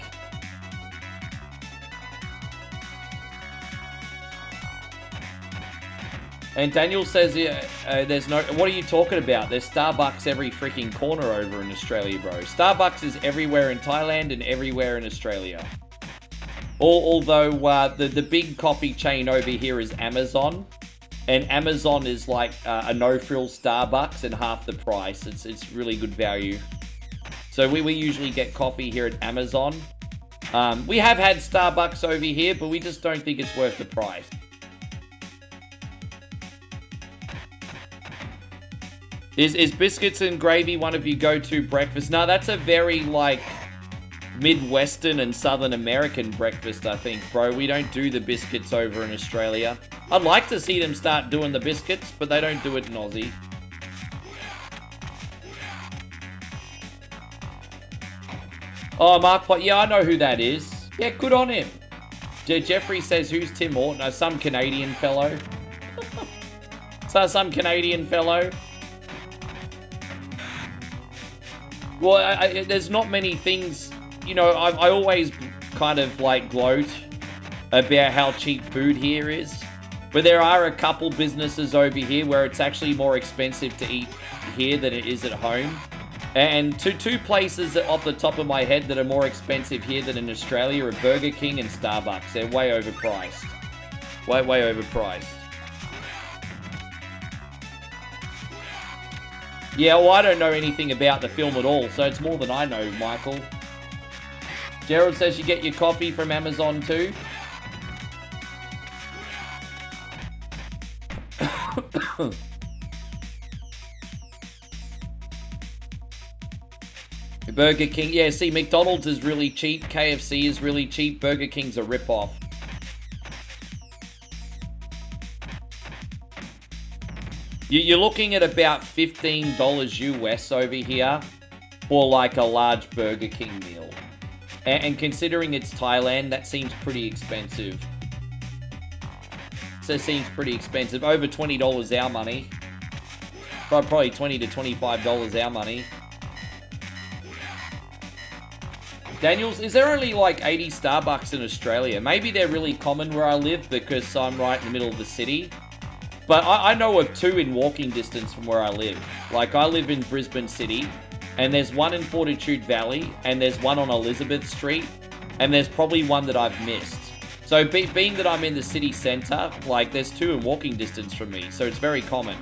And Daniel says, there's no... What are you talking about? There's Starbucks every freaking corner over in Australia, bro. Starbucks is everywhere in Thailand and everywhere in Australia. Although the big coffee chain over here is Amazon. And Amazon is like a no-frill Starbucks and half the price. It's really good value. So we usually get coffee here at Amazon. We have had Starbucks over here, but we just don't think it's worth the price. Is biscuits and gravy one of your go-to breakfasts? No, that's a very, like, Midwestern and Southern American breakfast, I think, bro. We don't do the biscuits over in Australia. I'd like to see them start doing the biscuits, but they don't do it in Aussie. Oh, Mark, yeah, I know who that is. Yeah, good on him. Jeffrey says, who's Tim Horton? Oh, some Canadian fellow. Some Canadian fellow. Well, there's not many things, you know, I always kind of, like, gloat about how cheap food here is. But there are a couple businesses over here where it's actually more expensive to eat here than it is at home. And two places off the top of my head that are more expensive here than in Australia are Burger King and Starbucks. They're way overpriced. Way overpriced. Yeah, well, I don't know anything about the film at all, so it's more than I know, Michael. Gerald says you get your coffee from Amazon too. Burger King, yeah, see, McDonald's is really cheap, KFC is really cheap, Burger King's a rip-off. You're looking at about $15 US over here for like a large Burger King meal. And considering it's Thailand, that seems pretty expensive. So it seems pretty expensive. Over $20 our money. Probably $20 to $25 our money. Daniels, is there only like 80 Starbucks in Australia? Maybe they're really common where I live because I'm right in the middle of the city. But I know of two in walking distance from where I live. Like, I live in Brisbane City, and there's one in Fortitude Valley, and there's one on Elizabeth Street, and there's probably one that I've missed. So, being that I'm in the city centre, like, there's two in walking distance from me, so it's very common.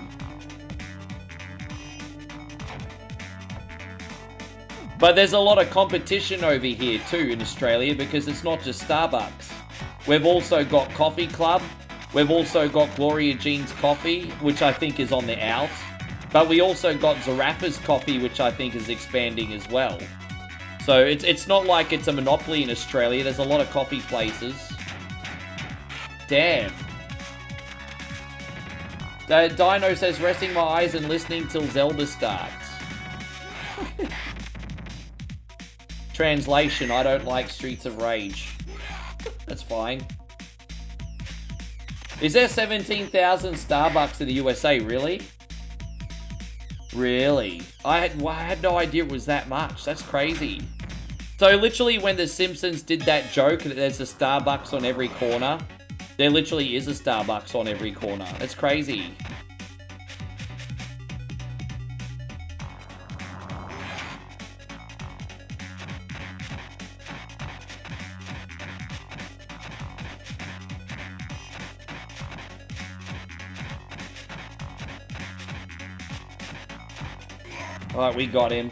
But there's a lot of competition over here, too, in Australia, because it's not just Starbucks. We've also got Coffee Club. We've also got Gloria Jean's Coffee, which I think is on the out. But we also got Zarafa's Coffee, which I think is expanding as well. So it's not like it's a monopoly in Australia. There's a lot of coffee places. Damn. Dino says, resting my eyes and listening till Zelda starts. Translation, I don't like Streets of Rage. That's fine. Is there 17,000 Starbucks in the USA? Really? Really? I had no idea it was that much. That's crazy. So literally when The Simpsons did that joke that there's a Starbucks on every corner, there literally is a Starbucks on every corner. That's crazy. Alright, we got him.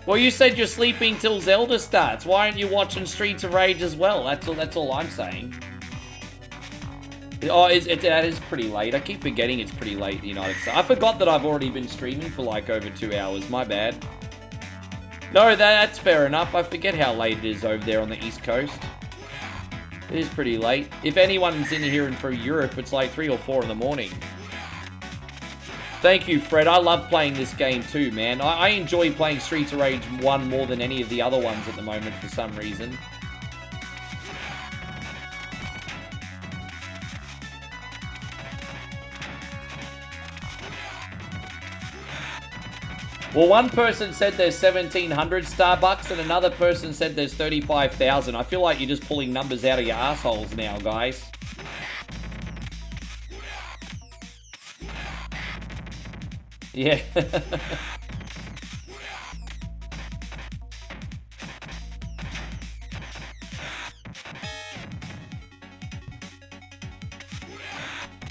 Well, you said you're sleeping till Zelda starts. Why aren't you watching Streets of Rage as well? That's all I'm saying. Oh, that is pretty late. I keep forgetting it's pretty late in the United States. I forgot that I've already been streaming for like over 2 hours. My bad. No, that's fair enough. I forget how late it is over there on the East Coast. It is pretty late. If anyone's in here and for Europe, it's like 3 or 4 in the morning. Thank you, Fred. I love playing this game too, man. I enjoy playing Streets of Rage 1 more than any of the other ones at the moment for some reason. Well, one person said there's 1,700 Starbucks and another person said there's 35,000. I feel like you're just pulling numbers out of your assholes now, guys. Yeah.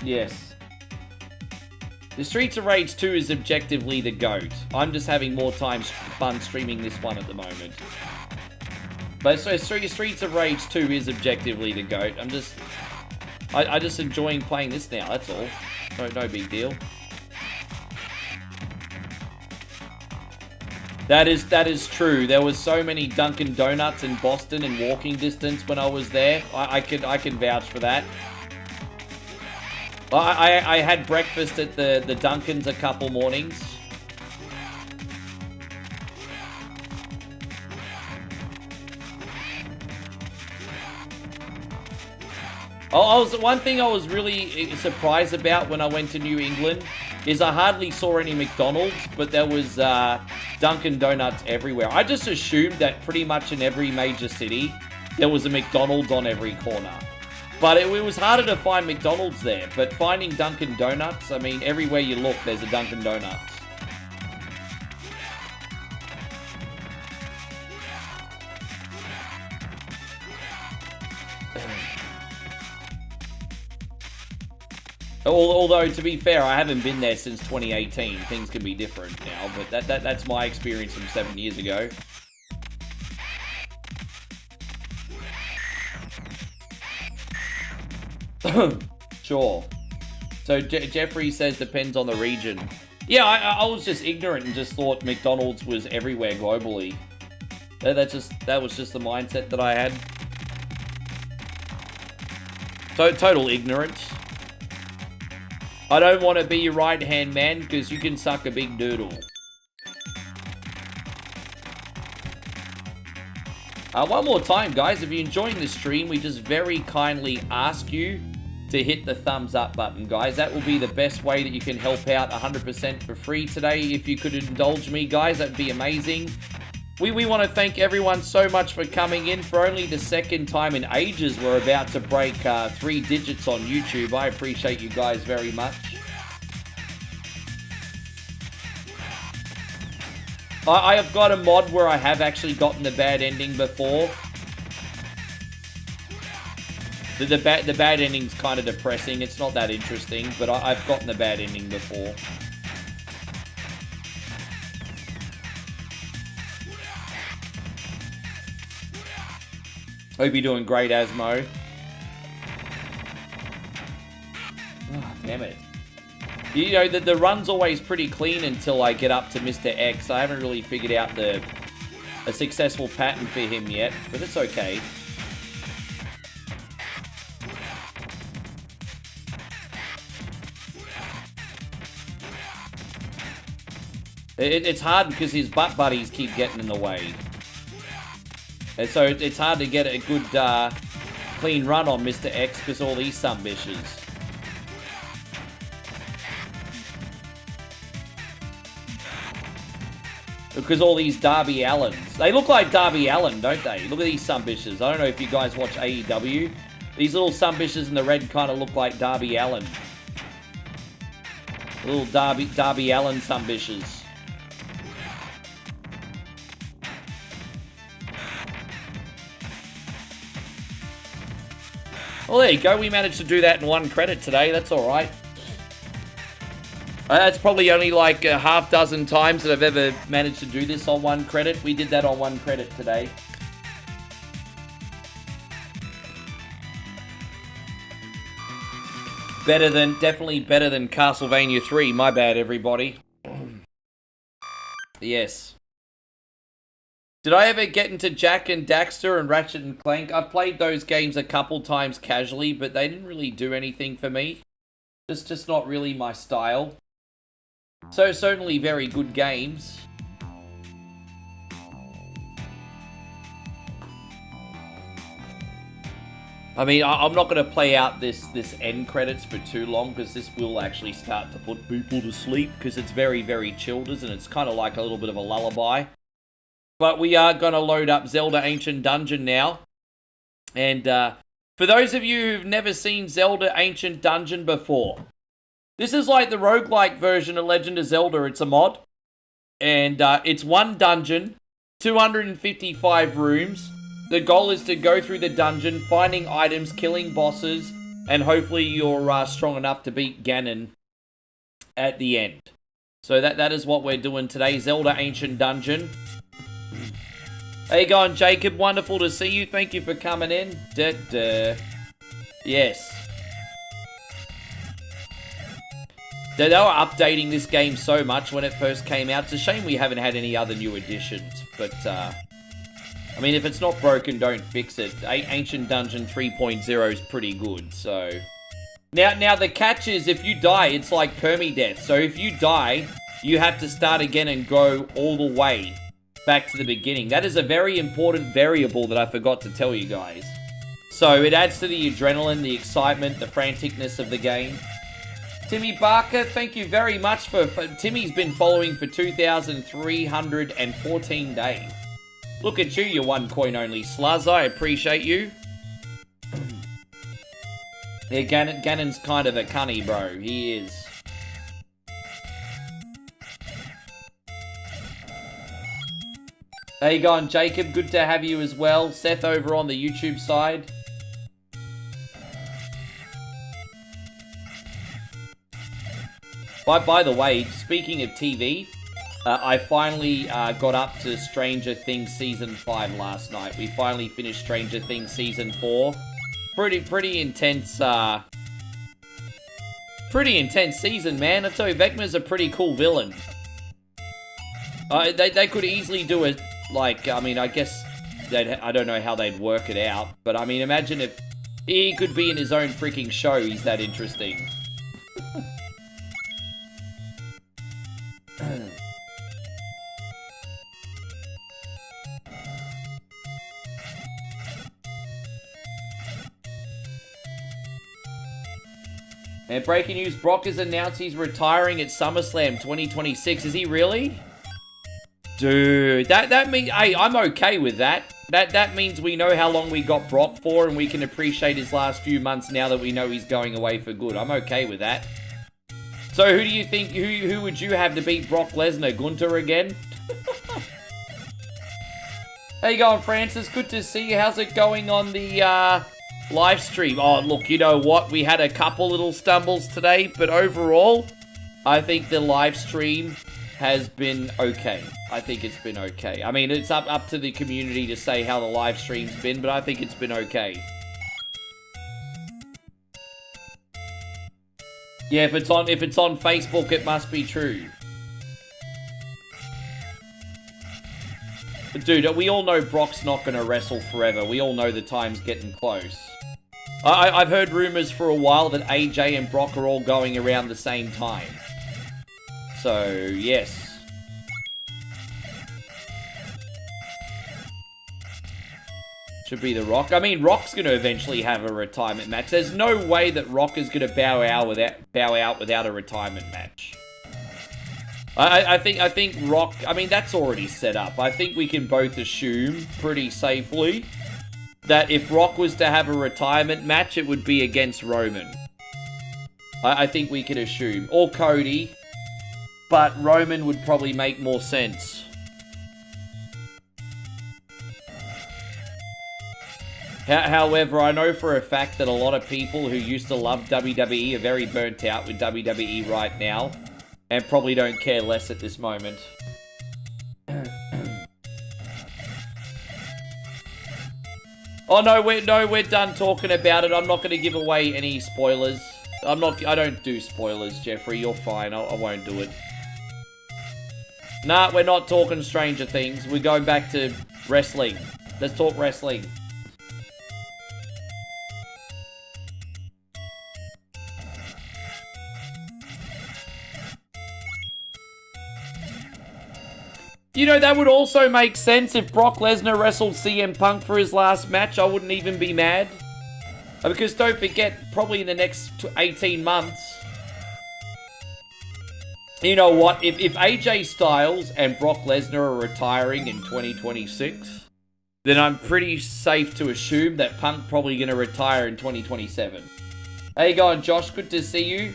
Yes. The Streets of Rage 2 is objectively the GOAT. I'm just having more fun streaming this one at the moment. But so Streets of Rage 2 is objectively the GOAT. I just enjoying playing this now, that's all. No big deal. That is true. There was so many Dunkin' Donuts in Boston in walking distance when I was there. I can vouch for that. I had breakfast at the Dunkin's a couple mornings. One thing I was really surprised about when I went to New England is I hardly saw any McDonald's, but there was Dunkin' Donuts everywhere. I just assumed that pretty much in every major city, there was a McDonald's on every corner. But it was harder to find McDonald's there. But finding Dunkin' Donuts, I mean, everywhere you look, there's a Dunkin' Donuts. Although, to be fair, I haven't been there since 2018. Things can be different now, but that's my experience from 7 years ago. Sure. So Jeffrey says depends on the region. Yeah, I was just ignorant and just thought McDonald's was everywhere globally. That was just the mindset that I had. So total ignorance. I don't want to be your right-hand man because you can suck a big doodle. One more time, guys. If you're enjoying this stream, we just very kindly ask you to hit the thumbs up button, guys. That will be the best way that you can help out 100% for free today. If you could indulge me, guys, that'd be amazing. We want to thank everyone so much for coming in. For only the second time in ages, we're about to break 3 digits on YouTube. I appreciate you guys very much. I have got a mod where I have actually gotten the bad ending before. The bad ending's kind of depressing. It's not that interesting, but I've gotten the bad ending before. Hope you're doing great, Asmo. Oh, damn it. You know, the run's always pretty clean until I get up to Mr. X. I haven't really figured out a successful pattern for him yet, but it's okay. It's hard because his butt buddies keep getting in the way. And so it's hard to get a good, clean run on Mr. X because all these sumbitches. Because all these Darby Allins. They look like Darby Allin, don't they? Look at these sumbitches. I don't know if you guys watch AEW. These little sumbitches in the red kind of look like Darby Allin. Little Darby Allin sumbitches. Well, there you go. We managed to do that in 1 credit today. That's all right. That's probably only like a half dozen times that I've ever managed to do this on 1 credit. We did that on 1 credit today. Definitely better than Castlevania 3. My bad, everybody. Yes. Did I ever get into Jack and Daxter and Ratchet and Clank? I've played those games a couple times casually, but they didn't really do anything for me. Just not really my style. So certainly very good games. I mean, I'm not going to play out this end credits for too long because this will actually start to put people to sleep because it's very, very chilled, and it's kind of like a little bit of a lullaby. But we are going to load up Zelda Ancient Dungeon now. And for those of you who've never seen Zelda Ancient Dungeon before, this is like the roguelike version of Legend of Zelda. It's a mod. And it's one dungeon, 255 rooms. The goal is to go through the dungeon, finding items, killing bosses, and hopefully you're strong enough to beat Ganon at the end. So that is what we're doing today, Zelda Ancient Dungeon. How you going, Jacob? Wonderful to see you. Thank you for coming in. Yes. They were updating this game so much when it first came out. It's a shame we haven't had any other new additions, but I mean, if it's not broken, don't fix it. Ancient Dungeon 3.0 is pretty good, so... Now, the catch is, if you die, it's like permadeath. So if you die, you have to start again and go all the way back to the beginning. That is a very important variable that I forgot to tell you guys. So it adds to the adrenaline, the excitement, the franticness of the game. Timmy Barker, thank you very much for Timmy's been following for 2,314 days. Look at you, you one coin only sluz. I appreciate you. Yeah, Ganon's kind of a cunny, bro. He is. How you going, Jacob? Good to have you as well. Seth over on the YouTube side. By the way, speaking of TV, I finally got up to Stranger Things Season 5 last night. We finally finished Stranger Things Season 4. Pretty intense season, man. I tell you, Vecna's a pretty cool villain. They could easily do it, like, I mean, I guess, I don't know how they'd work it out, but I mean, imagine if he could be in his own freaking show. He's that interesting. And breaking news, Brock has announced he's retiring at SummerSlam 2026. Is he really? Dude, that means, hey, I'm okay with that. That means we know how long we got Brock for, and we can appreciate his last few months now that we know he's going away for good. I'm okay with that. So who do you think, who would you have to beat Brock Lesnar? Gunter again? How you going, Francis? Good to see you. How's it going on the live stream? Oh, look, you know what? We had a couple little stumbles today, but overall, I think the live stream has been okay. I think it's been okay. I mean, it's up to the community to say how the live stream's been, but I think it's been okay. Yeah, if it's on Facebook, it must be true. But dude, we all know Brock's not going to wrestle forever. We all know the time's getting close. I've heard rumors for a while that AJ and Brock are all going around the same time. So, yes. Should be The Rock. I mean, Rock's going to eventually have a retirement match. There's no way that Rock is going to bow out without a retirement match. I think Rock, I mean, that's already set up. I think we can both assume pretty safely that if Rock was to have a retirement match, it would be against Roman. I think we can assume. Or Cody. But Roman would probably make more sense. However, I know for a fact that a lot of people who used to love WWE are very burnt out with WWE right now. And probably don't care less at this moment. Oh, no, we're done talking about it. I'm not going to give away any spoilers. I don't do spoilers, Jeffrey. You're fine. I won't do it. Nah, we're not talking Stranger Things. We're going back to wrestling. Let's talk wrestling. You know, that would also make sense if Brock Lesnar wrestled CM Punk for his last match. I wouldn't even be mad. Because don't forget, probably in the next 18 months, you know what? If AJ Styles and Brock Lesnar are retiring in 2026, then I'm pretty safe to assume that Punk probably going to retire in 2027. How you going, Josh? Good to see you.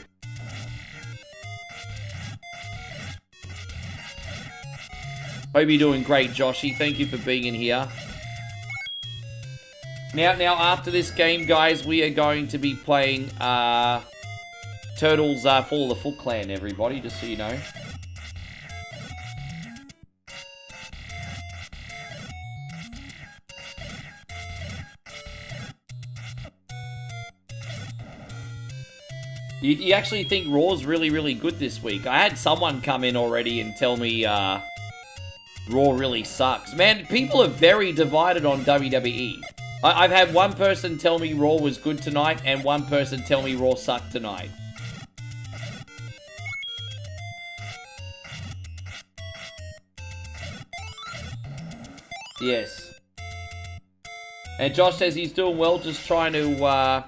Hope you're doing great, Joshy. Thank you for being in here. Now, after this game, guys, we are going to be playing Turtles Fall of the Foot Clan, everybody, just so you know. You actually think Raw's really, really good this week? I had someone come in already and tell me Raw really sucks. Man, people are very divided on WWE. I've had one person tell me Raw was good tonight and one person tell me Raw sucked tonight. Yes. And Josh says he's doing well, just trying to,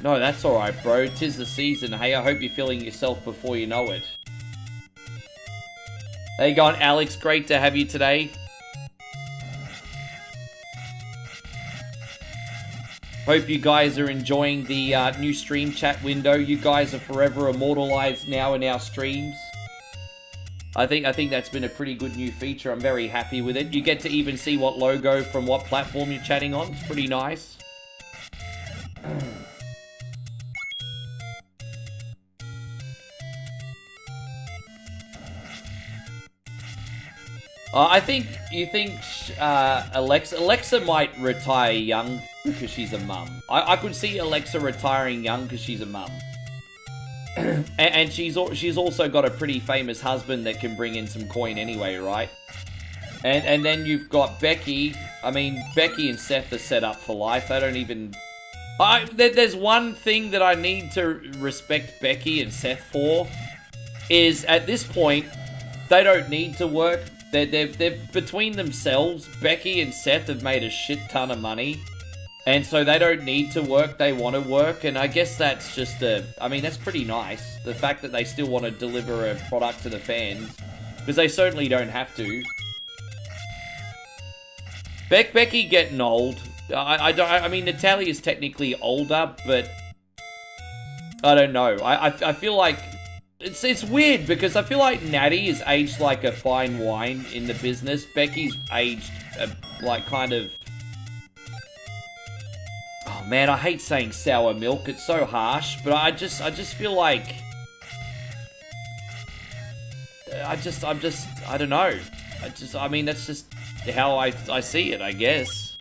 No, that's alright, bro. 'Tis the season. Hey, I hope you're feeling yourself before you know it. How you going, Alex? Great to have you today. Hope you guys are enjoying the new stream chat window. You guys are forever immortalized now in our streams. I think that's been a pretty good new feature. I'm very happy with it. You get to even see what logo from what platform you're chatting on. It's pretty nice. You think Alexa might retire young because she's a mum. I could see Alexa retiring young because she's a mum. and she's also got a pretty famous husband that can bring in some coin anyway, right? And then you've got Becky. I mean, Becky and Seth are set up for life. They don't even... There's one thing that I need to respect Becky and Seth for, is at this point, they don't need to work. They're between themselves. Becky and Seth have made a shit ton of money. And so they don't need to work, they want to work. And I guess that's just that's pretty nice. The fact that they still want to deliver a product to the fans. Because they certainly don't have to. Becky getting old. I mean, Natalia's technically older, but... I don't know. I feel like... It's weird, because I feel like Natty is aged like a fine wine in the business. Becky's aged, kind of... Oh man, I hate saying sour milk. It's so harsh, but I just feel like... I don't know. That's just how I see it, I guess.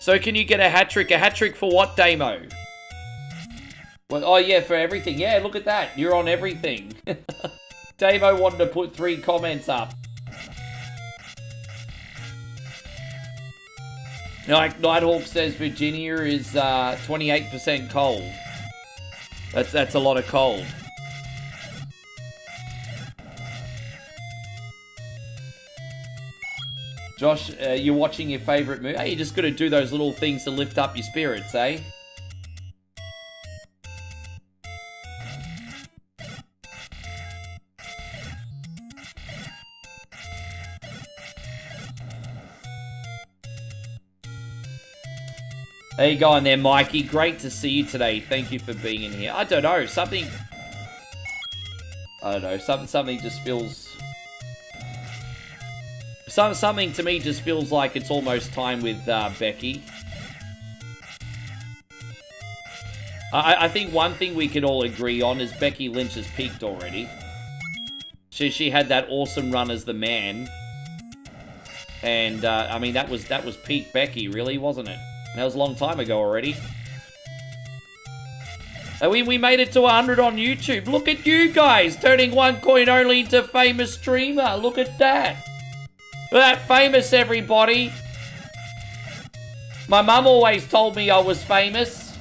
So can you get a hat-trick? A hat-trick for what, Damo? Well, oh yeah, for everything. Yeah, look at that. You're on everything. Damo wanted to put 3 comments up. Nighthawk says Virginia is 28% cold. That's a lot of cold. Josh, you're watching your favourite movie. Hey, you just got to do those little things to lift up your spirits, eh? How you going there, Mikey? Great to see you today. Thank you for being in here. I don't know, something just feels... Something to me just feels like it's almost time with Becky. I think one thing we can all agree on is Becky Lynch has peaked already. She had that awesome run as the man. And, that was peak Becky, really, wasn't it? That was a long time ago already. We made it to 100 on YouTube. Look at you guys, turning one coin only into famous streamer. Look at that. Look at that, famous, everybody. My mum always told me I was famous.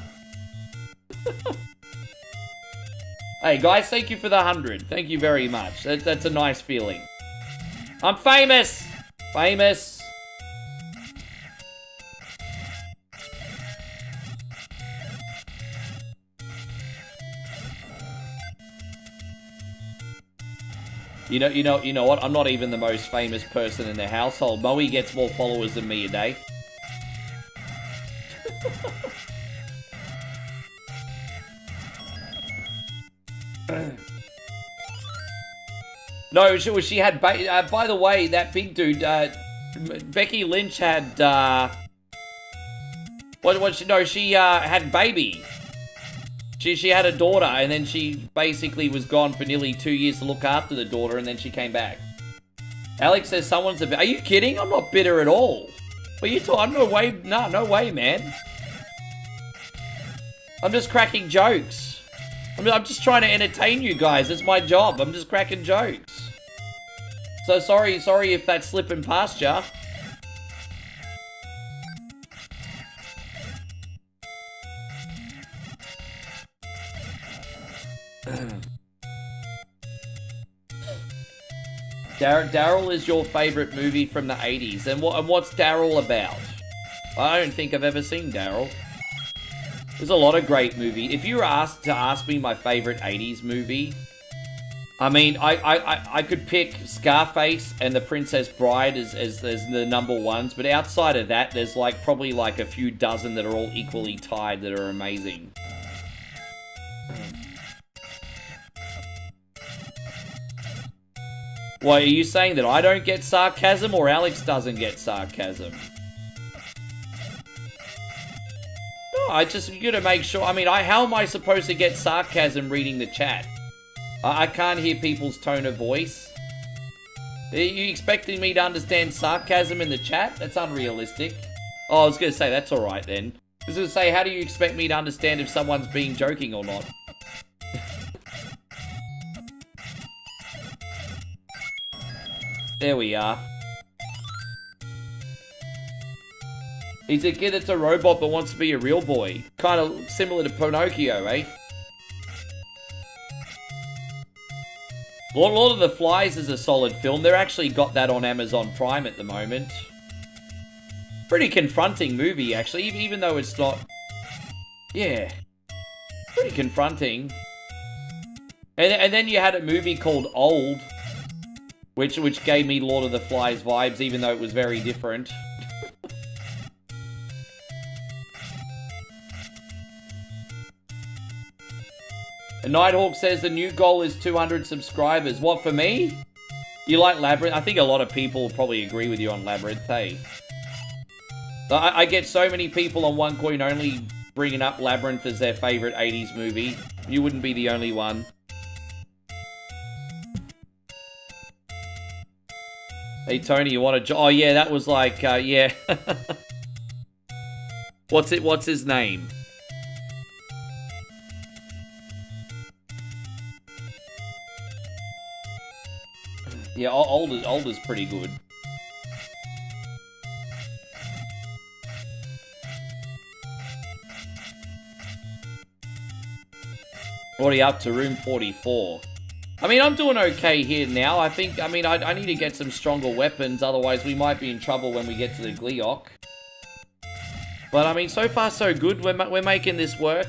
Hey guys, thank you for the 100. Thank you very much. That's a nice feeling. I'm famous. Famous. You know what? I'm not even the most famous person in the household. Moe gets more followers than me a day. No, she had, by the way, that big dude, Becky Lynch had, she had baby. She had a daughter, and then she basically was gone for nearly 2 years to look after the daughter, and then she came back. Alex says someone's are you kidding? I'm not bitter at all. What are you talking? No way, no way, man. I'm just cracking jokes. I'm just trying to entertain you guys. It's my job. I'm just cracking jokes. So sorry if that's slipping past ya. Daryl is your favorite movie from the 80s. And what's Daryl about? I don't think I've ever seen Daryl. There's a lot of great movies. If you were asked to ask me my favorite 80s movie, I mean, I could pick Scarface and The Princess Bride as the number ones, but outside of that, there's probably a few dozen that are all equally tied that are amazing. Well, are you saying that I don't get sarcasm or Alex doesn't get sarcasm? No, you gotta make sure. I mean, how am I supposed to get sarcasm reading the chat? I can't hear people's tone of voice. Are you expecting me to understand sarcasm in the chat? That's unrealistic. Oh, I was gonna say, that's alright then. I was gonna say, how do you expect me to understand if someone's being joking or not? There we are. He's a kid that's a robot but wants to be a real boy. Kind of similar to Pinocchio, eh? Lord of the Flies is a solid film. They're actually got that on Amazon Prime at the moment. Pretty confronting movie, actually, even though it's not... Yeah. Pretty confronting. And then you had a movie called Old, which gave me Lord of the Flies vibes, even though it was very different. And Nighthawk says the new goal is 200 subscribers. What, for me? You like Labyrinth? I think a lot of people probably agree with you on Labyrinth, hey? I get so many people on One Coin only bringing up Labyrinth as their favorite 80s movie. You wouldn't be the only one. Hey, Tony, you want to... Oh, yeah, that was yeah. What's his name? Yeah, old is pretty good. Already up to room 44. I mean, I'm doing okay here now. I need to get some stronger weapons, otherwise we might be in trouble when we get to the Gleeok. But I mean, so far so good. We're making this work.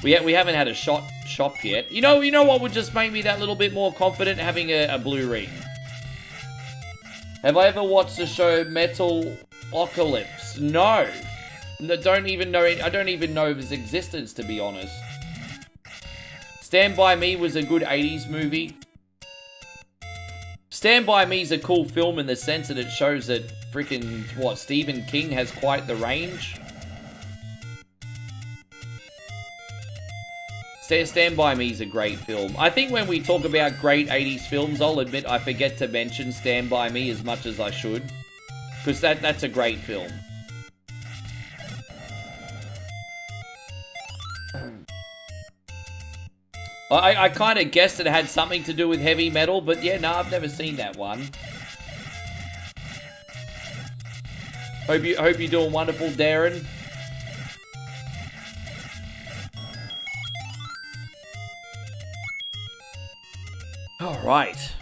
We haven't had a shop yet. You know what would just make me that little bit more confident? Having a blue ring. Have I ever watched the show Metalocalypse? No. I don't even know of its existence, to be honest. Stand By Me was a good 80s movie. Stand By Me is a cool film in the sense that it shows that Stephen King has quite the range. Stand By Me is a great film. I think when we talk about great 80s films, I'll admit I forget to mention Stand By Me as much as I should. Because that's a great film. I kind of guessed it had something to do with heavy metal, but yeah, no, I've never seen that one. Hope you're doing wonderful, Darren. Alright.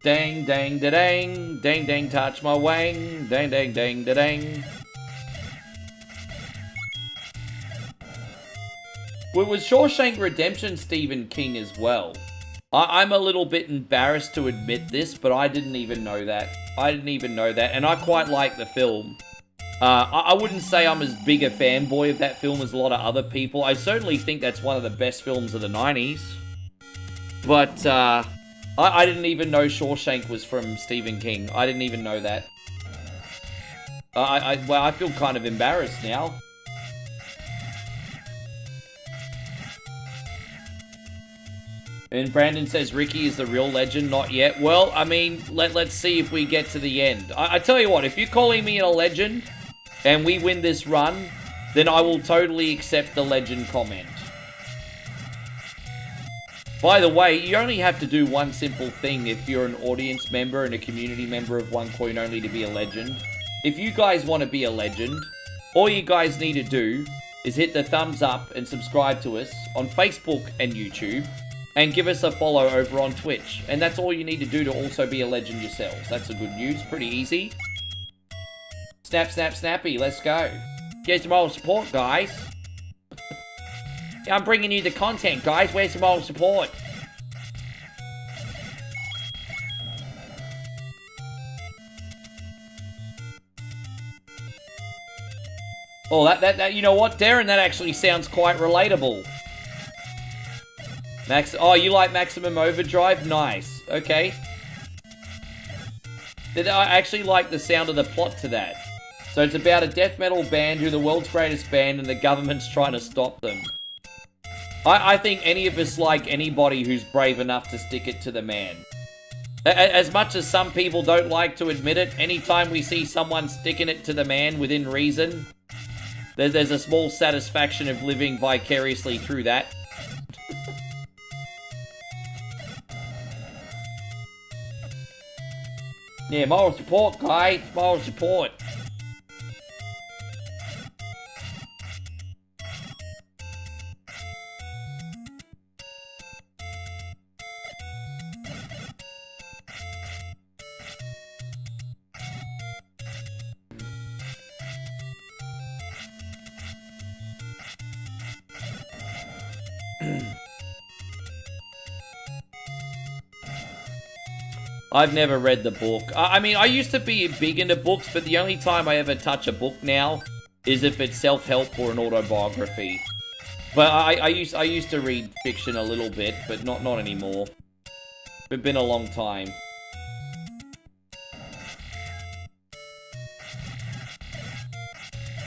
Dang, dang, da dang. Dang, dang, touch my wang. Dang, dang, dang, da dang. Was Shawshank Redemption Stephen King as well? I'm a little bit embarrassed to admit this, but I didn't even know that. And I quite like the film. I wouldn't say I'm as big a fanboy of that film as a lot of other people. I certainly think that's one of the best films of the 90s. But, I didn't even know Shawshank was from Stephen King. I didn't even know that. Well, I feel kind of embarrassed now. And Brandon says Ricky is the real legend. Not yet. Well, I mean, let's see if we get to the end. I tell you what, if you're calling me a legend and we win this run, then I will totally accept the legend comment. By the way, you only have to do one simple thing if you're an audience member and a community member of OneCoin Only to be a legend. If you guys want to be a legend, all you guys need to do is hit the thumbs up and subscribe to us on Facebook and YouTube. And give us a follow over on Twitch. And that's all you need to do to also be a legend yourselves. That's the good news. Pretty easy. Snap, snap, snappy. Let's go. Get some moral support, guys. I'm bringing you the content, guys. Where's some moral support? Oh, that you know what, Darren? That actually sounds quite relatable. Oh, you like Maximum Overdrive? Nice. Okay. I actually like the sound of the plot to that. So it's about a death metal band who are the world's greatest band and the government's trying to stop them. I think any of us like anybody who's brave enough to stick it to the man. As much as some people don't like to admit it, anytime we see someone sticking it to the man within reason, there's a small satisfaction of living vicariously through that. Yeah, moral support, guys. Moral support. I've never read the book. I mean, I used to be big into books, but the only time I ever touch a book now is if it's self-help or an autobiography. But I used to read fiction a little bit, but not anymore. It's been a long time.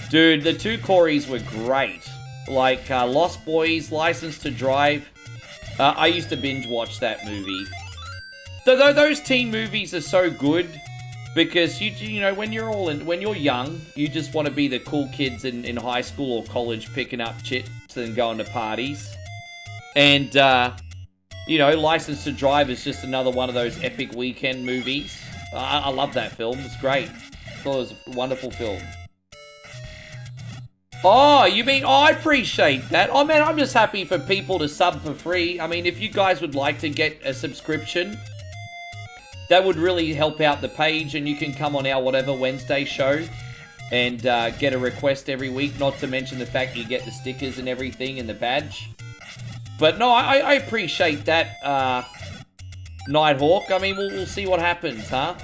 Dude, the two Corys were great. Like, Lost Boys, License to Drive. I used to binge watch that movie. Those teen movies are so good because you know when you're young, you just want to be the cool kids in high school or college picking up chicks and going to parties. And you know, License to Drive is just another one of those epic weekend movies. I love that film. It's great. I thought it was a wonderful film. Oh, you mean, I appreciate that. Oh man, I'm just happy for people to sub for free. I mean, if you guys would like to get a subscription, that would really help out the page, and you can come on our whatever Wednesday show and get a request every week, not to mention the fact you get the stickers and everything and the badge. But no, I appreciate that, Nighthawk. I mean, we'll see what happens, huh?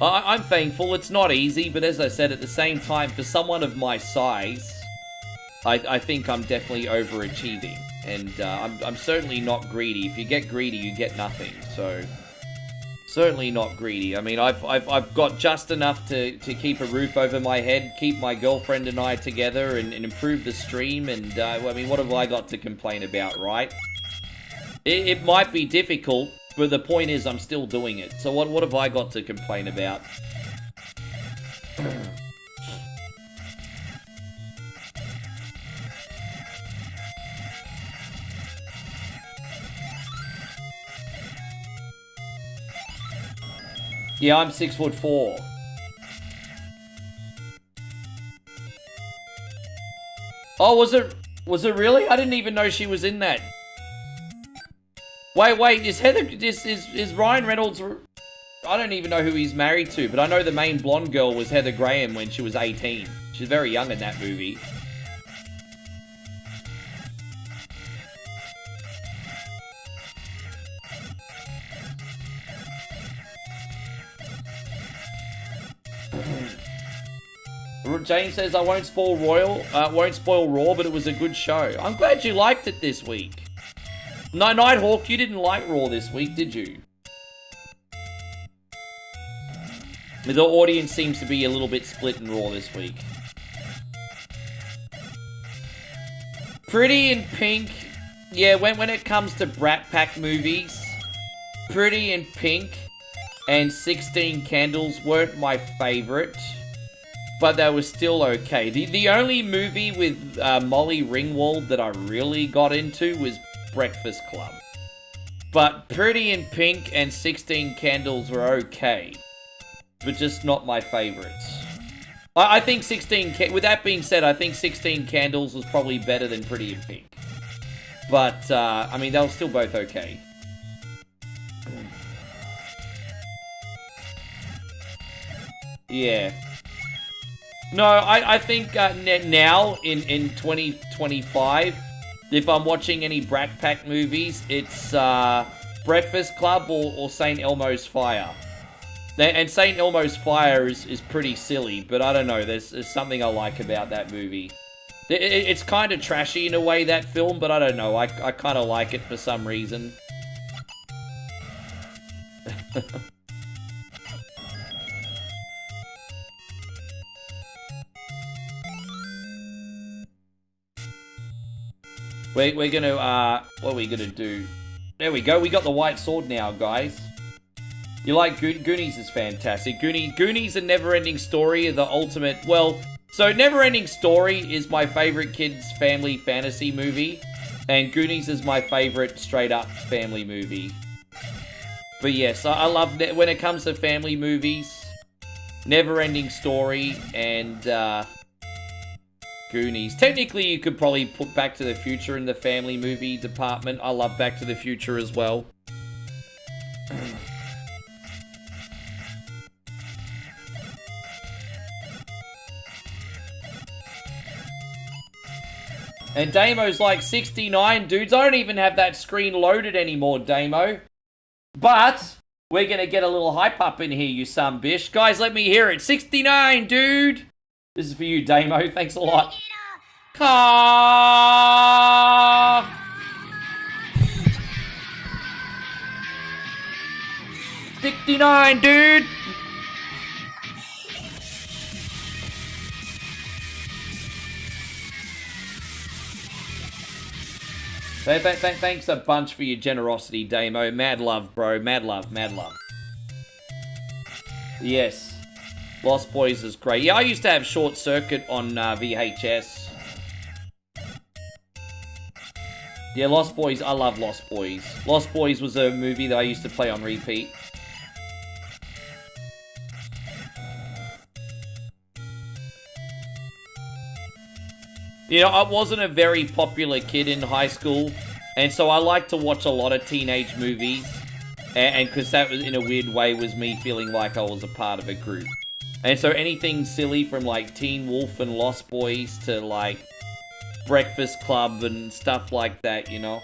I'm thankful. It's not easy, but as I said, at the same time, for someone of my size, I think I'm definitely overachieving. And I'm certainly not greedy. If you get greedy, you get nothing. So, certainly not greedy. I mean, I've got just enough to keep a roof over my head, keep my girlfriend and I together, and improve the stream. And, I mean, what have I got to complain about, right? It might be difficult, but the point is I'm still doing it. So what have I got to complain about? Yeah, I'm 6'4". Oh, was it really? I didn't even know she was in that. Wait, is Ryan Reynolds... I don't even know who he's married to, but I know the main blonde girl was Heather Graham when she was 18. She's very young in that movie. Jane says, I won't spoil Raw, but it was a good show. I'm glad you liked it this week. No, Nighthawk, you didn't like Raw this week, did you? The audience seems to be a little bit split in Raw this week. Pretty in Pink. Yeah, when it comes to Brat Pack movies, Pretty in Pink and 16 Candles weren't my favorite, but they were still okay. The only movie with Molly Ringwald that I really got into was Breakfast Club. But Pretty in Pink and 16 Candles were okay, but just not my favorites. I think with that being said, I think 16 Candles was probably better than Pretty in Pink. But, I mean, they were still both okay. Yeah. No, I think now, in 2025, if I'm watching any Brat Pack movies, it's Breakfast Club or St. Elmo's Fire. And St. Elmo's Fire is pretty silly, but I don't know, there's something I like about that movie. It's kind of trashy in a way, that film, but I don't know, I kind of like it for some reason. We're gonna, what are we gonna do? There we go, we got the white sword now, guys. You like Goonies is fantastic. Goonies and Neverending Story are the ultimate... Well, so Neverending Story is my favorite kids' family fantasy movie. And Goonies is my favorite straight-up family movie. But yes, I love... When it comes to family movies, Neverending Story and Goonies. Technically, you could probably put Back to the Future in the family movie department. I love Back to the Future as well. And Damo's like 69, dudes. I don't even have that screen loaded anymore, Damo. But we're going to get a little hype up in here, you son bish. Guys, let me hear it. 69, dude. This is for you, Damo. Thanks a lot. Car. 69, dude. Thanks a bunch for your generosity, Damo. Mad love, bro. Mad love, mad love. Yes. Lost Boys is great. Yeah, I used to have Short Circuit on VHS. Yeah, Lost Boys. I love Lost Boys. Lost Boys was a movie that I used to play on repeat. You know, I wasn't a very popular kid in high school, and so I like to watch a lot of teenage movies, and because that was, in a weird way, was me feeling like I was a part of a group. And so anything silly from, like, Teen Wolf and Lost Boys to, like, Breakfast Club and stuff like that, you know?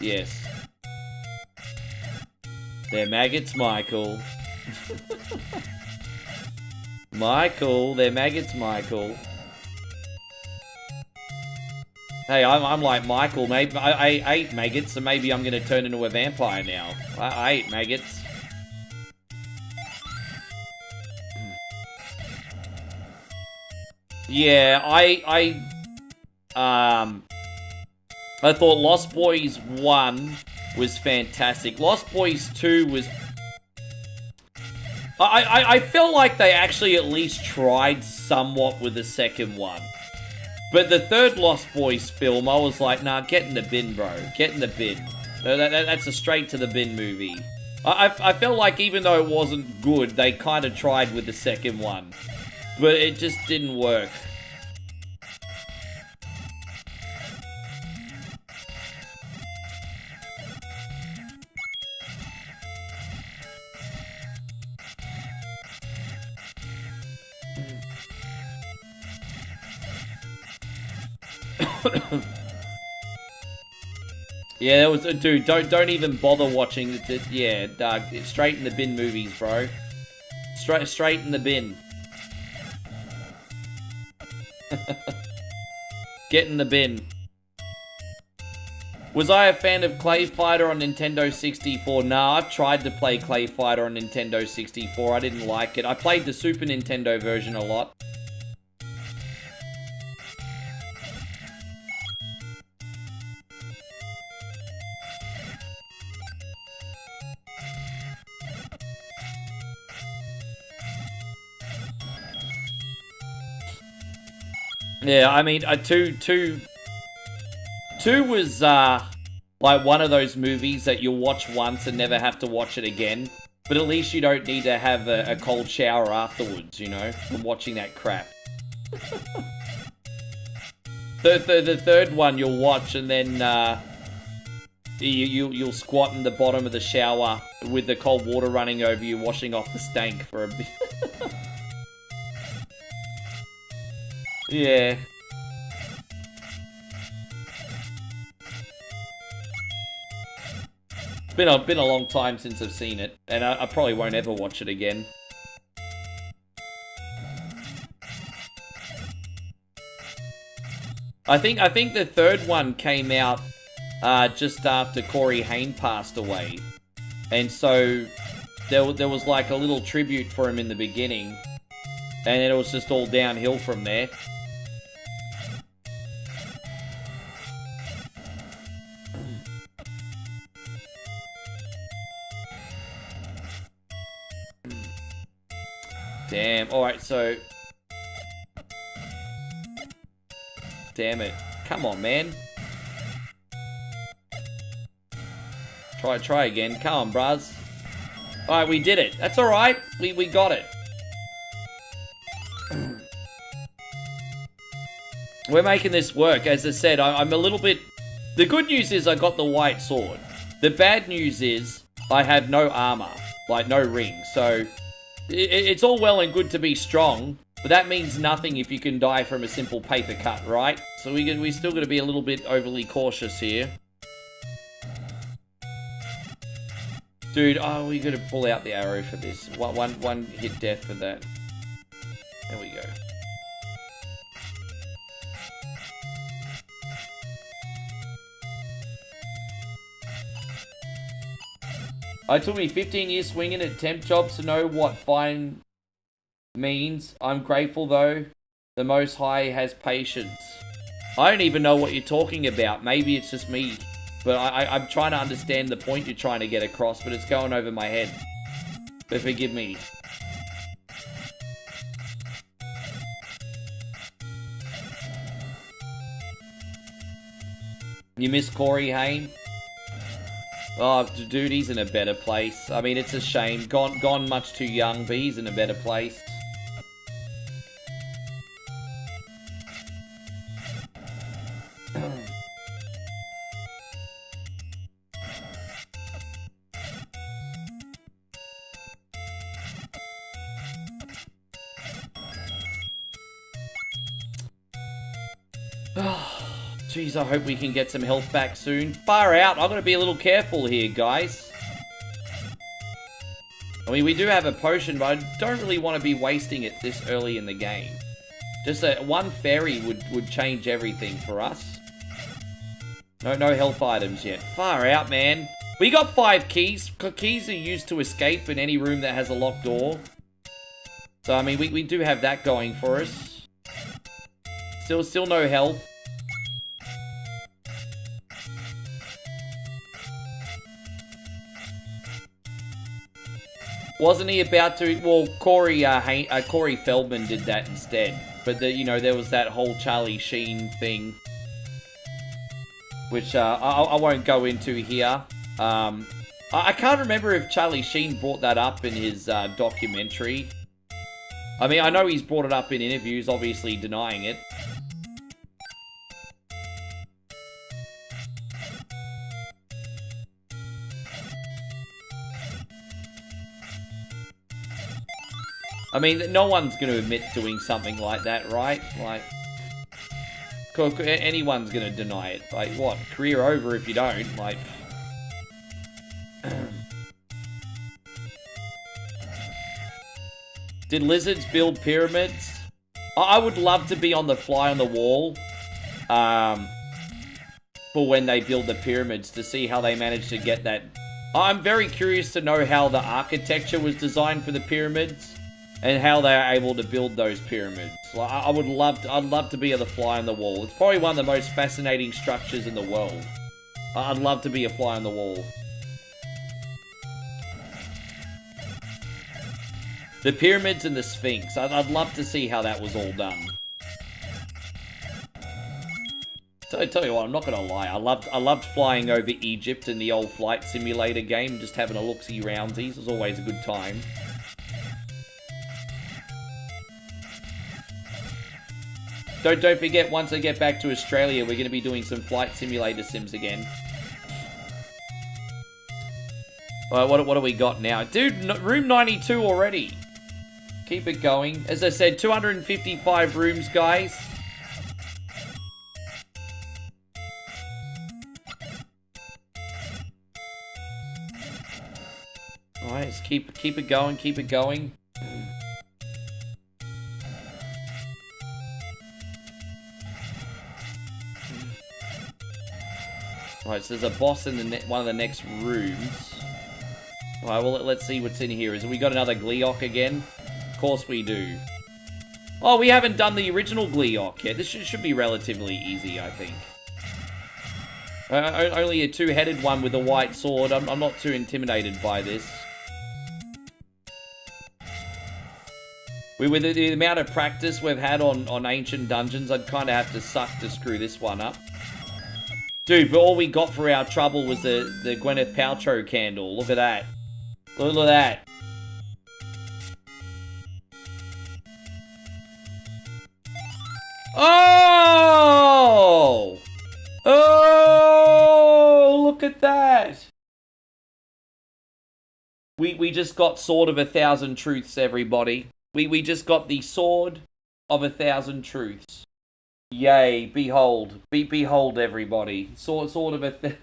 Yes. They're maggots, Michael. Michael, they're maggots, Michael. Hey, I'm like Michael. Maybe I ate maggots, so maybe I'm gonna turn into a vampire now. I ate maggots. Yeah, I thought Lost Boys 1 was fantastic. Lost Boys 2 was... I felt like they actually at least tried somewhat with the second one. But the third Lost Boys film, I was like, nah, get in the bin, bro. Get in the bin. That's a straight to the bin movie. I felt like even though it wasn't good, they kind of tried with the second one. But it just didn't work. Yeah, that was dude. Don't even bother watching it. Yeah, straight in the bin movies, bro. Straight in the bin. Get in the bin. Was I a fan of Clay Fighter on Nintendo 64? Nah, I've tried to play Clay Fighter on Nintendo 64. I didn't like it. I played the Super Nintendo version a lot. Yeah, I mean, two was like one of those movies that you'll watch once and never have to watch it again. But at least you don't need to have a cold shower afterwards, you know, from watching that crap. The third one you'll watch and then you'll squat in the bottom of the shower with the cold water running over you, washing off the stank for a bit. Yeah. Been a long time since I've seen it, and I probably won't ever watch it again. I think the third one came out just after Corey Haim passed away, and so there was like a little tribute for him in the beginning, and then it was just all downhill from there. Damn, alright, so... Damn it. Come on, man. Try again. Come on, bruz. Alright, we did it. That's alright. We got it. We're making this work. As I said, I'm a little bit... The good news is I got the white sword. The bad news is I have no armor. Like, no ring. So... It's all well and good to be strong, but that means nothing if you can die from a simple paper cut, right? So we still got to be a little bit overly cautious here. Dude, oh, we got to pull out the arrow for this. One hit death for that. There we go. It took me 15 years swinging at temp jobs to know what fine means. I'm grateful though. The Most High has patience. I don't even know what you're talking about. Maybe it's just me. But I'm trying to understand the point you're trying to get across, but it's going over my head. But forgive me. You miss Corey Haim? Oh, dude, he's in a better place. I mean, it's a shame. Gone much too young, but he's in a better place. Jeez, I hope we can get some health back soon. Far out. I'm going to be a little careful here, guys. I mean, we do have a potion, but I don't really want to be wasting it this early in the game. Just one fairy would change everything for us. No health items yet. Far out, man. We got 5 keys. Keys are used to escape in any room that has a locked door. So, I mean, we do have that going for us. Still no health. Wasn't he about to... Well, Corey Feldman did that instead. But, there was that whole Charlie Sheen thing. Which I won't go into here. I can't remember if Charlie Sheen brought that up in his documentary. I mean, I know he's brought it up in interviews, obviously denying it. I mean, no one's going to admit doing something like that, right? Like, anyone's going to deny it. Like, what? Career over if you don't. Like, did lizards build pyramids? I would love to be on the fly on the wall for when they build the pyramids to see how they managed to get that. I'm very curious to know how the architecture was designed for the pyramids and how they are able to build those pyramids. Like, I'd love to be a fly on the wall. It's probably one of the most fascinating structures in the world. I'd love to be a fly on the wall. The pyramids and the Sphinx. I'd love to see how that was all done. So I tell you what, I'm not gonna lie. I loved flying over Egypt in the old flight simulator game, just having a look-see roundsies. It was always a good time. Don't forget, once I get back to Australia, we're going to be doing some flight simulator sims again. Alright, what do we got now? Dude, room 92 already. Keep it going. As I said, 255 rooms, guys. Alright, let's keep it going, keep it going. Alright, so there's a boss in one of the next rooms. Alright, well, let's see what's in here. We got another Gleeok again? Of course we do. Oh, we haven't done the original Gleeok yet. This should be relatively easy, I think. Only a two-headed one with a white sword. I'm not too intimidated by this. With the amount of practice we've had on Ancient Dungeons, I'd kind of have to suck to screw this one up. Dude, but all we got for our trouble was the Gwyneth Paltrow candle. Look at that. Look at that. Oh! Oh! Look at that. We just got Sword of 1,000 Truths, everybody. We just got the Sword of 1,000 Truths. Yay, behold. Behold, everybody. Sword of 1,000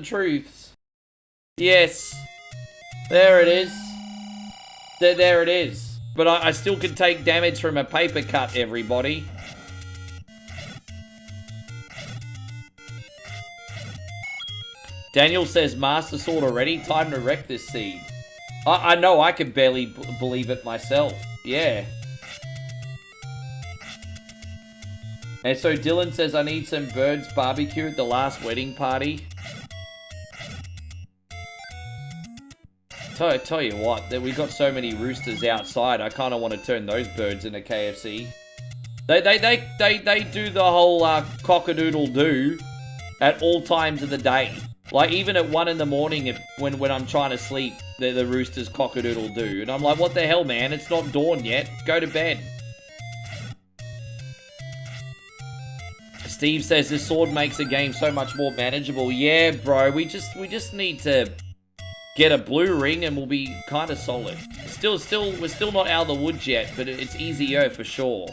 Truths. Yes. There it is. There it is. But I still can take damage from a paper cut, everybody. Daniel says, Master Sword already? Time to wreck this seed. I know, I can barely believe it myself. Yeah. And so Dylan says, I need some birds barbecue at the last wedding party. Tell you what, we've got so many roosters outside, I kind of want to turn those birds into KFC. They do the whole cock-a-doodle-doo at all times of the day. Like, even at 1 in the morning, when I'm trying to sleep, the roosters cock-a-doodle-doo. And I'm like, what the hell, man? It's not dawn yet. Go to bed. Steve says this sword makes the game so much more manageable. Yeah, bro. We just need to get a blue ring and we'll be kind of solid. We're still not out of the woods yet, but it's easier for sure.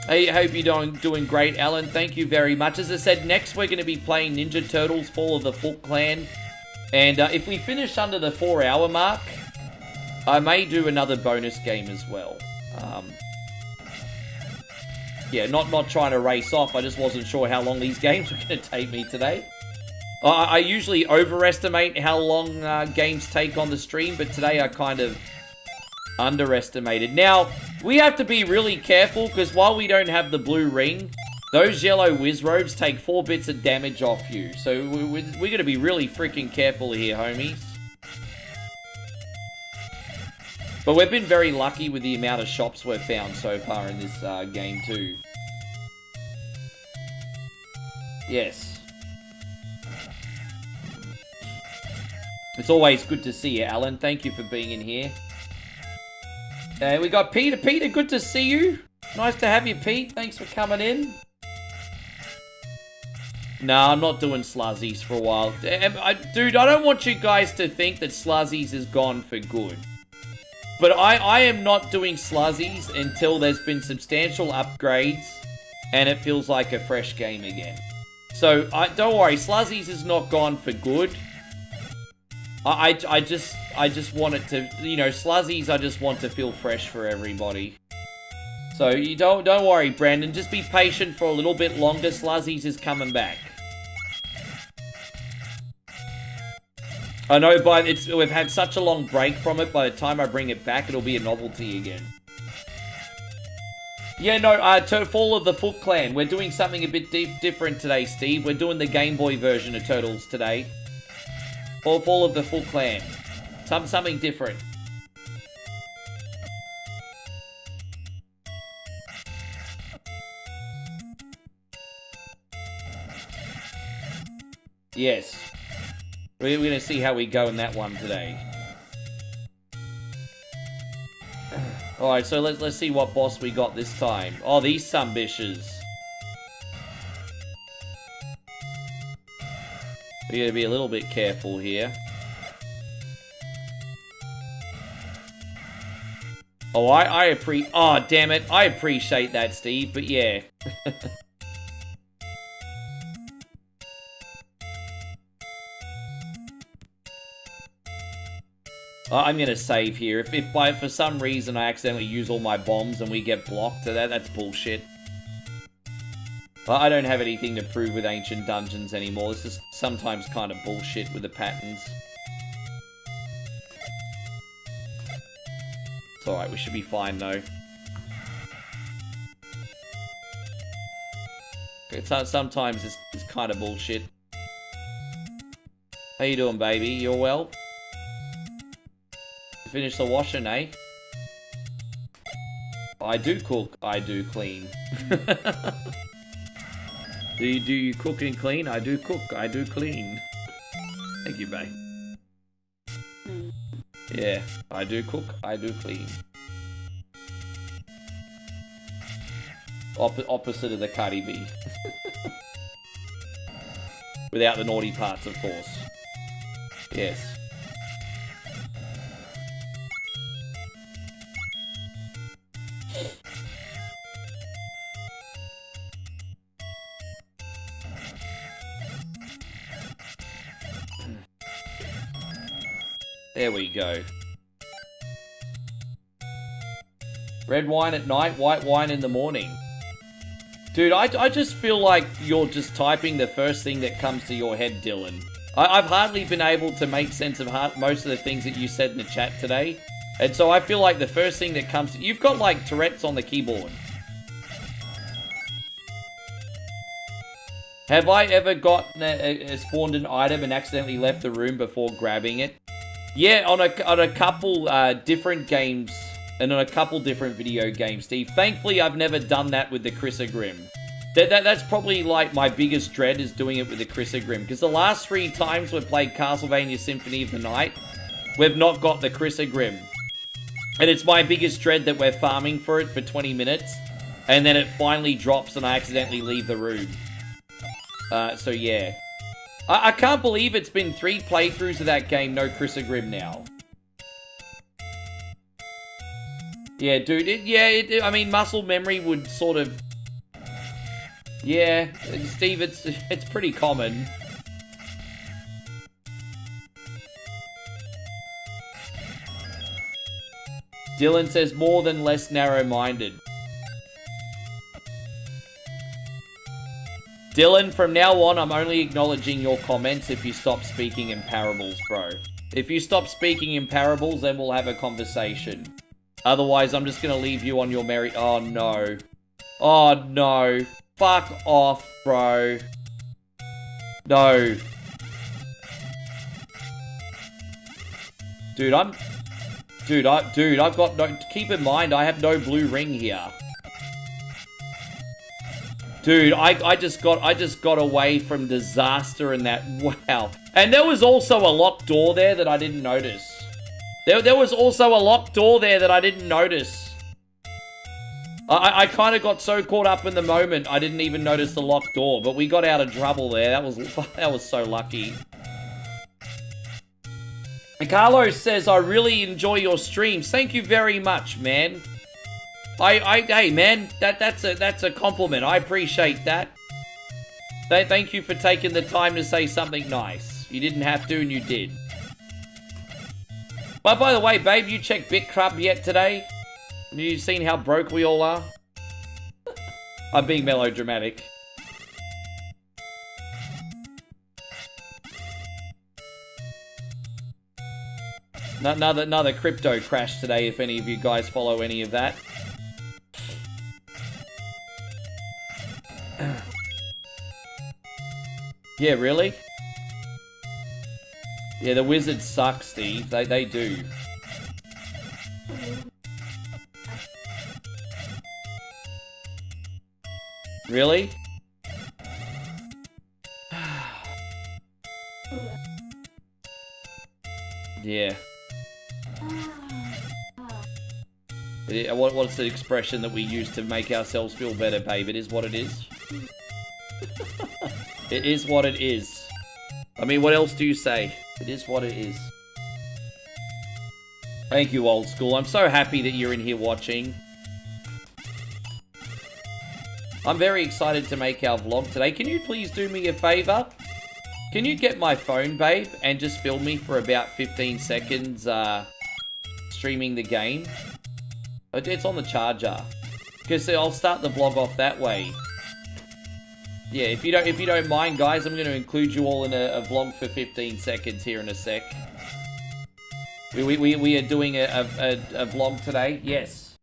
Hey, hope you're doing great, Alan. Thank you very much. As I said, next we're going to be playing Ninja Turtles Fall of the Foot Clan. And if we finish under the 4-hour mark, I may do another bonus game as well. Yeah, not trying to race off. I just wasn't sure how long these games were going to take me today. I usually overestimate how long games take on the stream, but today I kind of underestimated. Now, we have to be really careful, because while we don't have the blue ring, those yellow whiz robes take 4 bits of damage off you. So we're going to be really freaking careful here, homies. But we've been very lucky with the amount of shops we've found so far in this game too. Yes. It's always good to see you, Alan. Thank you for being in here. And we got Peter. Peter, good to see you. Nice to have you, Pete. Thanks for coming in. No, I'm not doing Sluzzies for a while. Dude, I don't want you guys to think that Sluzzies is gone for good. But I am not doing Sluzzies until there's been substantial upgrades and it feels like a fresh game again. So, don't worry, Sluzzies is not gone for good. I just want it to, you know, Sluzzies I just want to feel fresh for everybody. So, you don't worry, Brandon, just be patient for a little bit longer. Sluzzies is coming back. I know, but we've had such a long break from it. By the time I bring it back, it'll be a novelty again. Yeah, no, Fall of the Foot Clan. We're doing something a bit different today, Steve. We're doing the Game Boy version of Turtles today. Fall of the Foot Clan. Something different. Yes. We're going to see how we go in that one today. Alright, so let's see what boss we got this time. Oh, these sumbishes. We gotta be a little bit careful here. Oh, oh, damn it. I appreciate that, Steve, but yeah. I'm gonna save here. If for some reason I accidentally use all my bombs and we get blocked, that's bullshit. I don't have anything to prove with Ancient Dungeons anymore. It's just sometimes kind of bullshit with the patterns. It's alright, we should be fine though. Sometimes it's kind of bullshit. How you doing, baby? You all well? Finish the washing, eh? I do cook, I do clean. Do you cook and clean? I do cook, I do clean. Thank you, babe. Yeah, I do cook, I do clean. Opposite of the Cardi B. Without the naughty parts, of course. Yes. There we go. Red wine at night, white wine in the morning. Dude, I just feel like you're just typing the first thing that comes to your head, Dylan. I've hardly been able to make sense of most of the things that you said in the chat today. And so I feel like the first thing that comes to... You've got like Tourette's on the keyboard. Have I ever spawned an item and accidentally left the room before grabbing it? Yeah, on a couple different games and on a couple different video games, Steve. Thankfully, I've never done that with the Chrysogrim. That's probably like my biggest dread is doing it with the Chrysogrim. Because the last 3 times we've played Castlevania Symphony of the Night, we've not got the Chrysogrim. And it's my biggest dread that we're farming for it for 20 minutes. And then it finally drops and I accidentally leave the room. So yeah. I can't believe it's been 3 playthroughs of that game, no Chrysogrim now. Yeah, dude, I mean, muscle memory would sort of... Yeah, Steve, it's pretty common. Dylan says more than less narrow-minded. Dylan, from now on, I'm only acknowledging your comments if you stop speaking in parables, bro. If you stop speaking in parables, then we'll have a conversation. Otherwise, I'm just gonna leave you on your merry... Oh, no. Oh, no. Fuck off, bro. No. Dude, I've got no... Keep in mind, I have no blue ring here. Dude, I just got away from disaster in that. Wow. And there was also a locked door there that I didn't notice. There was also a locked door there that I didn't notice. I kind of got so caught up in the moment, I didn't even notice the locked door. But we got out of trouble there. That was so lucky. And Carlos says, I really enjoy your streams. Thank you very much, man. Hey, man, that's a compliment. I appreciate that. Thank you for taking the time to say something nice. You didn't have to, and you did. But by the way, babe, you checked BitCrub yet today? Have you seen how broke we all are? I'm being melodramatic. Another crypto crash today, if any of you guys follow any of that. Yeah, really? Yeah, the wizards suck, Steve. They do. Really? Yeah. What's the expression that we use to make ourselves feel better, babe? It is what it is. It is what it is. I mean, what else do you say? It is what it is. Thank you, old school. I'm so happy that you're in here watching. I'm very excited to make our vlog today. Can you please do me a favor? Can you get my phone, babe, and just film me for about 15 seconds streaming the game? It's on the charger. Because I'll start the vlog off that way. Yeah, if you don't mind, guys, I'm going to include you all in a vlog for 15 seconds here in a sec. We are doing a vlog today. Yes.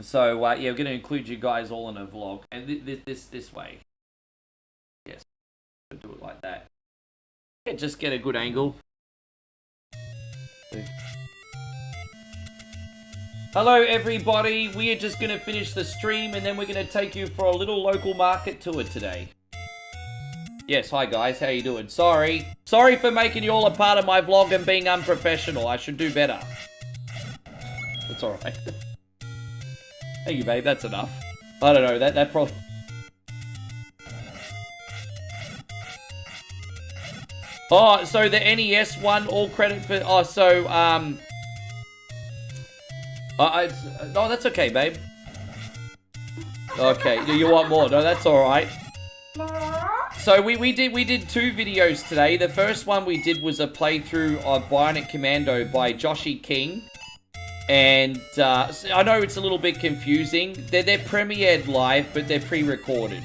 So yeah, we're going to include you guys all in a vlog, and this way. Yes, do it like that. Yeah, just get a good angle. Hello everybody, we are just going to finish the stream and then we're going to take you for a little local market tour today. Yes, hi guys, how you doing? Sorry for making you all a part of my vlog and being unprofessional. I should do better. It's alright. Thank you, babe, that's enough. I don't know, that probably... Oh, so the NES one, all credit for... Oh, so, no, that's okay, babe. Okay, you want more? No, that's alright. So we did 2 videos today. The first one we did was a playthrough of Bionic Commando by Joshy King. And I know it's a little bit confusing. They're premiered live, but they're pre-recorded.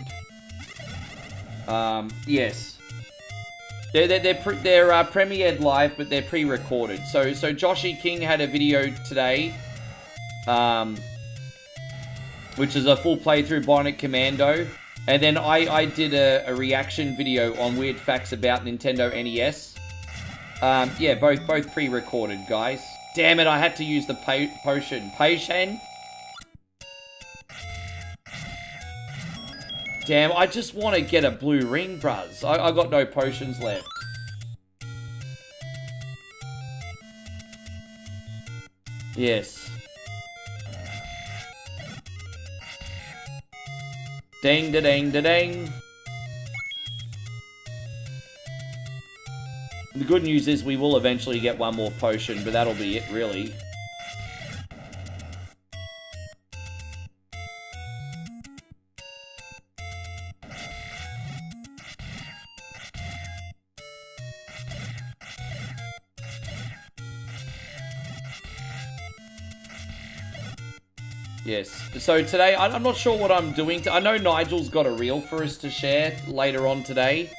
Yes. They're premiered live, but they're pre-recorded. So Joshy King had a video today, which is a full playthrough Bionic Commando, and then I did a reaction video on weird facts about Nintendo NES. Yeah, both pre-recorded, guys. Damn it, I had to use the potion. Potion? Damn, I just want to get a blue ring, bruz. I got no potions left. Yes. Ding da ding da ding. The good news is we will eventually get one more potion, but that'll be it, really. Yes. So today, I'm not sure what I'm doing. I know Nigel's got a reel for us to share later on today.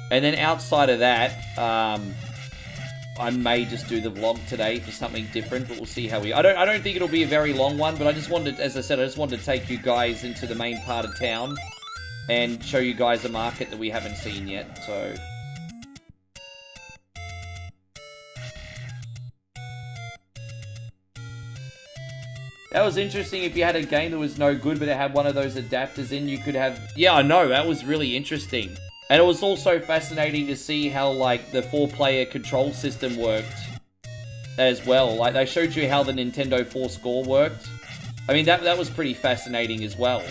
And then outside of that, I may just do the vlog today for something different, but we'll see how we... I don't think it'll be a very long one, but I just wanted, as I said, I just wanted to take you guys into the main part of town and show you guys a market that we haven't seen yet, so... That was interesting. If you had a game that was no good, but it had one of those adapters in, you could have... Yeah, I know. That was really interesting. And it was also fascinating to see how, like, the 4-player control system worked as well. Like, they showed you how the Nintendo 4 score worked. I mean, that was pretty fascinating as well.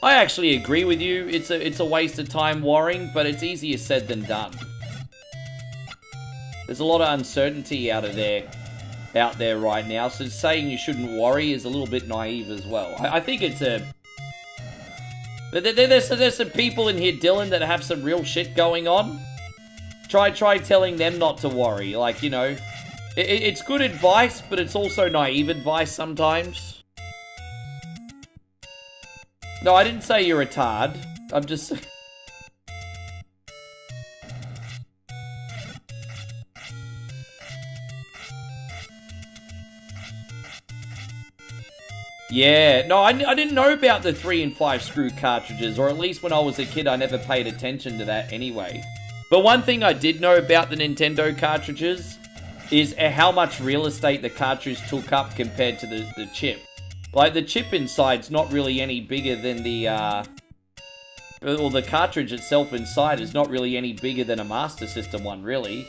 I actually agree with you. It's a waste of time worrying, but it's easier said than done. There's a lot of uncertainty out there right now, so saying you shouldn't worry is a little bit naive as well. I think it's a... There's some people in here, Dylan, that have some real shit going on. Try telling them not to worry. Like, you know, it's good advice, but it's also naive advice sometimes. No, I didn't say you're a tard. I'm just... Yeah, no, I didn't know about the 3 and 5 screw cartridges, or at least when I was a kid, I never paid attention to that anyway. But one thing I did know about the Nintendo cartridges is how much real estate the cartridge took up compared to the chip. Like, the chip inside's not really any bigger than the, or the cartridge itself inside is not really any bigger than a Master System one, really.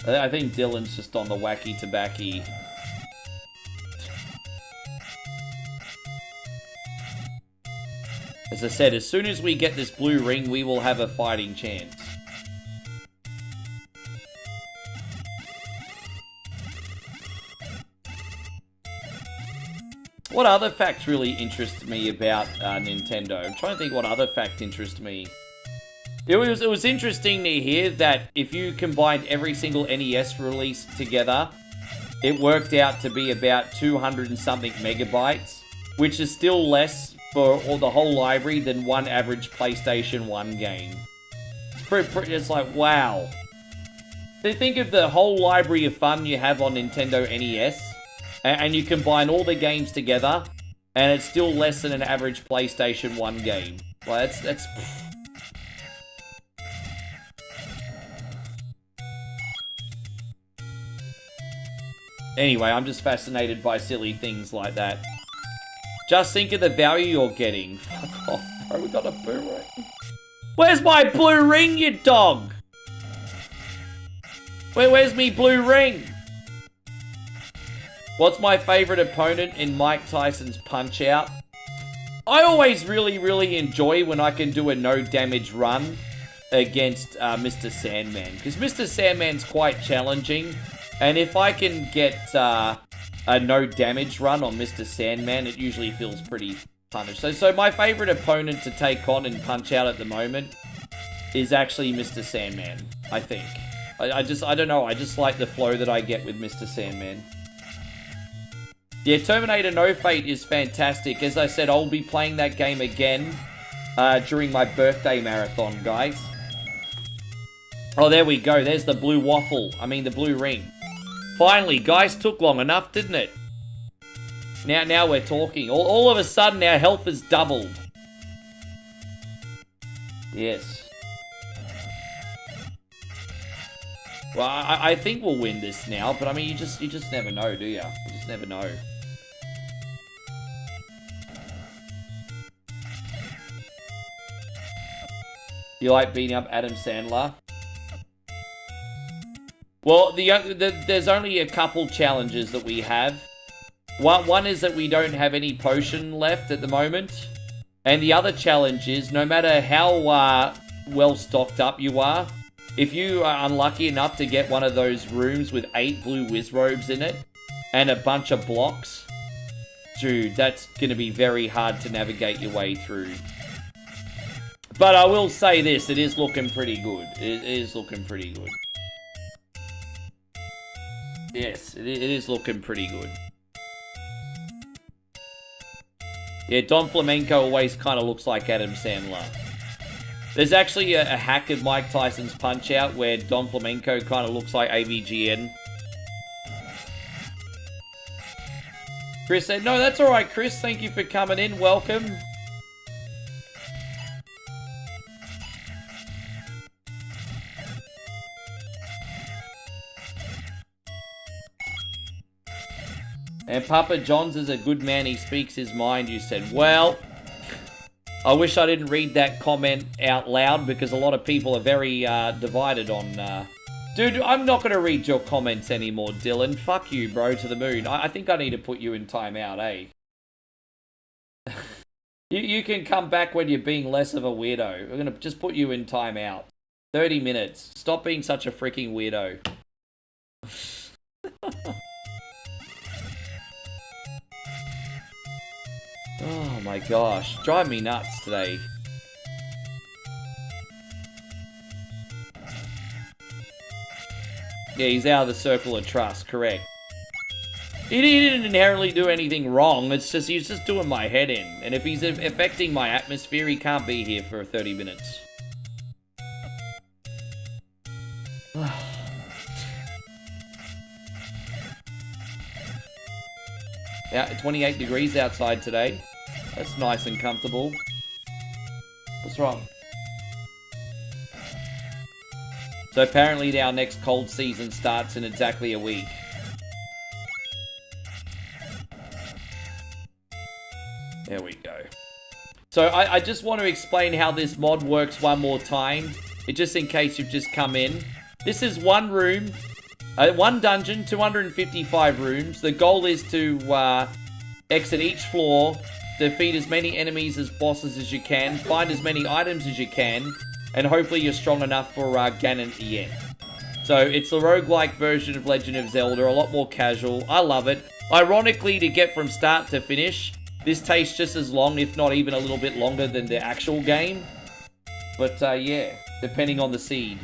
I think Dylan's just on the wacky tobacco. As I said, as soon as we get this blue ring, we will have a fighting chance. What other fact really interests me about Nintendo? I'm trying to think what other fact interests me. It was interesting to hear that if you combined every single NES release together, it worked out to be about 200 and something megabytes, which is still less for the whole library than one average PlayStation 1 game. It's like, wow. So think of the whole library of fun you have on Nintendo NES, and you combine all the games together, and it's still less than an average PlayStation 1 game. Well, that's... Anyway, I'm just fascinated by silly things like that. Just think of the value you're getting. Fuck off, bro. We got a blue ring. Where's my blue ring, you dog? Where's me blue ring? What's my favorite opponent in Mike Tyson's Punch-Out? I always really enjoy when I can do a no-damage run against Mr. Sandman. Because Mr. Sandman's quite challenging. And if I can get a no-damage run on Mr. Sandman, it usually feels pretty punished. So my favorite opponent to take on in Punch-Out at the moment is actually Mr. Sandman, I think. I don't know, I just like the flow that I get with Mr. Sandman. Yeah, Terminator No Fate is fantastic. As I said, I'll be playing that game again during my birthday marathon, guys. Oh, there we go. There's the blue waffle. I mean, the blue ring. Finally, guys, took long enough, didn't it? Now we're talking. All of a sudden, our health has doubled. Yes. Well, I think we'll win this now, but I mean, you just never know, do you? You just never know. You like beating up Adam Sandler? Well, there's only a couple challenges that we have. One is that we don't have any potion left at the moment. And the other challenge is, no matter how well stocked up you are, if you are unlucky enough to get one of those rooms with 8 blue whiz robes in it, and a bunch of blocks, dude, that's going to be very hard to navigate your way through. But I will say this, it is looking pretty good. It is looking pretty good. Yes, it is looking pretty good. Yeah, Don Flamenco always kind of looks like Adam Sandler. There's actually a hack of Mike Tyson's Punch-Out where Don Flamenco kind of looks like AVGN. Chris said, no, that's all right, Chris. Thank you for coming in. Welcome. And Papa John's is a good man. He speaks his mind, you said. Well, I wish I didn't read that comment out loud because a lot of people are very divided on... Dude, I'm not going to read your comments anymore, Dylan. Fuck you, bro, to the moon. I think I need to put you in timeout, eh? you can come back when you're being less of a weirdo. We're going to just put you in timeout. 30 minutes. Stop being such a freaking weirdo. Oh my gosh. Drive me nuts today. Yeah, he's out of the circle of trust, correct. He didn't inherently do anything wrong, it's just he's just doing my head in. And if he's affecting my atmosphere, he can't be here for 30 minutes. Yeah, 28 degrees outside today. That's nice and comfortable. What's wrong? So apparently our next cold season starts in exactly a week. There we go. So I just want to explain how this mod works one more time. Just in case you've just come in. This is one room, one dungeon, 255 rooms. The goal is to exit each floor, defeat as many enemies as bosses as you can, find as many items as you can, and hopefully you're strong enough for Ganon at the end. So it's the roguelike version of Legend of Zelda, a lot more casual. I love it. Ironically, to get from start to finish, this takes just as long, if not even a little bit longer than the actual game. But yeah, depending on the seed.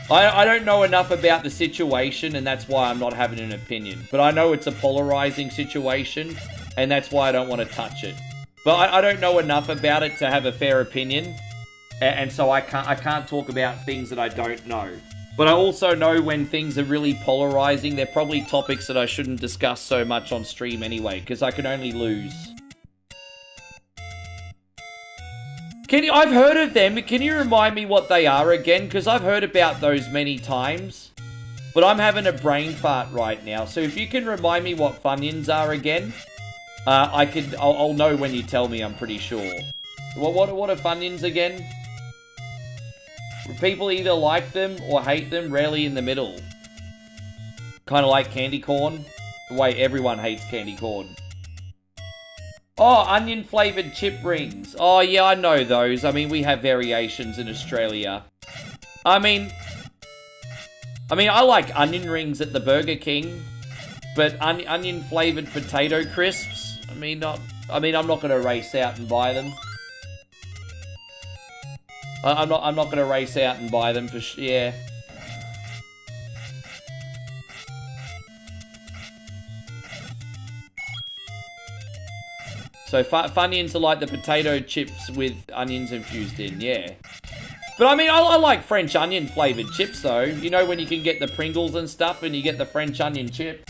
I don't know enough about the situation, and that's why I'm not having an opinion. But I know it's a polarizing situation, and that's why I don't want to touch it. But I don't know enough about it to have a fair opinion, and so I can't talk about things that I don't know. But I also know when things are really polarizing, they're probably topics that I shouldn't discuss so much on stream anyway, because I can only lose. I've heard of them. Can you remind me what they are again? Because I've heard about those many times. But I'm having a brain fart right now. So if you can remind me what Funyuns are again, I'll know when you tell me, I'm pretty sure. What are Funyuns again? People either like them or hate them, rarely in the middle. Kind of like candy corn. The way everyone hates candy corn. Oh, onion-flavored chip rings. Oh, yeah, I know those. I mean, we have variations in Australia. I mean, I like onion rings at the Burger King, but onion-flavored potato crisps. I'm not going to race out and buy them. I'm not going to race out and buy them for yeah. So Funyuns are like the potato chips with onions infused in, yeah. But I mean, I like French onion flavored chips though. You know when you can get the Pringles and stuff and you get the French onion chips?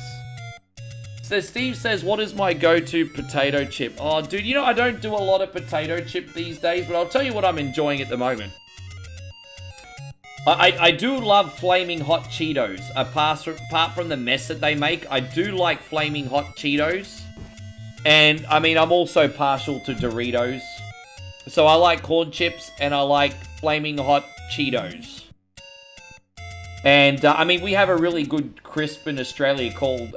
So Steve says, what is my go-to potato chip? Oh, dude, you know, I don't do a lot of potato chip these days, but I'll tell you what I'm enjoying at the moment. I do love Flaming Hot Cheetos. Apart from the mess that they make, I do like Flaming Hot Cheetos. And, I mean, I'm also partial to Doritos. So I like corn chips and I like Flaming Hot Cheetos. And, I mean, we have a really good crisp in Australia called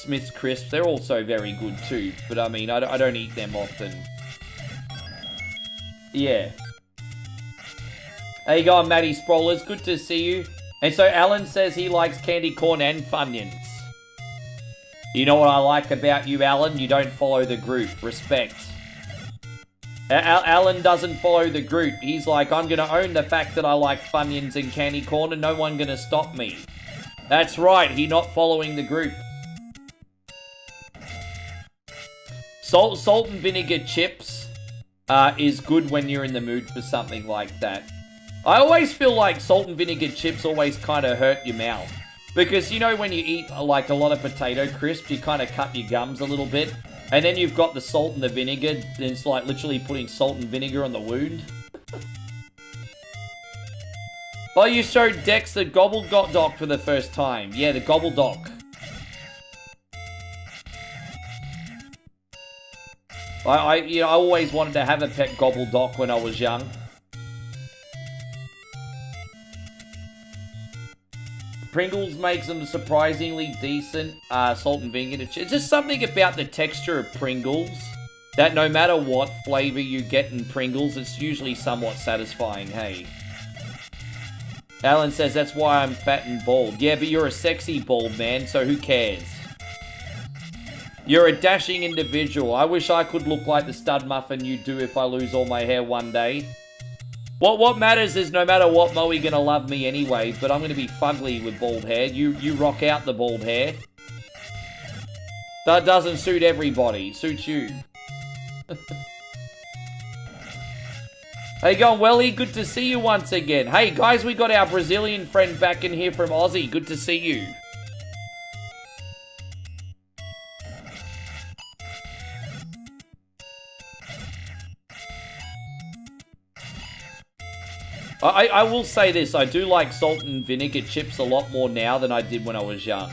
Smith's Crisps. They're also very good too. But, I mean, I don't eat them often. Yeah. There you go, Matty Sprollers. Good to see you. And so Alan says he likes candy corn and Funyuns. You know what I like about you, Alan? You don't follow the group. Respect. Alan doesn't follow the group. He's like, I'm going to own the fact that I like Funyuns and candy corn and no one going to stop me. That's right. He's not following the group. Salt and vinegar chips is good when you're in the mood for something like that. I always feel like salt and vinegar chips always kind of hurt your mouth. Because, you know, when you eat, like, a lot of potato crisps, you kind of cut your gums a little bit. And then you've got the salt and the vinegar, and it's like literally putting salt and vinegar on the wound. Oh, you showed Dex the Gobbledoc for the first time. Yeah, the Gobbledoc. I always wanted to have a pet Gobbledoc when I was young. Pringles makes them surprisingly decent salt and vinegar chips. It's just something about the texture of Pringles that no matter what flavor you get in Pringles, it's usually somewhat satisfying, hey? Alan says, that's why I'm fat and bald. Yeah, but you're a sexy bald man, so who cares? You're a dashing individual. I wish I could look like the stud muffin you do if I lose all my hair one day. What matters is no matter what, Moe, you're gonna love me anyway, but I'm gonna be fugly with bald hair. You rock out the bald hair. That doesn't suit everybody. It suits you. Hey, going Welly? Good to see you once again. Hey, guys, we got our Brazilian friend back in here from Aussie. Good to see you. I will say this, I do like salt and vinegar chips a lot more now than I did when I was young.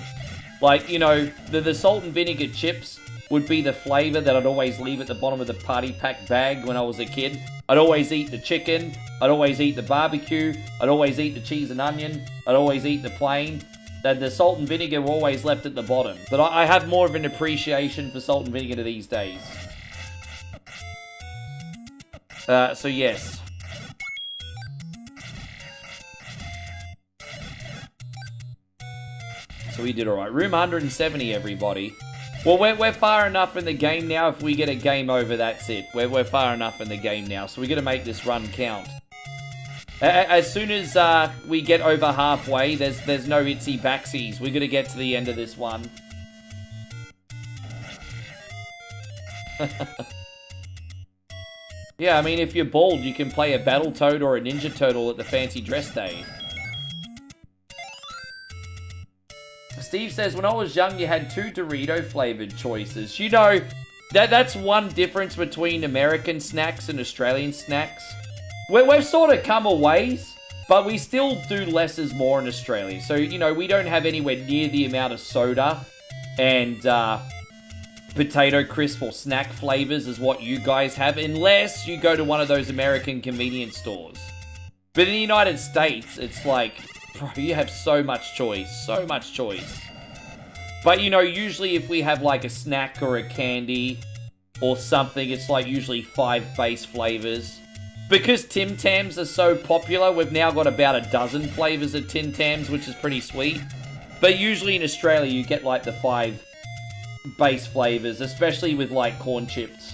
Like, you know, the salt and vinegar chips would be the flavor that I'd always leave at the bottom of the party pack bag when I was a kid. I'd always eat the chicken, I'd always eat the barbecue, I'd always eat the cheese and onion, I'd always eat the plain. The salt and vinegar were always left at the bottom. But I have more of an appreciation for salt and vinegar these days. So yes. So we did alright. Room 170, everybody. Well, we're far enough in the game now. If we get a game over, that's it. We're far enough in the game now. So we got to make this run count. As soon as we get over halfway, there's no itsy backsies. We got to get to the end of this one. Yeah, I mean, if you're bald, you can play a Battletoad or a Ninja Turtle at the fancy dress day. Steve says, when I was young, you had 2 Dorito-flavored choices. You know, that's one difference between American snacks and Australian snacks. We've sort of come a ways, but we still do less is more in Australia. So, you know, we don't have anywhere near the amount of soda and potato crisp or snack flavors as what you guys have, unless you go to one of those American convenience stores. But in the United States, it's like... Bro, you have so much choice. So much choice. But, you know, usually if we have, like, a snack or a candy or something, it's, like, usually 5 base flavors. Because Tim Tams are so popular, we've now got about a dozen flavors of Tim Tams, which is pretty sweet. But usually in Australia, you get, like, the 5 base flavors, especially with, like, corn chips.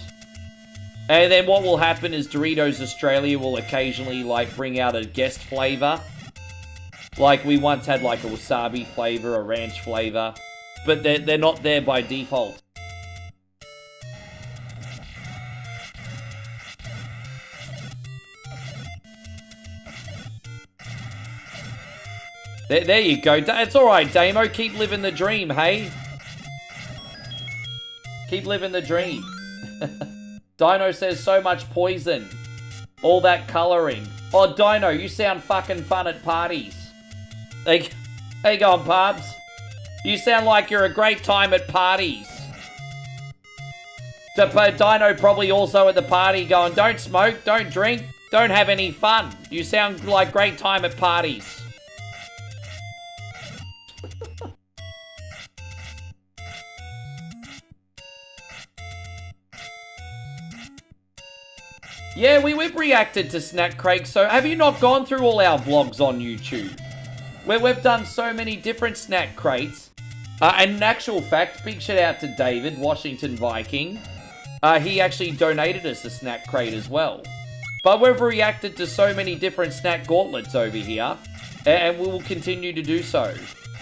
And then what will happen is Doritos Australia will occasionally, like, bring out a guest flavor. Like, we once had, like, a wasabi flavor, a ranch flavor. But they're not there by default. There you go. It's alright, Damo. Keep living the dream, hey? Keep living the dream. Dino says, so much poison. All that colouring. Oh, Dino, you sound fucking fun at parties. Hey, how you going, Pubs? You sound like you're a great time at parties. Dino probably also at the party going, don't smoke, don't drink, don't have any fun. You sound like great time at parties. Yeah, we've reacted to Snack Crate, so have you not gone through all our vlogs on YouTube? Where we've done so many different snack crates. And in actual fact, big shout out to David, Washington Viking. He actually donated us a snack crate as well. But we've reacted to so many different snack gauntlets over here. And we will continue to do so.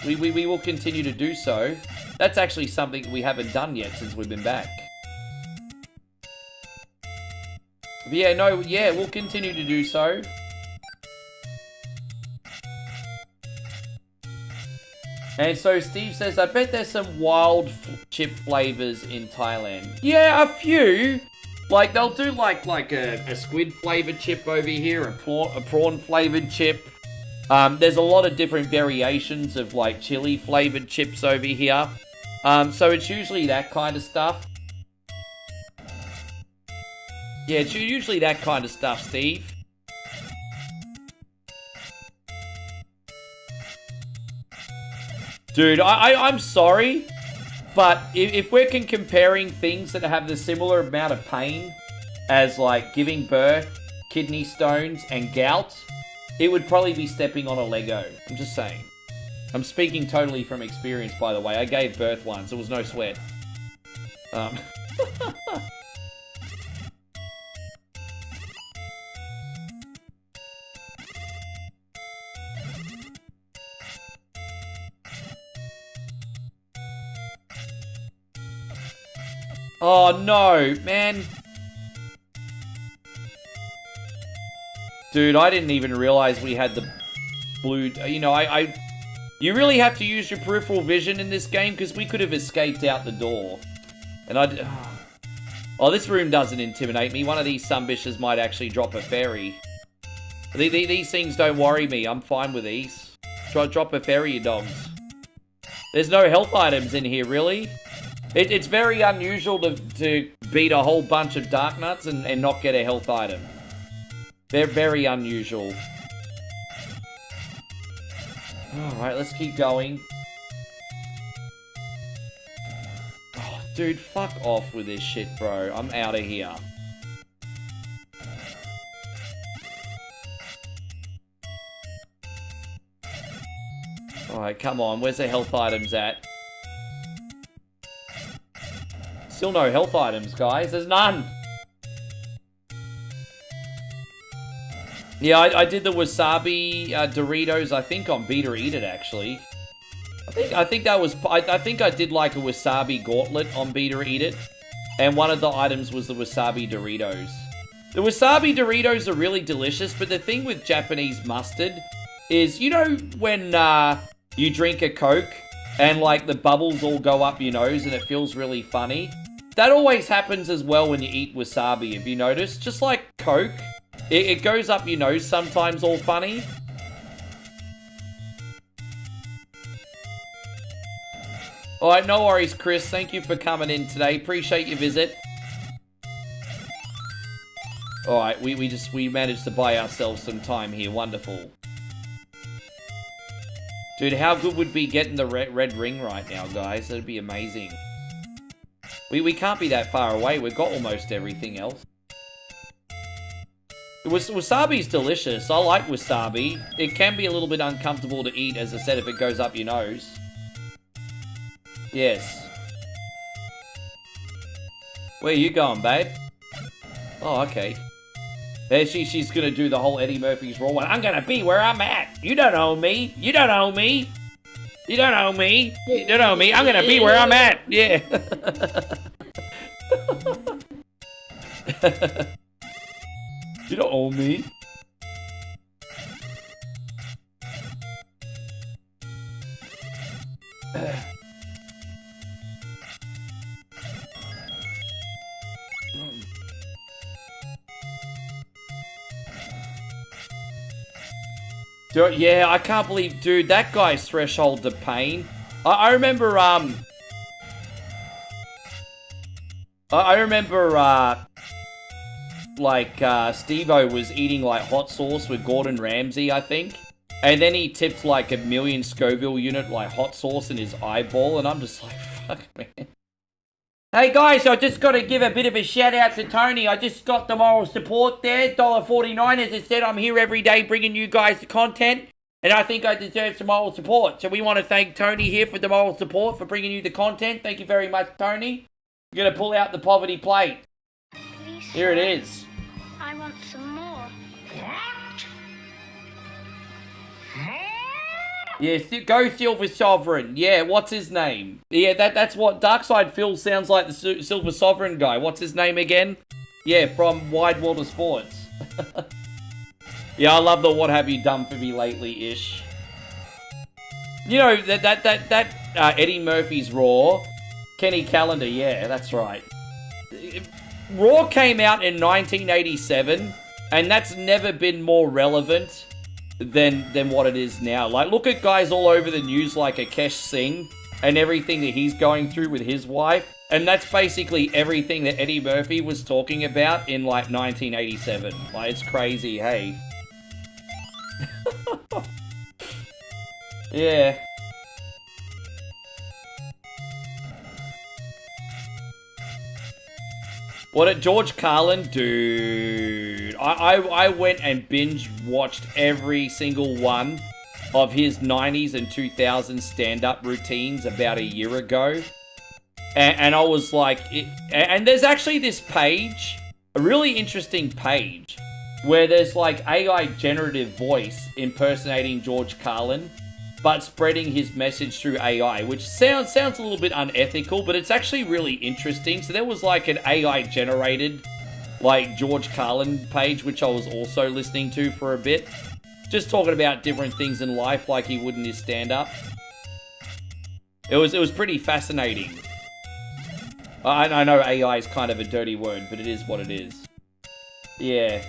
We will continue to do so. That's actually something we haven't done yet since we've been back. But yeah, we'll continue to do so. And so Steve says, I bet there's some wild chip flavors in Thailand. Yeah, a few. Like, they'll do like a squid flavored chip over here, a prawn flavored chip. There's a lot of different variations of like chili flavored chips over here. So it's usually that kind of stuff. Yeah, it's usually that kind of stuff, Steve. Dude, I'm sorry, but if we're comparing things that have the similar amount of pain as, like, giving birth, kidney stones, and gout, it would probably be stepping on a Lego. I'm just saying. I'm speaking totally from experience, by the way. I gave birth once. It was no sweat. Oh, no, man. Dude, I didn't even realize we had the blue... You know, you really have to use your peripheral vision in this game because we could have escaped out the door. And Oh, this room doesn't intimidate me. One of these sumbitches might actually drop a fairy. These things don't worry me. I'm fine with these. Drop a fairy, you dogs. There's no health items in here, really. It's very unusual to beat a whole bunch of dark nuts and not get a health item. They're very unusual. Alright, let's keep going. Oh, dude, fuck off with this shit, bro. I'm out of here. Alright, come on. Where's the health items at? Still no health items, guys. There's none. Yeah, I did the wasabi Doritos, I think, on Beat or Eat It, actually. I think that was... I think I did, like, a wasabi gauntlet on Beat or Eat It. And one of the items was the wasabi Doritos. The wasabi Doritos are really delicious, but the thing with Japanese mustard is, you know when you drink a Coke and, like, the bubbles all go up your nose and it feels really funny? That always happens as well when you eat wasabi, if you notice. Just like Coke, it goes up your nose sometimes all funny. Alright, no worries, Chris. Thank you for coming in today. Appreciate your visit. Alright, we managed to buy ourselves some time here. Wonderful. Dude, how good would be getting the red ring right now, guys? That'd be amazing. We can't be that far away. We've got almost everything else. Wasabi's delicious. I like wasabi. It can be a little bit uncomfortable to eat, as I said, if it goes up your nose. Yes. Where are you going, babe? Oh, okay. There she's gonna do the whole Eddie Murphy's Raw one. I'm gonna be where I'm at. You don't own me. You don't own me. You don't own me. You don't own me. I'm gonna be where I'm at. Yeah. You don't own me. Dude, yeah, I can't believe, dude, that guy's threshold to pain. I remember, Steve-O was eating, like, hot sauce with Gordon Ramsay, I think. And then he tipped, like, a million Scoville unit, like, hot sauce in his eyeball. And I'm just like, fuck, man. Hey, guys, I just got to give a bit of a shout-out to Tony. I just got the moral support there, $1.49. As I said, I'm here every day bringing you guys the content. And I think I deserve some moral support. So we want to thank Tony here for the moral support, for bringing you the content. Thank you very much, Tony. I'm going to pull out the poverty plate. Please, Here it is. I want some more. What? More? Yeah, go Silver Sovereign. Yeah, what's his name? Yeah, that's what Darkside Phil sounds like, the Silver Sovereign guy. What's his name again? Yeah, from Wide World of Sports. Yeah, I love the what have you done for me lately-ish. You know, that Eddie Murphy's Raw, Kenny Calendar, yeah, that's right. Raw came out in 1987, and that's never been more relevant than what it is now. Like, look at guys all over the news like Akesh Singh and everything that he's going through with his wife, and that's basically everything that Eddie Murphy was talking about in, like, 1987. Like, it's crazy, hey. Yeah. What at George Carlin? Dude. I went and binge watched every single one of his 90s and 2000s stand-up routines about a year ago. And I was like... and there's actually this page, a really interesting page, where there's like AI generative voice impersonating George Carlin, but spreading his message through AI, which sounds a little bit unethical, but it's actually really interesting. So there was like an AI generated like George Carlin page, which I was also listening to for a bit, just talking about different things in life like he would in his stand-up. It was pretty fascinating. I know AI is kind of a dirty word, but it is what it is. Yeah.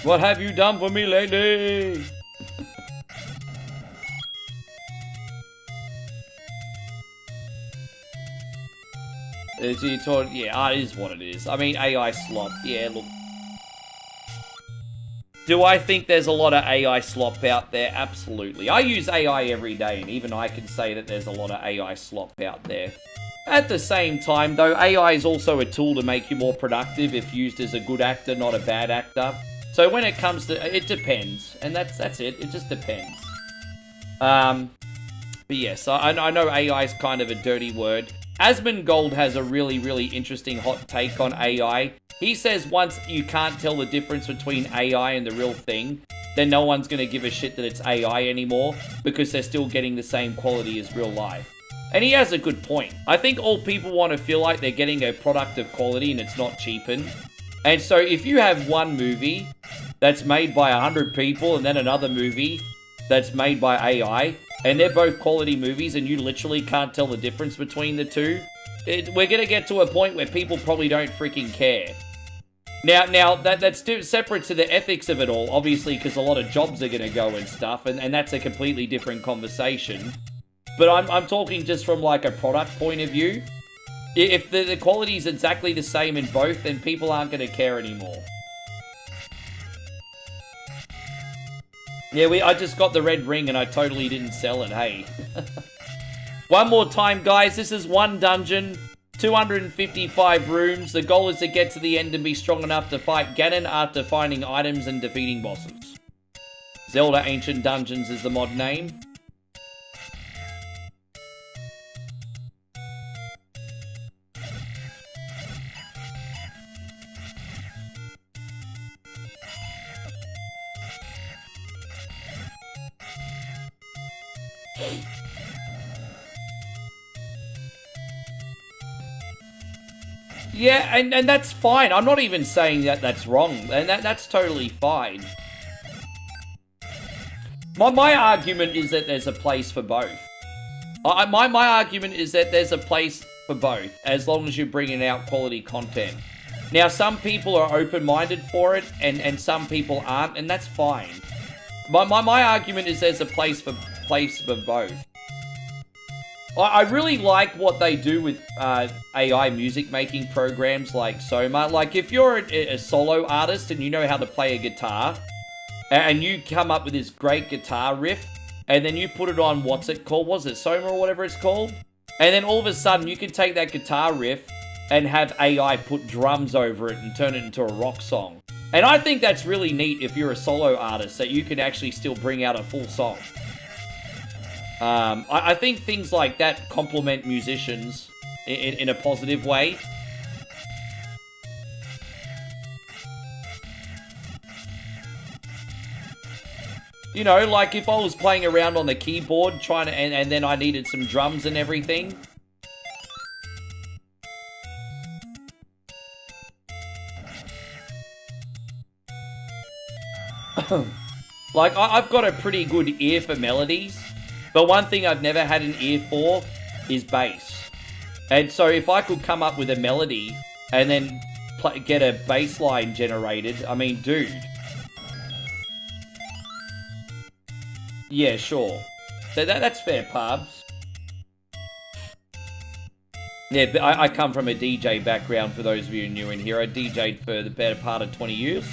What have you done for me lately? Yeah, it is what it is. I mean, AI slop. Yeah, look. Do I think there's a lot of AI slop out there? Absolutely. I use AI every day, and even I can say that there's a lot of AI slop out there. At the same time, though, AI is also a tool to make you more productive if used as a good actor, not a bad actor. So when it comes to... it depends. And that's it. It just depends. But yes, I know AI is kind of a dirty word. Asmongold has a really, really interesting hot take on AI. He says once you can't tell the difference between AI and the real thing, then no one's going to give a shit that it's AI anymore, because they're still getting the same quality as real life. And he has a good point. I think all people want to feel like they're getting a product of quality and it's not cheapened. And so if you have one movie that's made by 100 people and then another movie that's made by AI, and they're both quality movies and you literally can't tell the difference between the two, we're going to get to a point where people probably don't freaking care. Now that's separate to the ethics of it all, obviously, because a lot of jobs are going to go and stuff, and that's a completely different conversation. But I'm talking just from like a product point of view. If the quality is exactly the same in both, then people aren't going to care anymore. Yeah, I just got the red ring and I totally didn't sell it, hey. One more time, guys. This is one dungeon, 255 rooms. The goal is to get to the end and be strong enough to fight Ganon after finding items and defeating bosses. Zelda Ancient Dungeons is the mod name. Yeah, and that's fine. I'm not even saying that that's wrong, and that's totally fine. My argument is that there's a place for both. My argument is that there's a place for both, as long as you're bringing out quality content. Now, some people are open-minded for it, and some people aren't, and that's fine. My argument is there's a place for both. I really like what they do with AI music making programs like Soma. Like, if you're a solo artist and you know how to play a guitar, and you come up with this great guitar riff, and then you put it on, what's it called? Was it Soma or whatever it's called? And then all of a sudden, you can take that guitar riff and have AI put drums over it and turn it into a rock song. And I think that's really neat if you're a solo artist, that you can actually still bring out a full song. I think things like that complement musicians in a positive way. You know, like if I was playing around on the keyboard trying to, and then I needed some drums and everything. Like, I've got a pretty good ear for melodies, but one thing I've never had an ear for is bass. And so if I could come up with a melody and then get a bass line generated, I mean, dude. Yeah, sure. That's fair, Parbs. Yeah, but I come from a DJ background, for those of you new in here. I DJ'd for the better part of 20 years.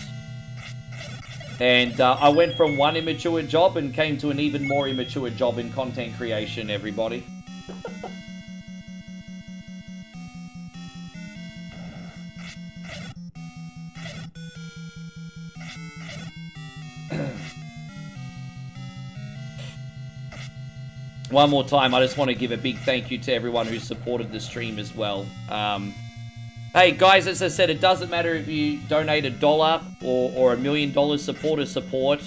And I went from one immature job and came to an even more immature job in content creation, everybody. One more time, I just want to give a big thank you to everyone who supported the stream as well. Hey guys, as I said, it doesn't matter if you donate $1 or $1 million, support.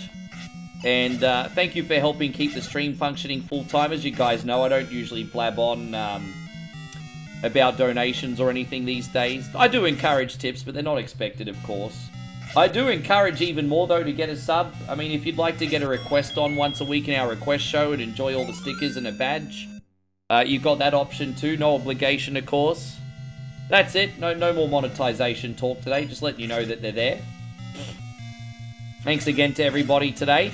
And thank you for helping keep the stream functioning full time. As you guys know, I don't usually blab on about donations or anything these days. I do encourage tips, but they're not expected, of course. I do encourage even more, though, to get a sub. I mean, if you'd like to get a request on once a week in our request show and enjoy all the stickers and a badge, you've got that option too. No obligation, of course. That's it. No more monetization talk today. Just letting you know that they're there. Thanks again to everybody today.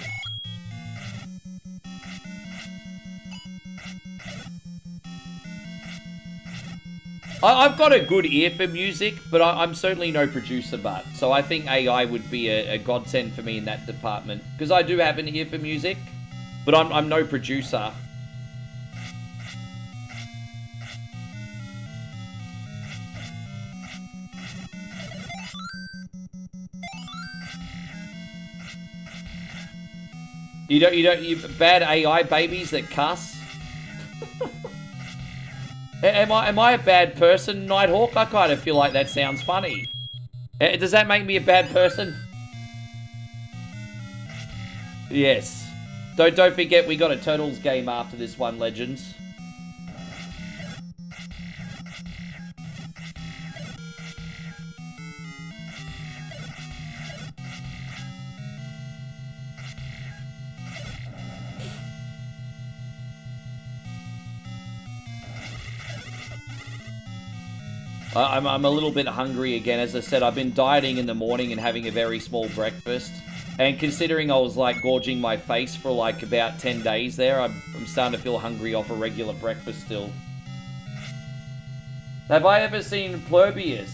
I've got a good ear for music, but I'm certainly no producer, but so I think AI would be a godsend for me in that department, because I do have an ear for music, but I'm no producer. You bad AI babies that cuss. Am I a bad person, Nighthawk? I kind of feel like that sounds funny. Does that make me a bad person? Yes. Don't forget, we got a Turtles game after this one, Legends. I'm a little bit hungry again. As I said, I've been dieting in the morning and having a very small breakfast. And considering I was like gorging my face for like about 10 days there, I'm starting to feel hungry off a regular breakfast still. Have I ever seen Plurbius?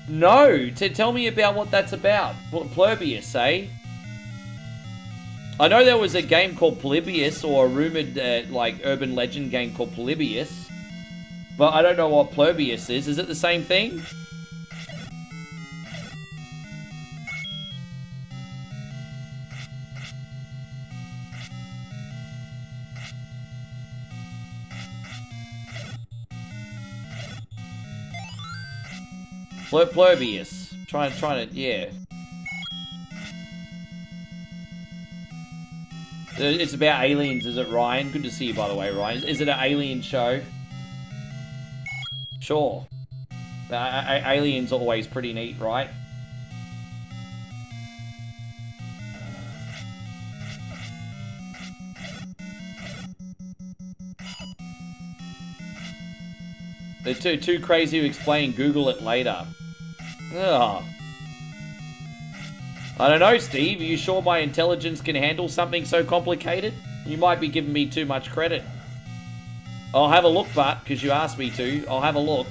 No! Tell me about what that's about. Plurbius, eh? I know there was a game called Polybius, or a rumored like urban legend game called Polybius. But I don't know what Plurbius is. Is it the same thing? Plurbius. Trying to, yeah. It's about aliens, is it, Ryan? Good to see you, by the way, Ryan. Is it an alien show? Sure. Aliens are always pretty neat, right? They're too crazy to explain. Google it later. Ugh. I don't know, Steve. Are you sure my intelligence can handle something so complicated? You might be giving me too much credit. I'll have a look, but because you asked me to, I'll have a look.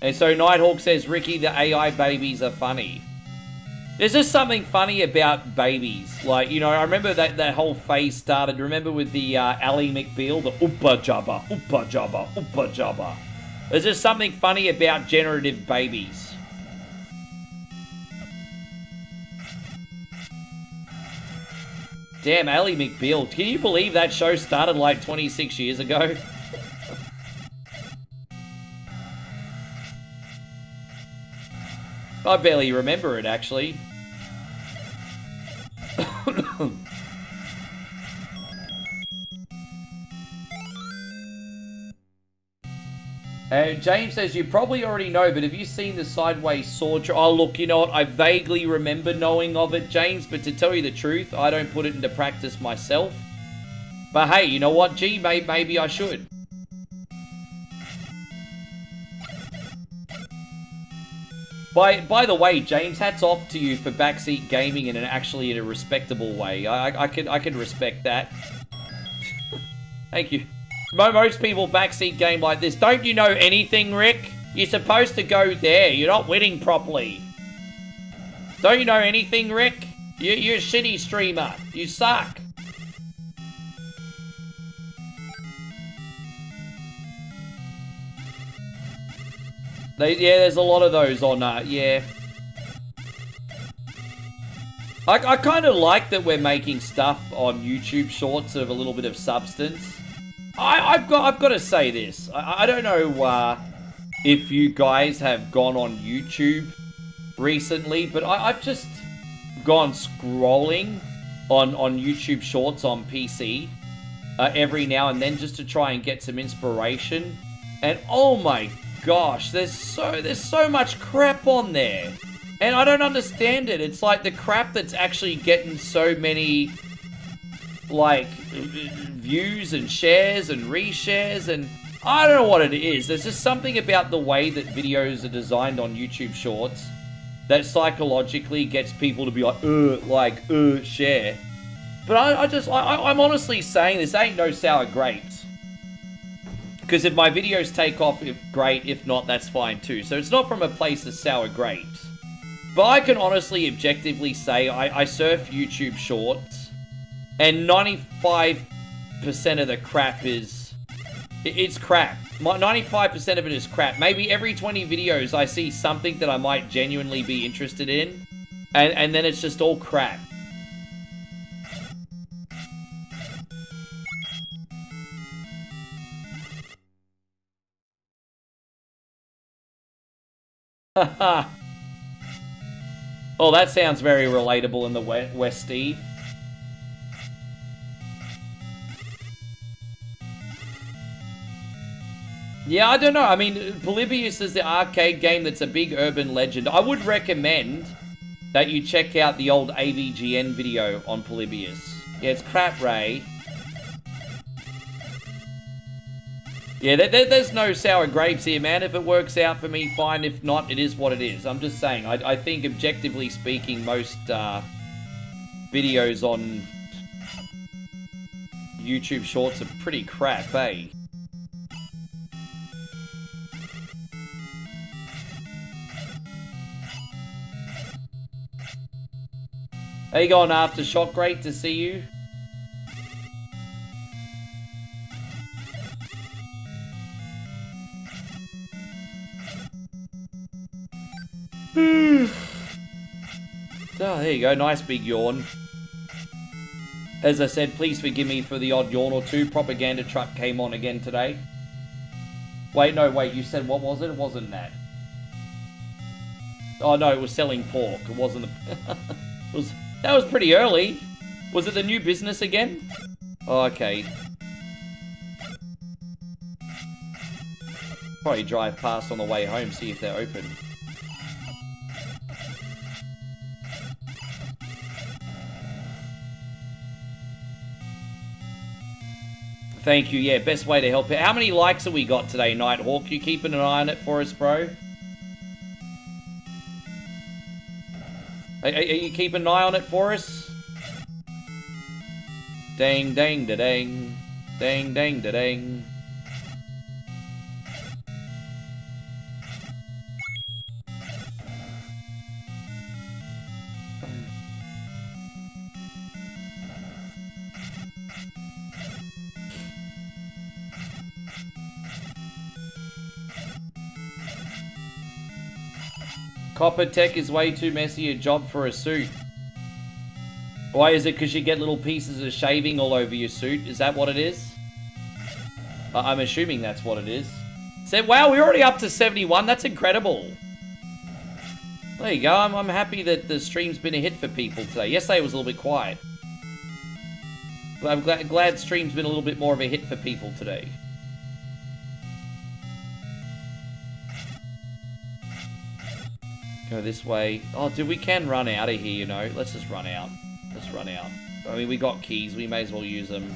And so Nighthawk says, Ricky, the AI babies are funny. There's just something funny about babies. Like, you know, I remember that whole phase started. Remember with the Ally McBeal, the Oopa Jabba, Oopa Jabba, Oopa Jabba. There's just something funny about generative babies. Damn, Ally McBeal. Can you believe that show started like 26 years ago? I barely remember it, actually. James says, you probably already know, but have you seen the sideways sword? Oh, look, you know what? I vaguely remember knowing of it, James, but to tell you the truth, I don't put it into practice myself. But hey, you know what, G? Maybe I should. By the way, James, hats off to you for backseat gaming in actually in a respectable way. I could respect that. Thank you. Most people backseat game like this. Don't you know anything, Rick? You're supposed to go there. You're not winning properly. Don't you know anything, Rick? You're a shitty streamer. You suck. Yeah, there's a lot of those on, yeah. I kind of like that we're making stuff on YouTube Shorts of a little bit of substance. I've got to say this. I don't know if you guys have gone on YouTube recently, but I've just gone scrolling on YouTube Shorts on PC every now and then just to try and get some inspiration. And oh my gosh, there's so much crap on there. And I don't understand it. It's like the crap that's actually getting so many, like, views and shares and reshares, and I don't know what it is. There's just something about the way that videos are designed on YouTube Shorts that psychologically gets people to be like, share. But I'm honestly saying this ain't no sour grapes. Because if my videos take off, great. If not, that's fine too. So it's not from a place of sour grapes. But I can honestly, objectively say I surf YouTube Shorts, and 95% of the crap it's crap. 95% of it is crap. Maybe every 20 videos I see something that I might genuinely be interested in, and then it's just all crap. Haha. Oh, that sounds very relatable in the West, Steve. Yeah, I don't know. I mean, Polybius is the arcade game that's a big urban legend. I would recommend that you check out the old AVGN video on Polybius. Yeah, it's crap, Ray. Yeah, there's no sour grapes here, man. If it works out for me, fine. If not, it is what it is. I'm just saying, I think, objectively speaking, most videos on YouTube Shorts are pretty crap, eh? How you going, Aftershock? Great to see you. Oh, there you go. Nice big yawn. As I said, please forgive me for the odd yawn or two. Propaganda truck came on again today. Wait, no, wait. You said, what was it? It wasn't that. Oh, no, it was selling pork. It wasn't the... That was pretty early. Was it the new business again? Oh, okay. Probably drive past on the way home, see if they're open. Thank you. Yeah, best way to help it. How many likes have we got today, Nighthawk? You keeping an eye on it for us, bro? Are you keeping an eye on it for us? Dang, dang, da dang. Dang, dang, da dang. Copper tech is way too messy a job for a suit. Why is it? Because you get little pieces of shaving all over your suit? Is that what it is? I'm assuming that's what it is. So, wow, we're already up to 71. That's incredible. There you go. I'm happy that the stream's been a hit for people today. Yesterday was a little bit quiet. But I'm glad stream's been a little bit more of a hit for people today. Go this way. Oh, dude, we can run out of here, you know. Let's just run out. Let's run out. I mean, we got keys. We may as well use them.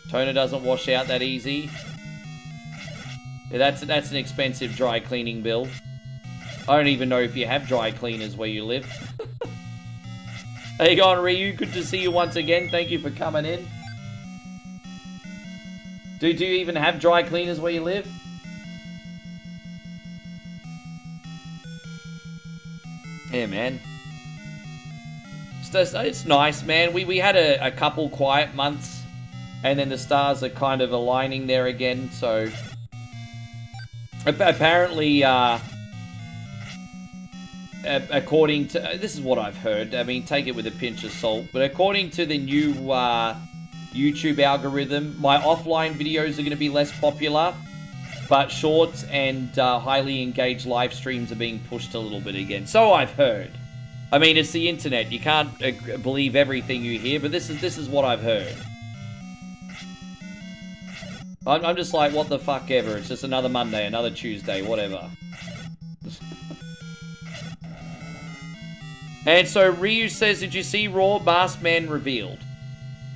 Toner doesn't wash out that easy. Yeah, that's an expensive dry cleaning bill. I don't even know if you have dry cleaners where you live. How you going, Ryu? Good to see you once again. Thank you for coming in. Do you even have dry cleaners where you live? Yeah, man. It's nice, man. We had a couple quiet months, and then the stars are kind of aligning there again, so... Apparently, according to... This is what I've heard. I mean, take it with a pinch of salt. But according to the new YouTube algorithm, my offline videos are going to be less popular. But shorts and highly engaged live streams are being pushed a little bit again. So I've heard. I mean, it's the internet. You can't believe everything you hear, but this is what I've heard. I'm just like, what the fuck ever. It's just another Monday, another Tuesday, whatever. And so Ryu says, did you see Raw Masked Man revealed?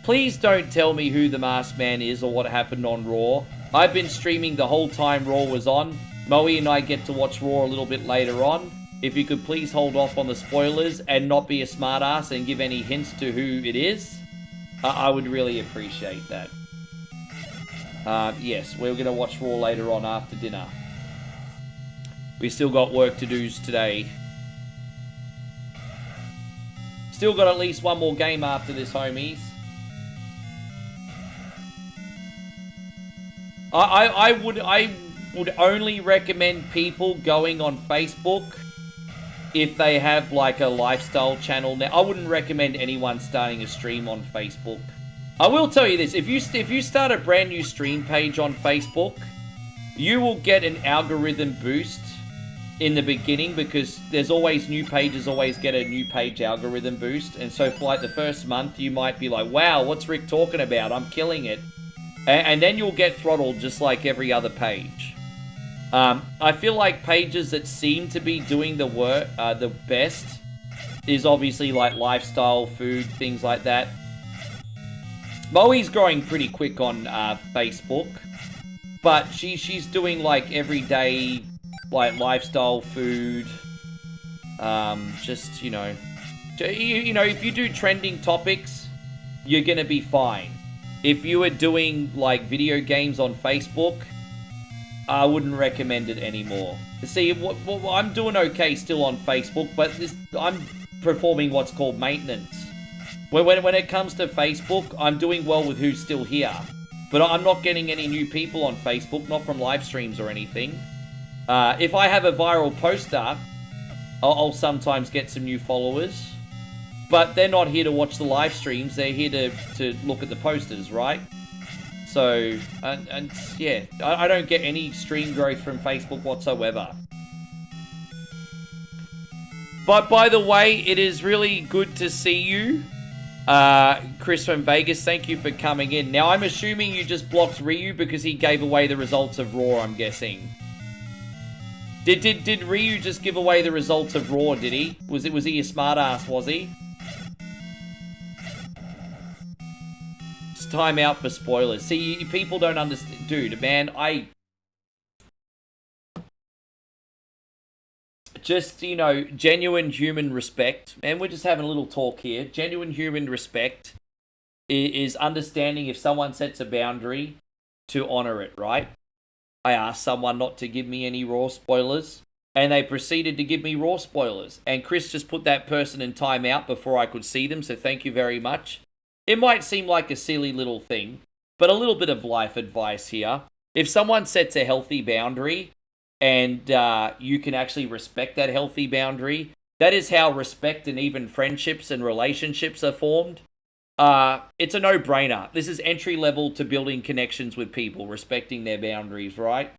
Please don't tell me who the Masked Man is or what happened on Raw. I've been streaming the whole time Raw was on. Moe and I get to watch Raw a little bit later on. If you could please hold off on the spoilers and not be a smartass and give any hints to who it is, I would really appreciate that. Yes, we're going to watch Raw later on after dinner. We still got work to do today. Still got at least one more game after this, homies. I would only recommend people going on Facebook if they have like a lifestyle channel. Now, I wouldn't recommend anyone starting a stream on Facebook. I will tell you this, if you start a brand new stream page on Facebook, you will get an algorithm boost in the beginning because there's always new pages always get a new page algorithm boost. And so for like the first month, you might be like, wow, what's Rick talking about? I'm killing it. And then you'll get throttled just like every other page. I feel like pages that seem to be doing the best is obviously like lifestyle, food, things like that. Moe's growing pretty quick on Facebook, but she's doing like everyday like lifestyle, food, just you know, if you do trending topics, you're gonna be fine. If you were doing like video games on Facebook, I wouldn't recommend it anymore. See, I'm doing okay still on Facebook, but I'm performing what's called maintenance. When it comes to Facebook, I'm doing well with who's still here. But I'm not getting any new people on Facebook, not from live streams or anything. If I have a viral poster, I'll sometimes get some new followers. But they're not here to watch the live streams, they're here to look at the posters, right? So, and yeah, I don't get any stream growth from Facebook whatsoever. But by the way, it is really good to see you. Chris from Vegas, thank you for coming in. Now, I'm assuming you just blocked Ryu because he gave away the results of Raw, I'm guessing. Did Ryu just give away the results of Raw, did he? Was he a smartass, was he? It's time out for spoilers. See, people don't understand. Dude, man, just, you know, genuine human respect. And we're just having a little talk here. Genuine human respect is understanding if someone sets a boundary to honor it, right? I asked someone not to give me any Raw spoilers, and they proceeded to give me Raw spoilers. And Chris just put that person in timeout before I could see them, so thank you very much. It might seem like a silly little thing, but a little bit of life advice here. If someone sets a healthy boundary, and you can actually respect that healthy boundary, that is how respect and even friendships and relationships are formed. It's a no-brainer. This is entry level to building connections with people, respecting their boundaries, right?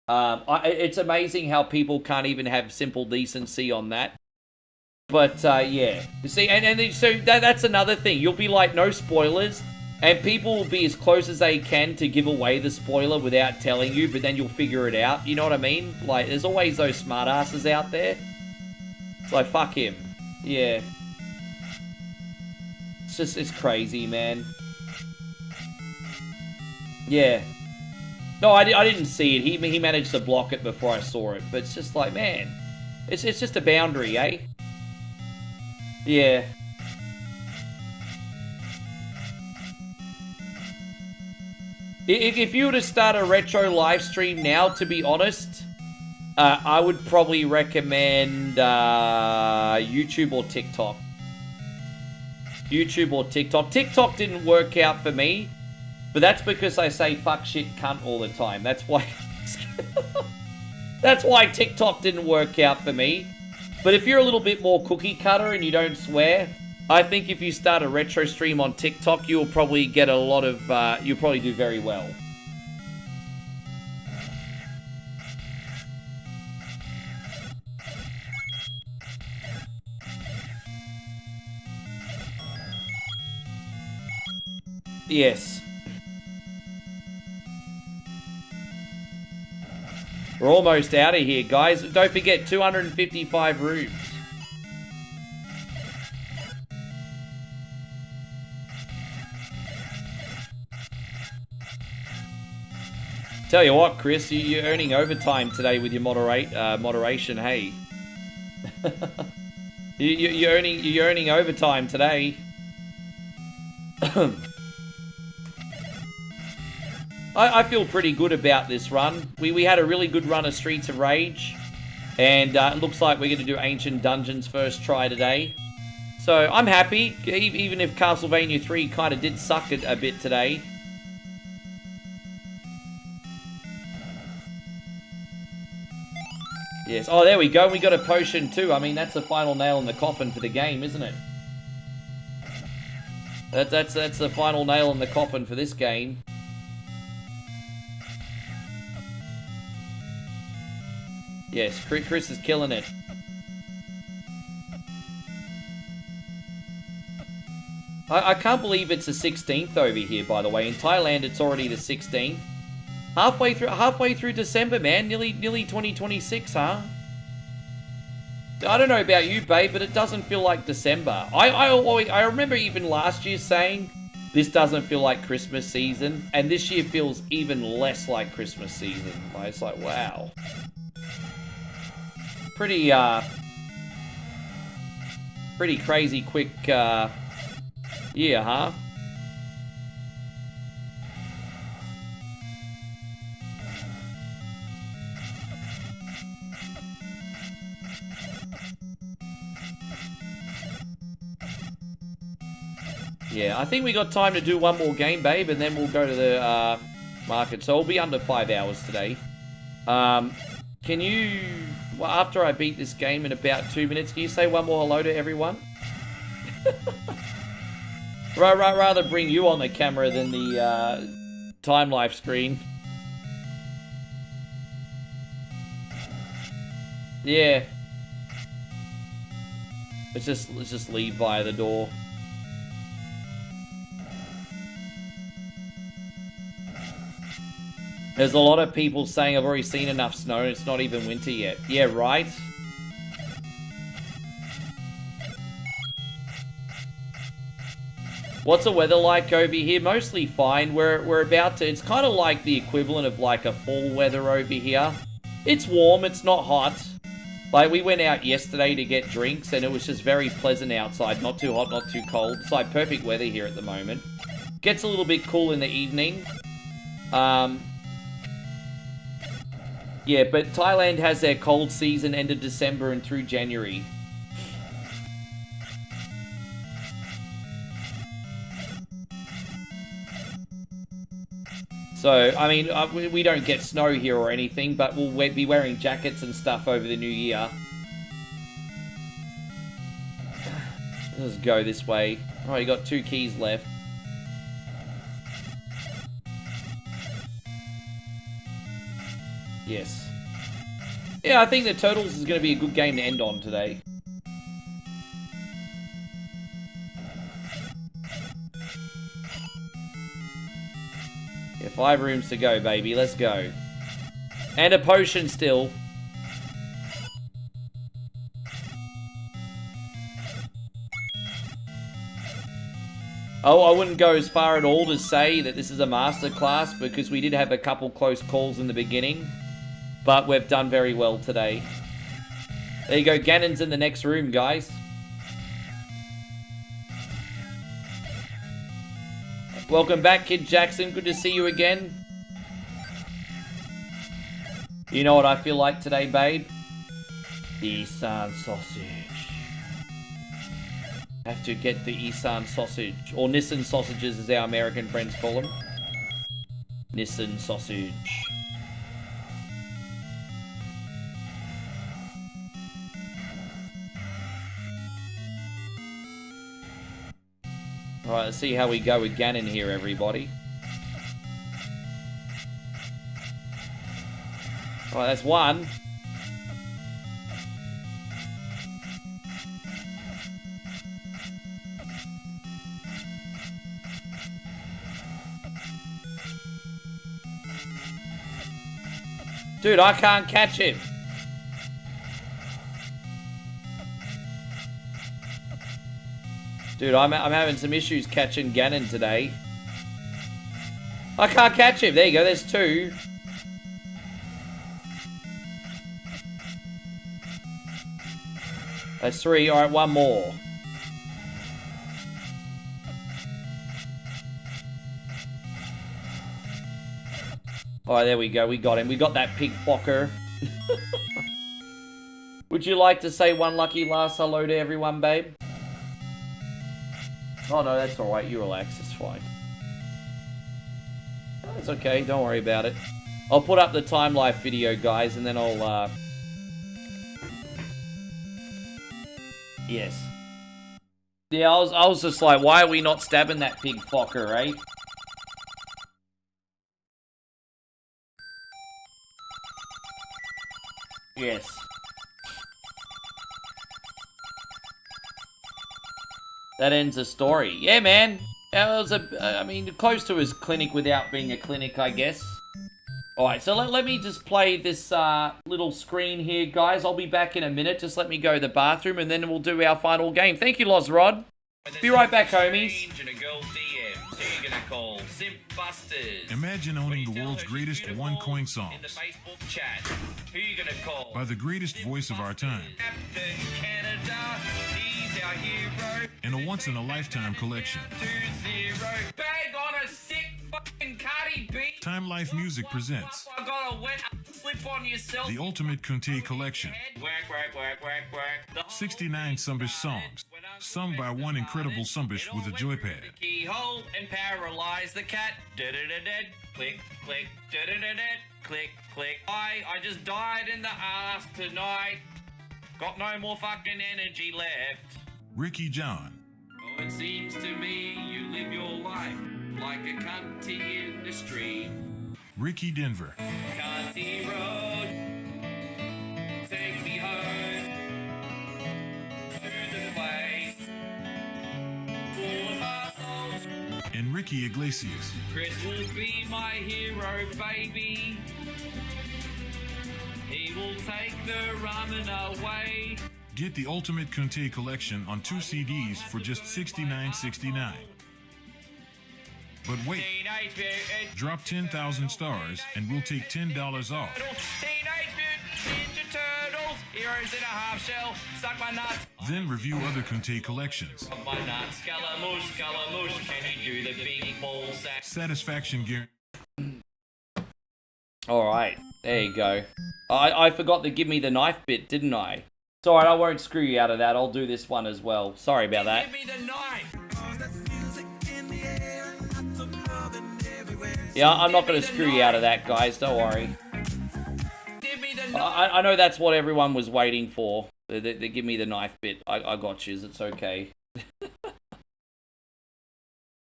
It's amazing how people can't even have simple decency on that. But, yeah. You see, so that's another thing. You'll be like, no spoilers. And people will be as close as they can to give away the spoiler without telling you, but then you'll figure it out. You know what I mean? Like, there's always those smartasses out there. It's like, fuck him. Yeah. It's crazy, man. Yeah. No, I didn't see it. He managed to block it before I saw it. But it's just like, man. It's just a boundary, eh? Yeah. If you were to start a retro live stream now, to be honest, I would probably recommend YouTube or TikTok. YouTube or TikTok. TikTok didn't work out for me, but that's because I say fuck, shit, cunt all the time. That's why. That's why TikTok didn't work out for me. But if you're a little bit more cookie cutter and you don't swear, I think if you start a retro stream on TikTok, you'll probably get a lot of, you'll probably do very well. Yes. We're almost out of here, guys. Don't forget, 255 rooms. Tell you what, Chris, you're earning overtime today with your moderation. Hey, you're earning overtime today. I feel pretty good about this run. We had a really good run of Streets of Rage, and it looks like we're going to do Ancient Dungeons first try today. So I'm happy, even if Castlevania 3 kind of did suck a bit today. Yes. Oh, there we go. We got a potion too. I mean, that's the final nail in the coffin for the game, isn't it? That's the final nail in the coffin for this game. Yes, Chris is killing it. I can't believe it's the 16th over here, by the way. In Thailand, it's already the 16th. Halfway through December, man. Nearly 2026, huh? I don't know about you, babe, but it doesn't feel like December. I remember even last year saying this doesn't feel like Christmas season, and this year feels even less like Christmas season. Like, it's like, wow. Pretty crazy quick year, huh? Yeah, I think we got time to do one more game, babe, and then we'll go to the market. So we'll be under 5 hours today. Can you, well, after I beat this game in about 2 minutes, can you say one more hello to everyone? Rather bring you on the camera than the time life screen. Yeah. Let's just leave via the door. There's a lot of people saying I've already seen enough snow and it's not even winter yet. Yeah, right? What's the weather like over here? Mostly fine. We're about to... It's kind of like the equivalent of like a fall weather over here. It's warm. It's not hot. Like, we went out yesterday to get drinks and it was just very pleasant outside. Not too hot, not too cold. It's like perfect weather here at the moment. Gets a little bit cool in the evening. Yeah, but Thailand has their cold season end of December and through January. So, I mean, we don't get snow here or anything, but we'll be wearing jackets and stuff over the new year. Let's go this way. Oh, you got 2 keys left. Yes. Yeah, I think the Turtles is going to be a good game to end on today. Yeah, 5 rooms to go, baby. Let's go. And a potion still. Oh, I wouldn't go as far at all to say that this is a masterclass because we did have a couple close calls in the beginning. But we've done very well today. There you go. Ganon's in the next room, guys. Welcome back, Kid Jackson. Good to see you again. You know what I feel like today, babe? Isan sausage. Have to get the Isan sausage. Or Nissan sausages, as our American friends call them. Nissan sausage. Alright, let's see how we go with Ganon here, everybody. Alright, that's one. Dude, I can't catch him. Dude, I'm having some issues catching Ganon today. I can't catch him. There you go, there's 2. That's 3. Alright, 1 more. Alright, there we go. We got him. We got that pig fucker. Would you like to say one lucky last hello to everyone, babe? Oh, no, that's alright. You relax. It's fine. It's okay. Don't worry about it. I'll put up the time life video, guys, and then I'll, Yes. Yeah, I was just like, why are we not stabbing that pig fucker, eh? Yes. That ends the story. Yeah, man. That was I mean, close to his clinic without being a clinic, I guess. Alright, so let me just play this little screen here, guys. I'll be back in a minute. Just let me go to the bathroom, and then we'll do our final game. Thank you, Lozrod. Be right back, homies. Imagine owning the world's greatest one-coin songs by the greatest voice of our time in a once-in-a-lifetime collection. Time Life Music presents the Ultimate Kunti Collection. 69 Sumbish songs, sung by one incredible Sumbish with a joypad. Keyhole and paralyze the cat. Click, click, click, click. I just died in the ass tonight. Got no more fucking energy left. Ricky John. Oh, it seems to me you live your life like a cunty in the street. Ricky Denver. Cunty road, take me home to the place full of assholes. And Ricky Iglesias. Chris will be my hero, baby. He will take the ramen away. Get the Ultimate Kunti Collection on 2 CDs for just $69.69. But wait, drop 10,000 stars and we'll take $10 off. Teenage Mutant Ninja Turtles, heroes in a half shell, suck my nuts. Then review other Kunti collections. Suck my nuts, Scaramouche, can you do the big ball sack? Satisfaction guarantee. Alright, there you go. I forgot to give me the knife bit, didn't I? It's alright, I won't screw you out of that. I'll do this one as well. Sorry about that. Give me the knife! Yeah, I'm not going to screw you out of that, guys. Don't worry. I know that's what everyone was waiting for. They give me the knife bit. I got you. It's okay.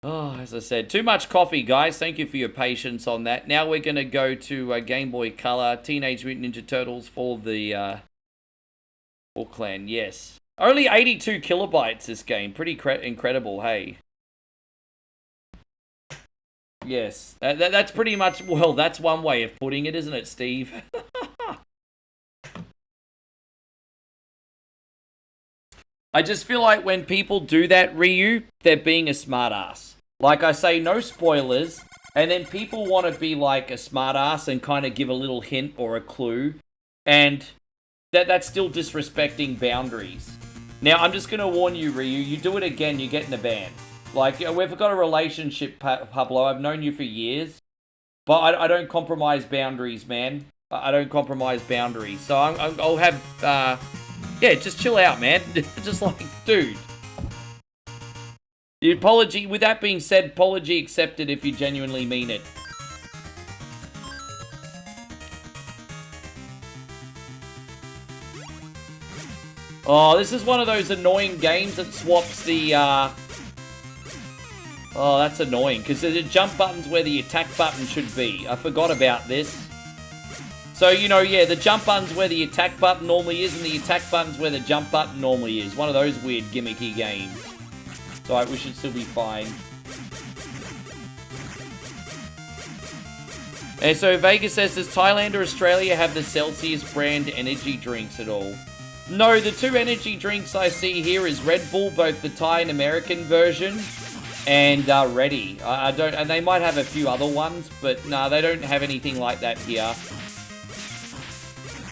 Oh, as I said, too much coffee, guys. Thank you for your patience on that. Now we're going to go to Game Boy Color, Teenage Mutant Ninja Turtles for the Full Clan. Yes. Only 82 kilobytes this game. Pretty incredible, hey. Yes. That's pretty much, well, that's one way of putting it, isn't it, Steve? I just feel like when people do that, Ryu, they're being a smartass. Like I say, no spoilers, and then people want to be like a smartass and kind of give a little hint or a clue, and that's still disrespecting boundaries. Now, I'm just going to warn you, Ryu, you do it again, you're getting a ban. Like, we've got a relationship, Pablo, I've known you for years, but I don't compromise boundaries, man. I don't compromise boundaries. So I'll have, yeah, just chill out, man. Just like, dude. The apology, with that being said, apology accepted if you genuinely mean it. Oh, this is one of those annoying games that swaps the, Oh, that's annoying, because the jump button's where the attack button should be. I forgot about this. So, you know, yeah, the jump button's where the attack button normally is, and the attack button's where the jump button normally is. One of those weird gimmicky games. So, we should still be fine. And so, Vegas says, does Thailand or Australia have the Celsius brand energy drinks at all? No, the two energy drinks I see here is Red Bull, both the Thai and American version, and Ready. I don't, and they might have a few other ones, but no, they don't have anything like that here.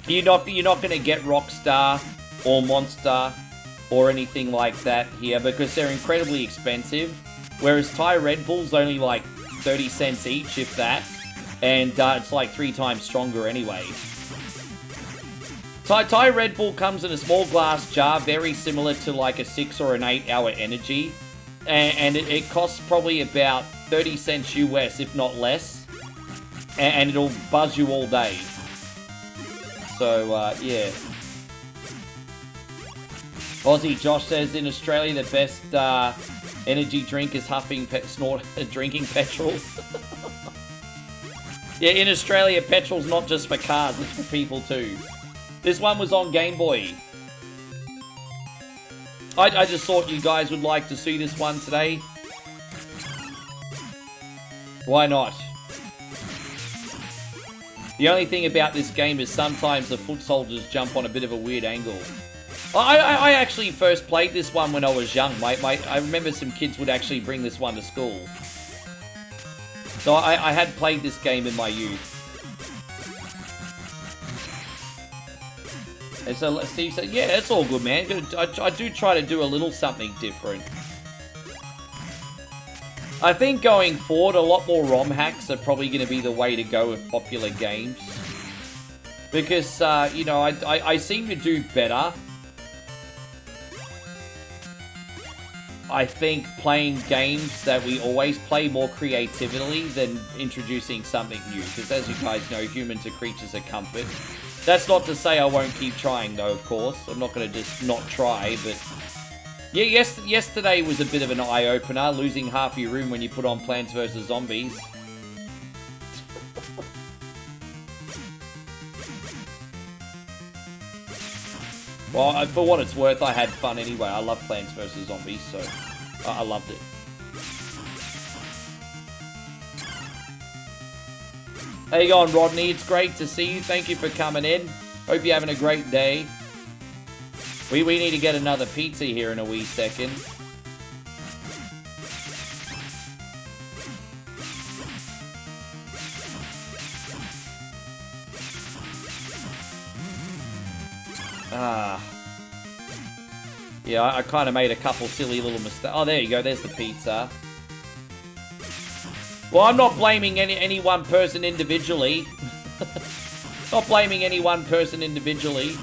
You're not going to get Rockstar or Monster or anything like that here because they're incredibly expensive. Whereas Thai Red Bull's only like 30 cents each, if that, and it's like 3 times stronger anyway. Thai Red Bull comes in a small glass jar, very similar to like a 6 or an 8 hour energy. And it costs probably about 30 cents US, if not less. And it'll buzz you all day. So, yeah. Aussie Josh says, in Australia, the best energy drink is drinking petrol. Yeah, in Australia, petrol's not just for cars, it's for people too. This one was on Game Boy. I just thought you guys would like to see this one today. Why not? The only thing about this game is sometimes the foot soldiers jump on a bit of a weird angle. I actually first played this one when I was young. I remember some kids would actually bring this one to school. So I had played this game in my youth. And so Steve said, yeah, it's all good, man. I do try to do a little something different. I think going forward, a lot more ROM hacks are probably going to be the way to go with popular games. Because, you know, I seem to do better. I think playing games that we always play more creatively than introducing something new. Because as you guys know, humans are creatures of comfort. That's not to say I won't keep trying, though, of course. I'm not going to just not try, but... Yeah, yesterday was a bit of an eye-opener, losing half your room when you put on Plants vs. Zombies. Well, for what it's worth, I had fun anyway. I love Plants vs. Zombies, so I loved it. How you going, Rodney? It's great to see you. Thank you for coming in. Hope you're having a great day. We need to get another pizza here in a wee second. Yeah, I kind of made a couple silly little mistakes. Oh, there you go. There's the pizza. Well, I'm not blaming any one person individually. Not blaming any one person individually.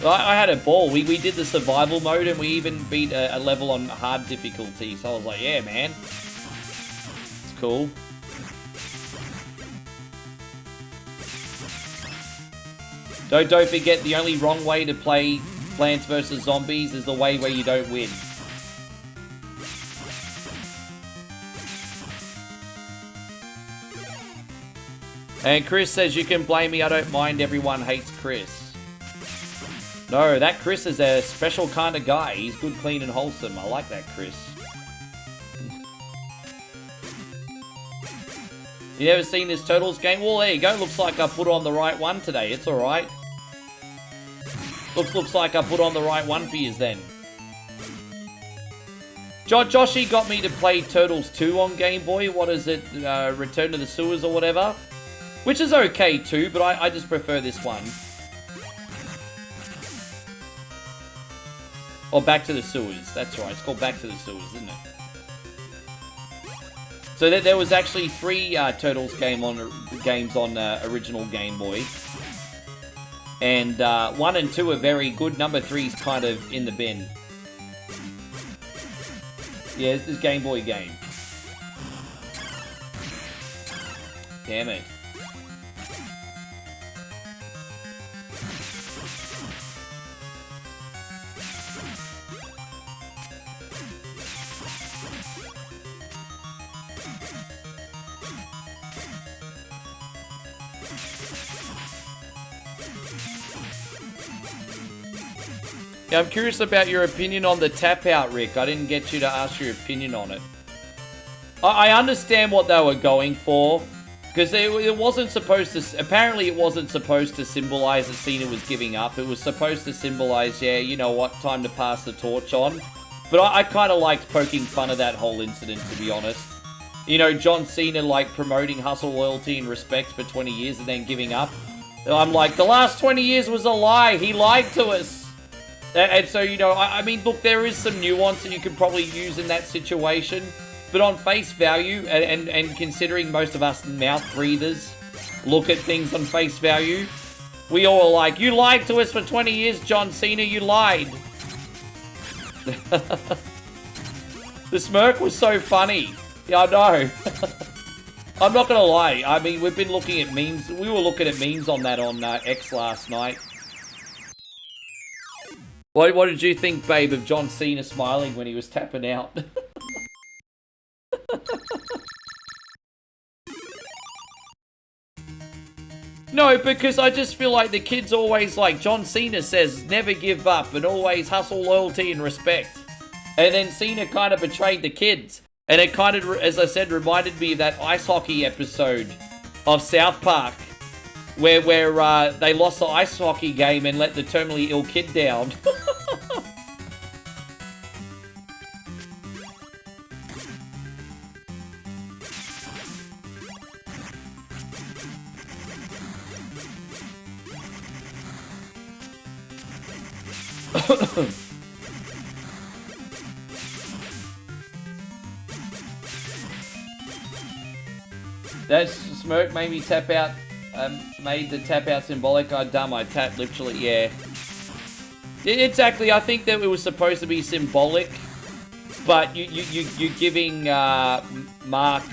I had a ball. We did the survival mode and we even beat a level on hard difficulty. So I was like, yeah, man. It's cool. Don't forget, the only wrong way to play Plants vs. Zombies is the way where you don't win. And Chris says, you can blame me, I don't mind, everyone hates Chris. No, that Chris is a special kind of guy. He's good, clean, and wholesome. I like that Chris. You never seen this Turtles game? Well, there you go. Looks like I put on the right one today. It's alright. Looks like I put on the right one for you then. Joshy got me to play Turtles 2 on Game Boy. What is it? Return to the Sewers or whatever. Which is okay too, but I just prefer this one. Or Back to the Sewers. That's right. It's called Back to the Sewers, isn't it? So there was actually 3 Turtles games on original Game Boy. And 1 and 2 are very good. Number 3's kind of in the bin. Yeah, this is Game Boy game. Damn it. Yeah, I'm curious about your opinion on the tap out, Rick. I didn't get you to ask your opinion on it. I understand what they were going for, because it wasn't supposed to... Apparently it wasn't supposed to symbolize that Cena was giving up. It was supposed to symbolize, yeah, you know what, time to pass the torch on. But I kind of liked poking fun of that whole incident, to be honest. You know, John Cena, like, promoting hustle, loyalty, and respect for 20 years and then giving up. I'm like, the last 20 years was a lie. He lied to us. And so, you know, I mean, look, there is some nuance that you could probably use in that situation. But on face value, and considering most of us mouth breathers look at things on face value, we all are like, you lied to us for 20 years, John Cena, you lied. The smirk was so funny. Yeah, I know. I'm not gonna lie. I mean, we've been looking at memes. We were looking at memes on that on X last night. What did you think, babe, of John Cena smiling when he was tapping out? No, because I just feel like the kids always, like, John Cena says, never give up and always hustle, loyalty, and respect. And then Cena kind of betrayed the kids. And it kind of, as I said, reminded me of that ice hockey episode of South Park, where they lost the ice hockey game and let the terminally ill kid down. That smirk made me tap out. Made the tap out symbolic. I dumb. I tapped literally. Yeah. Exactly. I think that it was supposed to be symbolic, but you're giving Mark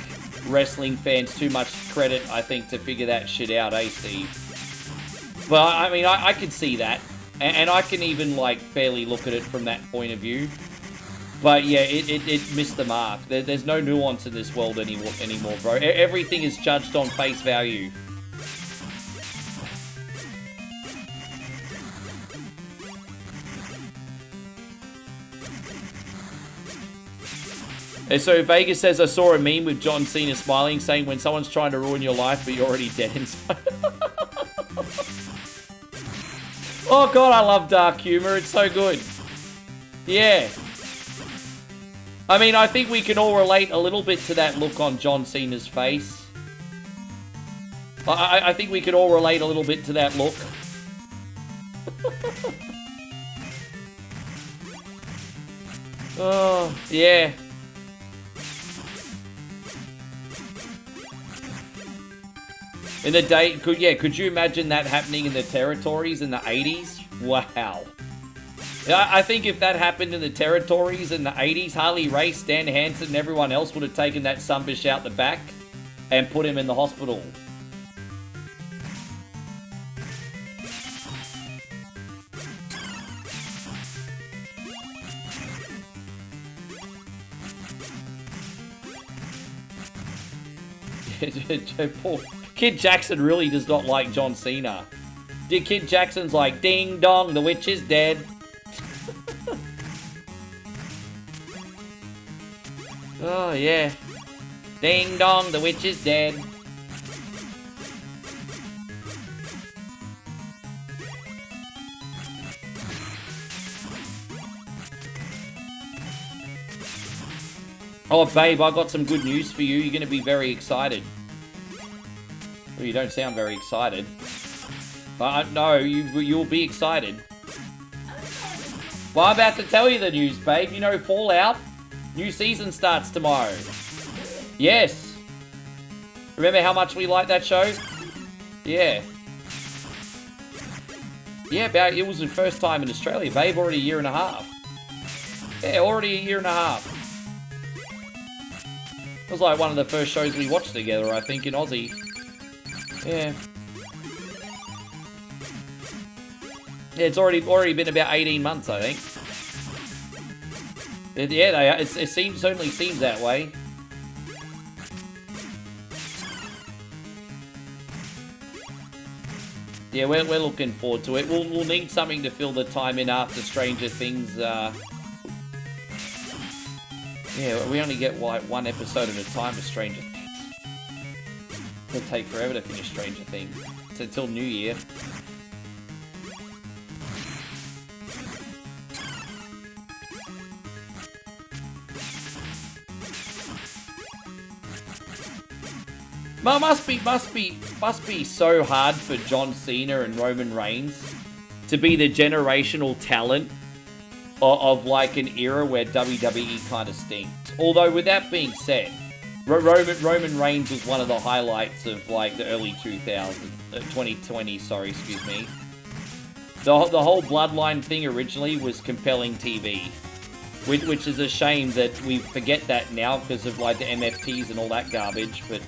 wrestling fans too much credit, I think, to figure that shit out, Steve? But I mean, I can see that, and I can even like fairly look at it from that point of view. But yeah, it missed the mark. There's no nuance in this world anymore, bro. Everything is judged on face value. And so Vegas says, I saw a meme with John Cena smiling, saying when someone's trying to ruin your life, but you're already dead inside. Oh god, I love dark humor. It's so good. Yeah. I mean, I think we can all relate a little bit to that look on John Cena's face. I think we can all relate a little bit to that look. Oh, yeah. In the day, could you imagine that happening in the territories in the 80s? Wow. I think if that happened in the territories in the 80s, Harley Race, Stan Hansen, and everyone else would have taken that sunbish out the back and put him in the hospital. Poor Kid Jackson really does not like John Cena. Kid Jackson's like, ding dong, the witch is dead. Oh, yeah. Ding dong, the witch is dead. Oh, babe, I got some good news for you. You're going to be very excited. Well, you don't sound very excited. But no, you'll be excited. Well, I'm about to tell you the news, babe. You know Fallout? New season starts tomorrow. Yes. Remember how much we liked that show? Yeah. Yeah, it was the first time in Australia, babe. Already a year and a half. Yeah, already a year and a half. It was like one of the first shows we watched together, I think, in Aussie. Yeah. Yeah, it's already been about 18 months, I think. Yeah, it certainly seems that way. Yeah, we're looking forward to it. We'll need something to fill the time in after Stranger Things. Yeah, we only get like one episode at a time of Stranger Things. It'll take forever to finish Stranger Things. It's until New Year. Must be so hard for John Cena and Roman Reigns to be the generational talent of like an era where WWE kind of stinked. Although with that being said, Roman Reigns was one of the highlights of like the early 2020. Sorry, excuse me. The whole Bloodline thing originally was compelling TV, which is a shame that we forget that now because of like the MFTs and all that garbage. But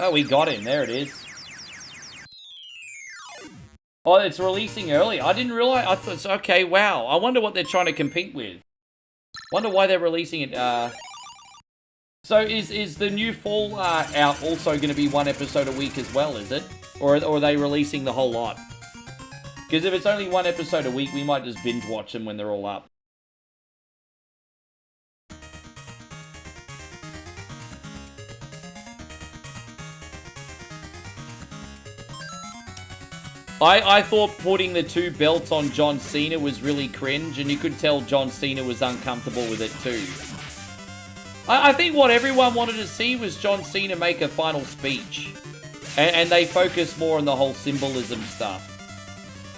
oh, we got him. There it is. Oh, it's releasing early. I didn't realize. I thought, okay, wow. I wonder what they're trying to compete with. Wonder why they're releasing it. So is the new Fallout out also going to be one episode a week as well, is it? Or are they releasing the whole lot? Because if it's only one episode a week, we might just binge watch them when they're all up. I thought putting the two belts on John Cena was really cringe, and you could tell John Cena was uncomfortable with it too. I think what everyone wanted to see was John Cena make a final speech. And they focused more on the whole symbolism stuff.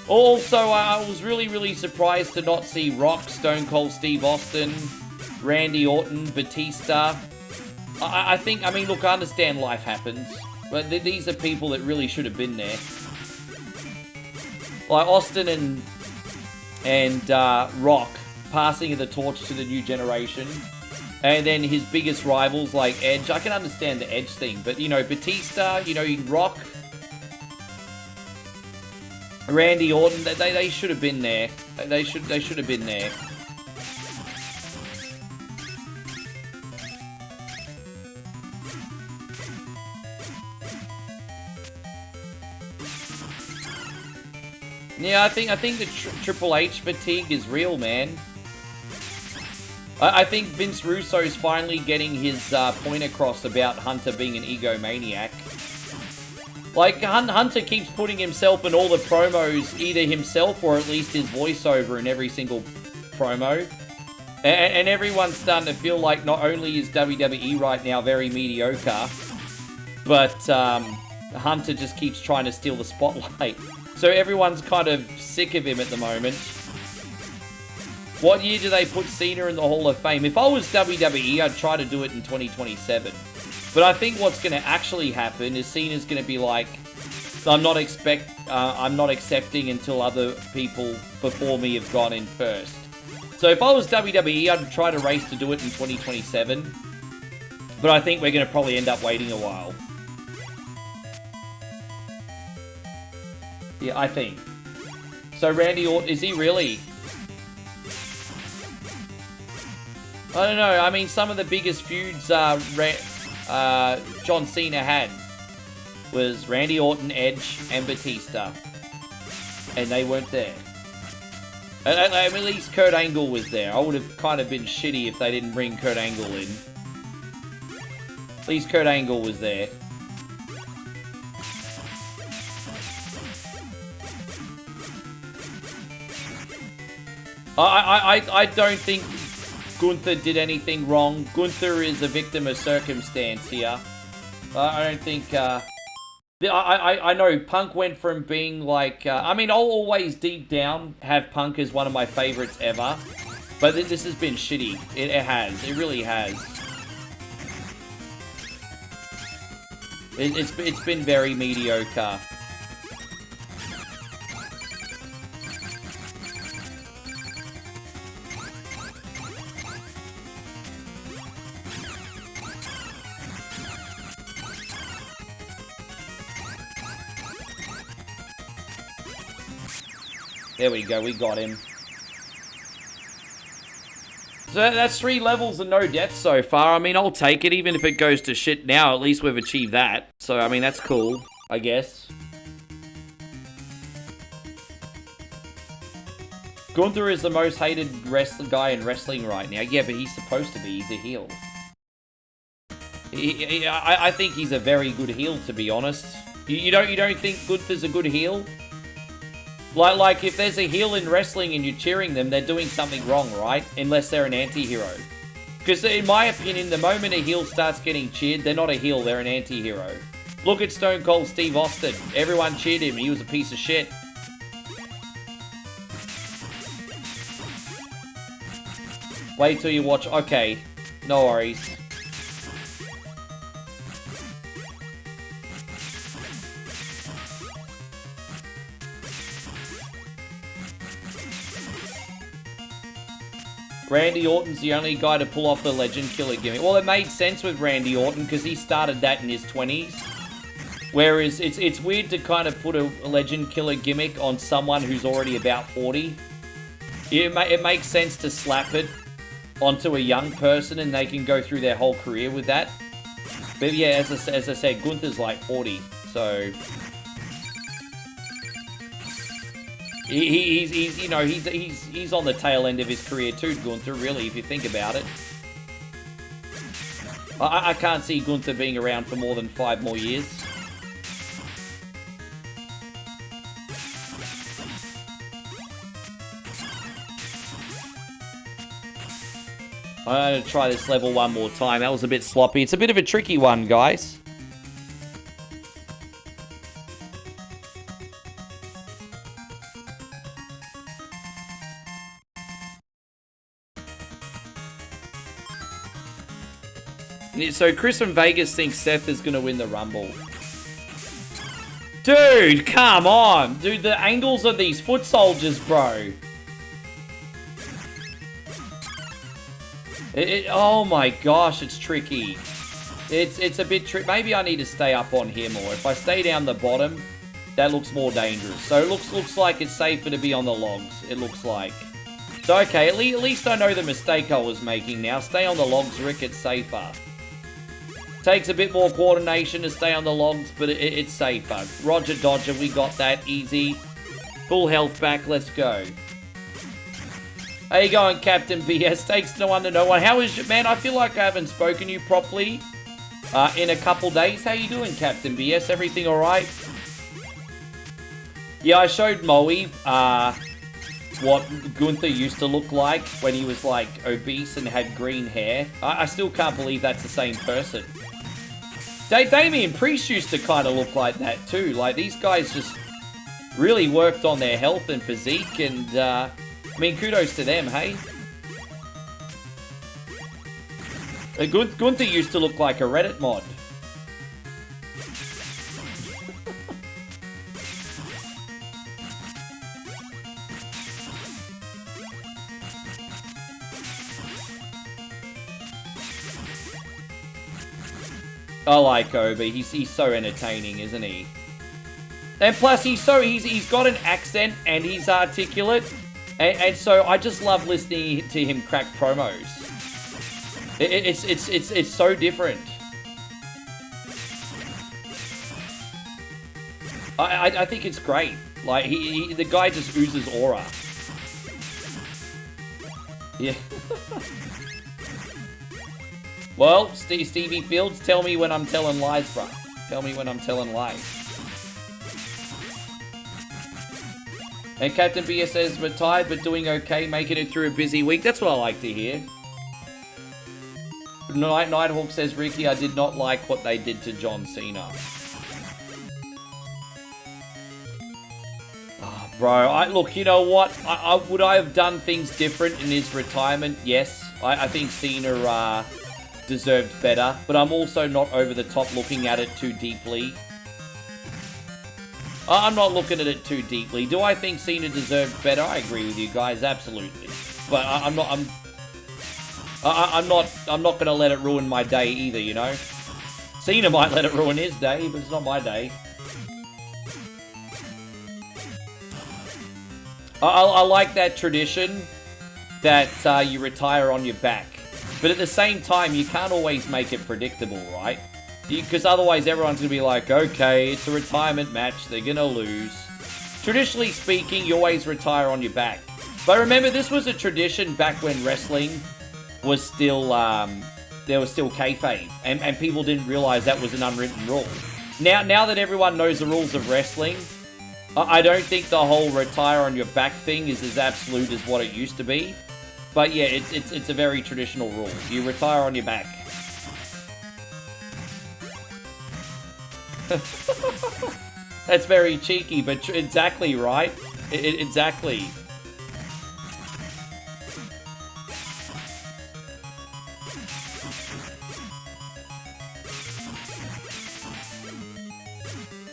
Also, I was really surprised to not see Rock, Stone Cold Steve Austin, Randy Orton, Batista. I mean, look, I understand life happens, but these are people that really should have been there. Like Austin and Rock passing of the torch to the new generation. And then his biggest rivals like Edge. I can understand the Edge thing, but you know, Batista, you know, Rock, Randy Orton, they should have been there. They should have been there. Yeah, I think the Triple H fatigue is real, man. I think Vince Russo's finally getting his point across about Hunter being an egomaniac. Like, Hunter keeps putting himself in all the promos, either himself or at least his voiceover in every single promo. And everyone's starting to feel like not only is WWE right now very mediocre, but Hunter just keeps trying to steal the spotlight. So everyone's kind of sick of him at the moment. What year do they put Cena in the Hall of Fame? If I was WWE, I'd try to do it in 2027. But I think what's going to actually happen is Cena's going to be like, I'm not accepting until other people before me have gone in first. So if I was WWE, I'd try to race to do it in 2027. But I think we're going to probably end up waiting a while. Yeah, I think. So Randy Orton, is he really? I don't know. I mean, some of the biggest feuds John Cena had was Randy Orton, Edge, and Batista. And they weren't there. At least Kurt Angle was there. I would have kind of been shitty if they didn't bring Kurt Angle in. At least Kurt Angle was there. I don't think Gunther did anything wrong. Gunther is a victim of circumstance here. I don't think, I know Punk went from being like, I mean, I'll always deep down have Punk as one of my favorites ever. But this has been shitty. It has. It really has. It's been very mediocre. There we go, we got him. So that's 3 levels and no deaths so far. I mean, I'll take it, even if it goes to shit now. At least we've achieved that. So, I mean, that's cool, I guess. Gunther is the most hated guy in wrestling right now. Yeah, but he's supposed to be. He's a heel. I think he's a very good heel, to be honest. You don't think Gunther's a good heel? Like, if there's a heel in wrestling and you're cheering them, they're doing something wrong, right? Unless they're an anti-hero. Because in my opinion, the moment a heel starts getting cheered, they're not a heel, they're an anti-hero. Look at Stone Cold Steve Austin. Everyone cheered him. He was a piece of shit. Wait till you watch. Okay. No worries. Randy Orton's the only guy to pull off the Legend Killer gimmick. Well, it made sense with Randy Orton because he started that in his 20s. Whereas it's weird to kind of put a Legend Killer gimmick on someone who's already about 40. It makes sense to slap it onto a young person and they can go through their whole career with that. But yeah, as I said, Gunther's like 40, so... He's you know, he's on the tail end of his career too, Gunther, really, if you think about it. I can't see Gunther being around for more than 5 more years. I'm going to try this level one more time. That was a bit sloppy. It's a bit of a tricky one, guys. So Chris from Vegas thinks Seth is going to win the Rumble. Dude, come on. Dude, the angles of these foot soldiers, bro. Oh my gosh, it's tricky. It's a bit tricky. Maybe I need to stay up on here more. If I stay down the bottom, that looks more dangerous. So it looks like it's safer to be on the logs. It looks like. So okay, at least I know the mistake I was making now. Stay on the logs, Rick. It's safer. Takes a bit more coordination to stay on the logs, but it's safer. Roger Dodger, we got that. Easy. Full health back. Let's go. How you going, Captain BS? Takes no one to know one. How is you, man? I feel like I haven't spoken to you properly in a couple days. How you doing, Captain BS? Everything all right? Yeah, I showed Moe what Gunther used to look like when he was like obese and had green hair. I still can't believe that's the same person. Damian Priest used to kind of look like that too. Like, these guys just really worked on their health and physique, and I mean, kudos to them, hey? Gunther used to look like a Reddit mod. I like Obi. He's so entertaining, isn't he? And plus, he's got an accent and he's articulate, and so I just love listening to him crack promos. It's so different. I think it's great. Like, the guy just oozes aura. Yeah. Well, Stevie Fields, tell me when I'm telling lies, bro. Tell me when I'm telling lies. And Captain BS says, retired but doing okay, making it through a busy week. That's what I like to hear. Nighthawk says, Ricky, I did not like what they did to John Cena. Oh, bro, look, you know what? Would I have done things different in his retirement? Yes. I think Cena deserved better, but I'm also not over the top looking at it too deeply. I'm not looking at it too deeply. Do I think Cena deserved better? I agree with you guys, absolutely. But I'm not gonna let it ruin my day either, you know? Cena might let it ruin his day, but it's not my day. I like that tradition that you retire on your back. But at the same time, you can't always make it predictable, right? Because otherwise everyone's going to be like, okay, it's a retirement match, they're going to lose. Traditionally speaking, you always retire on your back. But remember, this was a tradition back when wrestling was still, there was still kayfabe. And people didn't realize that was an unwritten rule. Now that everyone knows the rules of wrestling, I don't think the whole retire on your back thing is as absolute as what it used to be. But yeah, it's a very traditional rule. You retire on your back. That's very cheeky, but exactly right. Exactly.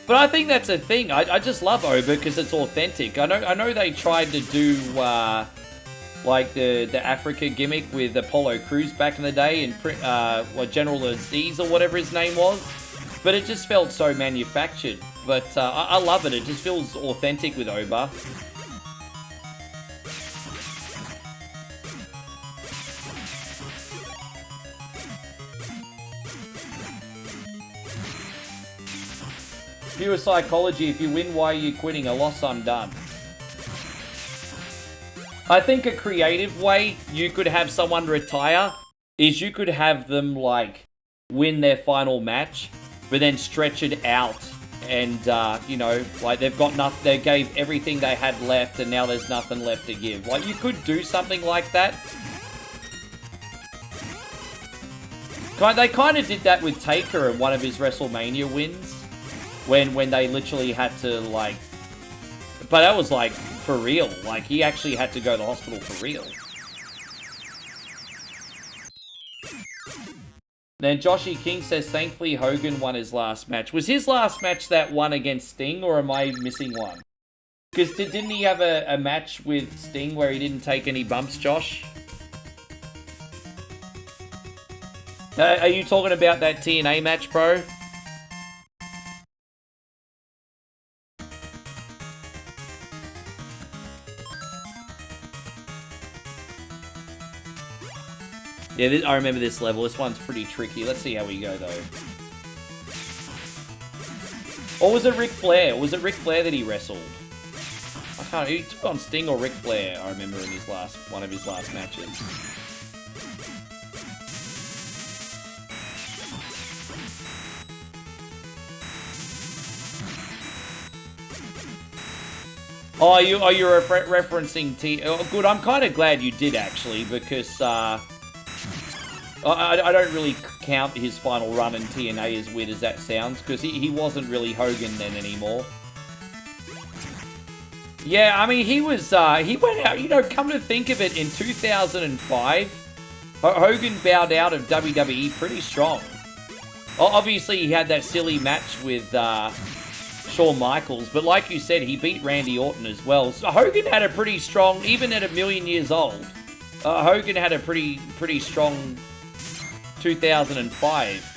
But I think that's a thing. I just love Oba because it's authentic. I know they tried to do like the Africa gimmick with Apollo Crews back in the day and General Aziz or whatever his name was. But it just felt so manufactured. But I love it. It just feels authentic with Oba. Pure psychology. If you win, why are you quitting? A loss, I'm done. I think a creative way you could have someone retire is you could have them, like, win their final match, but then stretch it out and, you know, like they've got nothing, they gave everything they had left and now there's nothing left to give. Like, you could do something like that. They kind of did that with Taker in one of his WrestleMania wins, when they literally had to, like, but that was, like, for real. Like, he actually had to go to the hospital for real. Then Joshy King says, thankfully Hogan won his last match. Was his last match that one against Sting, or am I missing one? Because didn't he have a match with Sting where he didn't take any bumps, Josh? Are you talking about that TNA match, bro? Yeah, I remember this level. This one's pretty tricky. Let's see how we go, though. Or was it Ric Flair? Was it Ric Flair that he wrestled? I can't... He took on Sting or Ric Flair, I remember, in his one of his last matches. Oh, you're referencing T... Oh, good, I'm kind of glad you did, actually, because... I don't really count his final run in TNA, as weird as that sounds, because he wasn't really Hogan then anymore. Yeah, I mean, he was, he went out, you know, come to think of it, in 2005, Hogan bowed out of WWE pretty strong. Obviously, he had that silly match with Shawn Michaels, but like you said, he beat Randy Orton as well. So Hogan had a pretty strong, even at 1,000,000 years old, Hogan had a pretty strong 2005.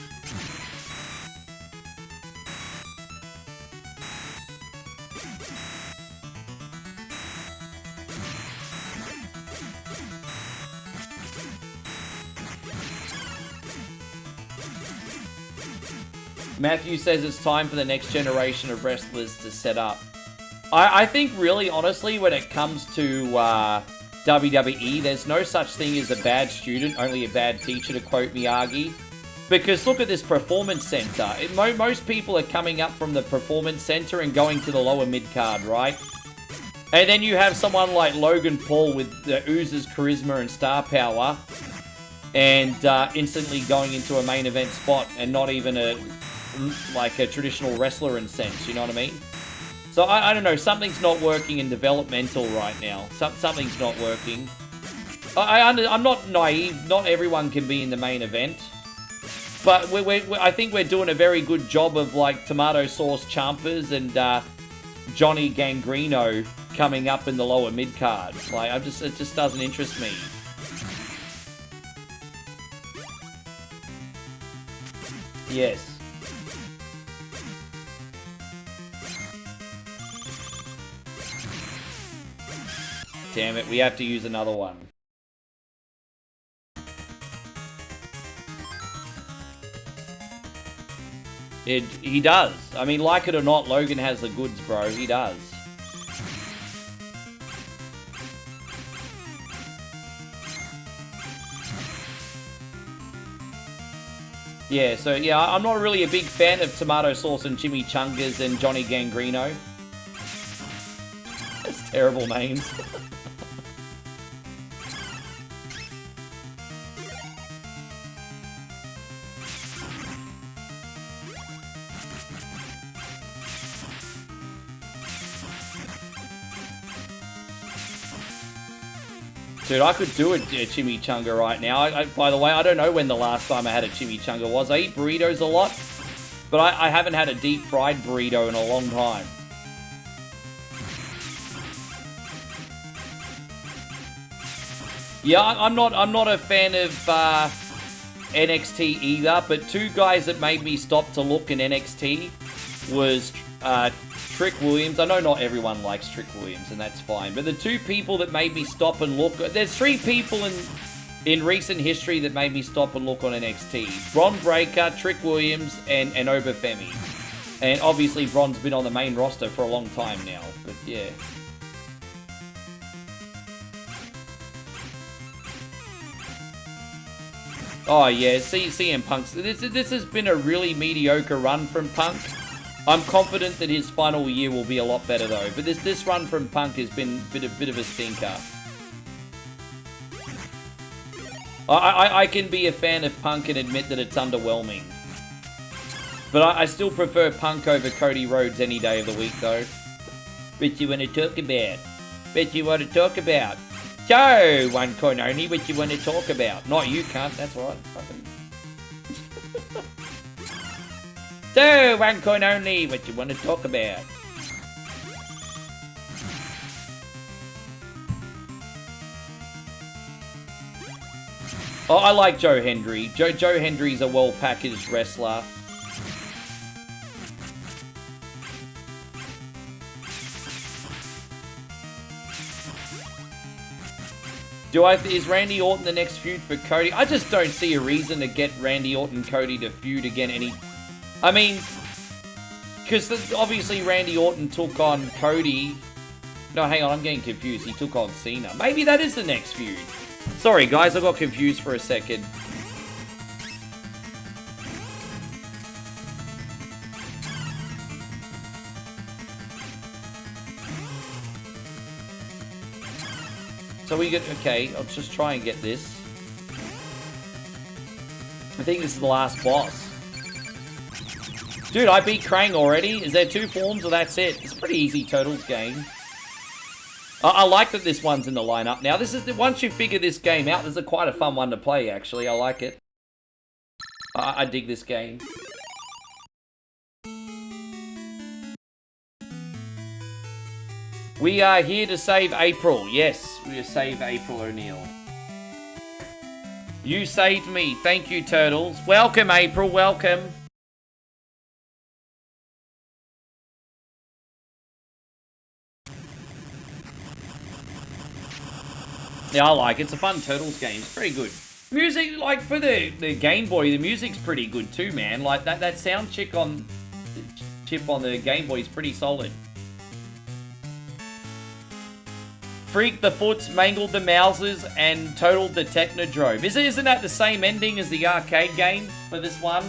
Matthew says it's time for the next generation of wrestlers to set up. I think really, honestly, when it comes to WWE, there's no such thing as a bad student, only a bad teacher, to quote Miyagi. Because look at this performance center. Most people are coming up from the performance center and going to the lower mid-card, right? And then you have someone like Logan Paul with the oozes charisma and star power, and instantly going into a main event spot, and not even a traditional wrestler in sense, you know what I mean? So I don't know, something's not working in developmental right now. Something's not working. I'm not naive, not everyone can be in the main event. But I think we're doing a very good job of like Tomato Sauce Champers and Johnny Gangrino coming up in the lower mid card. Like it just doesn't interest me. Yes. Damn it, we have to use another one. He does. I mean, like it or not, Logan has the goods, bro. He does. Yeah, so yeah, I'm not really a big fan of tomato sauce and chimichangas and Johnny Gangrino. That's terrible names. Dude, I could do a chimichanga right now. By the way, I don't know when the last time I had a chimichanga was. I eat burritos a lot, but I haven't had a deep fried burrito in a long time. Yeah, I'm not a fan of NXT either, but two guys that made me stop to look in NXT was Trick Williams. I know not everyone likes Trick Williams, and that's fine. But the two people that made me stop and look... There's three people in recent history that made me stop and look on NXT. Bron Breakker, Trick Williams, and Obafemi. And obviously, Bron's been on the main roster for a long time now. But yeah. Oh yeah, CM Punk's... This has been a really mediocre run from Punk. I'm confident that his final year will be a lot better though. But this run from Punk has been a bit of a stinker. I can be a fan of Punk and admit that it's underwhelming. But I still prefer Punk over Cody Rhodes any day of the week though. What you want to talk about? What you want to talk about? So, one coin only, what you want to talk about? Not you, cunt, that's right. So, one coin only, what you want to talk about? Oh, I like Joe Hendry. Joe Hendry's a well-packaged wrestler. Is Randy Orton the next feud for Cody? I just don't see a reason to get Randy Orton and Cody to feud again I mean, because obviously Randy Orton took on Cody. No, hang on, I'm getting confused. He took on Cena. Maybe that is the next feud. Sorry, guys, I got confused for a second. So we get... Okay, I'll just try and get this. I think this is the last boss. Dude, I beat Krang already. Is there 2 forms or that's it? It's a pretty easy Turtles game. I like that this one's in the lineup now. This is once you figure this game out, this is quite a fun one to play, actually. I like it. I dig this game. We are here to save April. Yes, we are save April O'Neil. You saved me. Thank you, Turtles. Welcome, April. Welcome. Yeah, I like it. It's a fun Turtles game. It's pretty good. Music, like, for the Game Boy, the music's pretty good too, man. Like, that sound chip on the Game Boy is pretty solid. freaked the foots, mangled the mouses, and totaled the Technodrome. Isn't that the same ending as the arcade game for this one?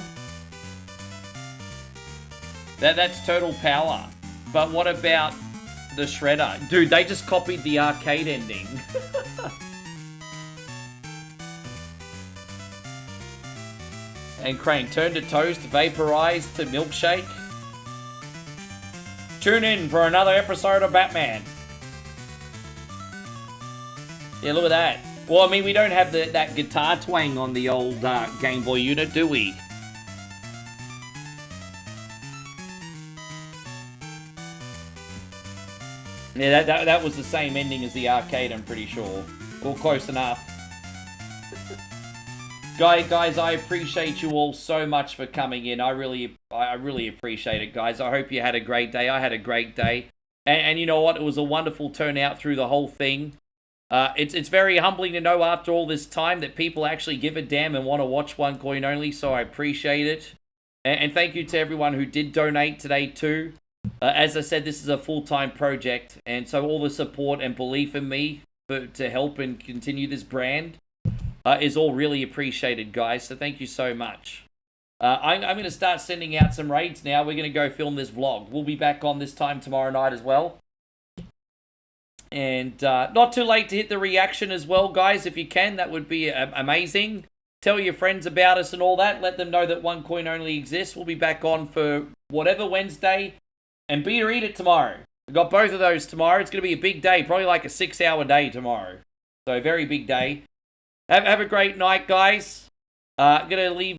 That's Total Power. But what about the Shredder? Dude, they just copied the arcade ending. And Crane, turn to toast, vaporized to milkshake. Tune in for another episode of Batman. Yeah, look at that. Well, I mean, we don't have that guitar twang on the old Game Boy unit, do we? Yeah, that was the same ending as the arcade, I'm pretty sure. Or close enough. Guys, I appreciate you all so much for coming in. I really appreciate it, guys. I hope you had a great day. I had a great day. And you know what? It was a wonderful turnout through the whole thing. It's very humbling to know after all this time that people actually give a damn and want to watch One Coin Only, so I appreciate it. And thank you to everyone who did donate today too. As I said, this is a full-time project, and so all the support and belief in me to help and continue this brand is all really appreciated, guys. So thank you so much. I'm going to start sending out some raids now. We're going to go film this vlog. We'll be back on this time tomorrow night as well. And not too late to hit the reaction as well, guys. If you can, that would be amazing. Tell your friends about us and all that. Let them know that One Coin Only exists. We'll be back on for whatever Wednesday. And Beat or Eat It tomorrow. We've got both of those tomorrow. It's going to be a big day. Probably like a 6-hour day tomorrow. So, very big day. Have a great night, guys. Going to leave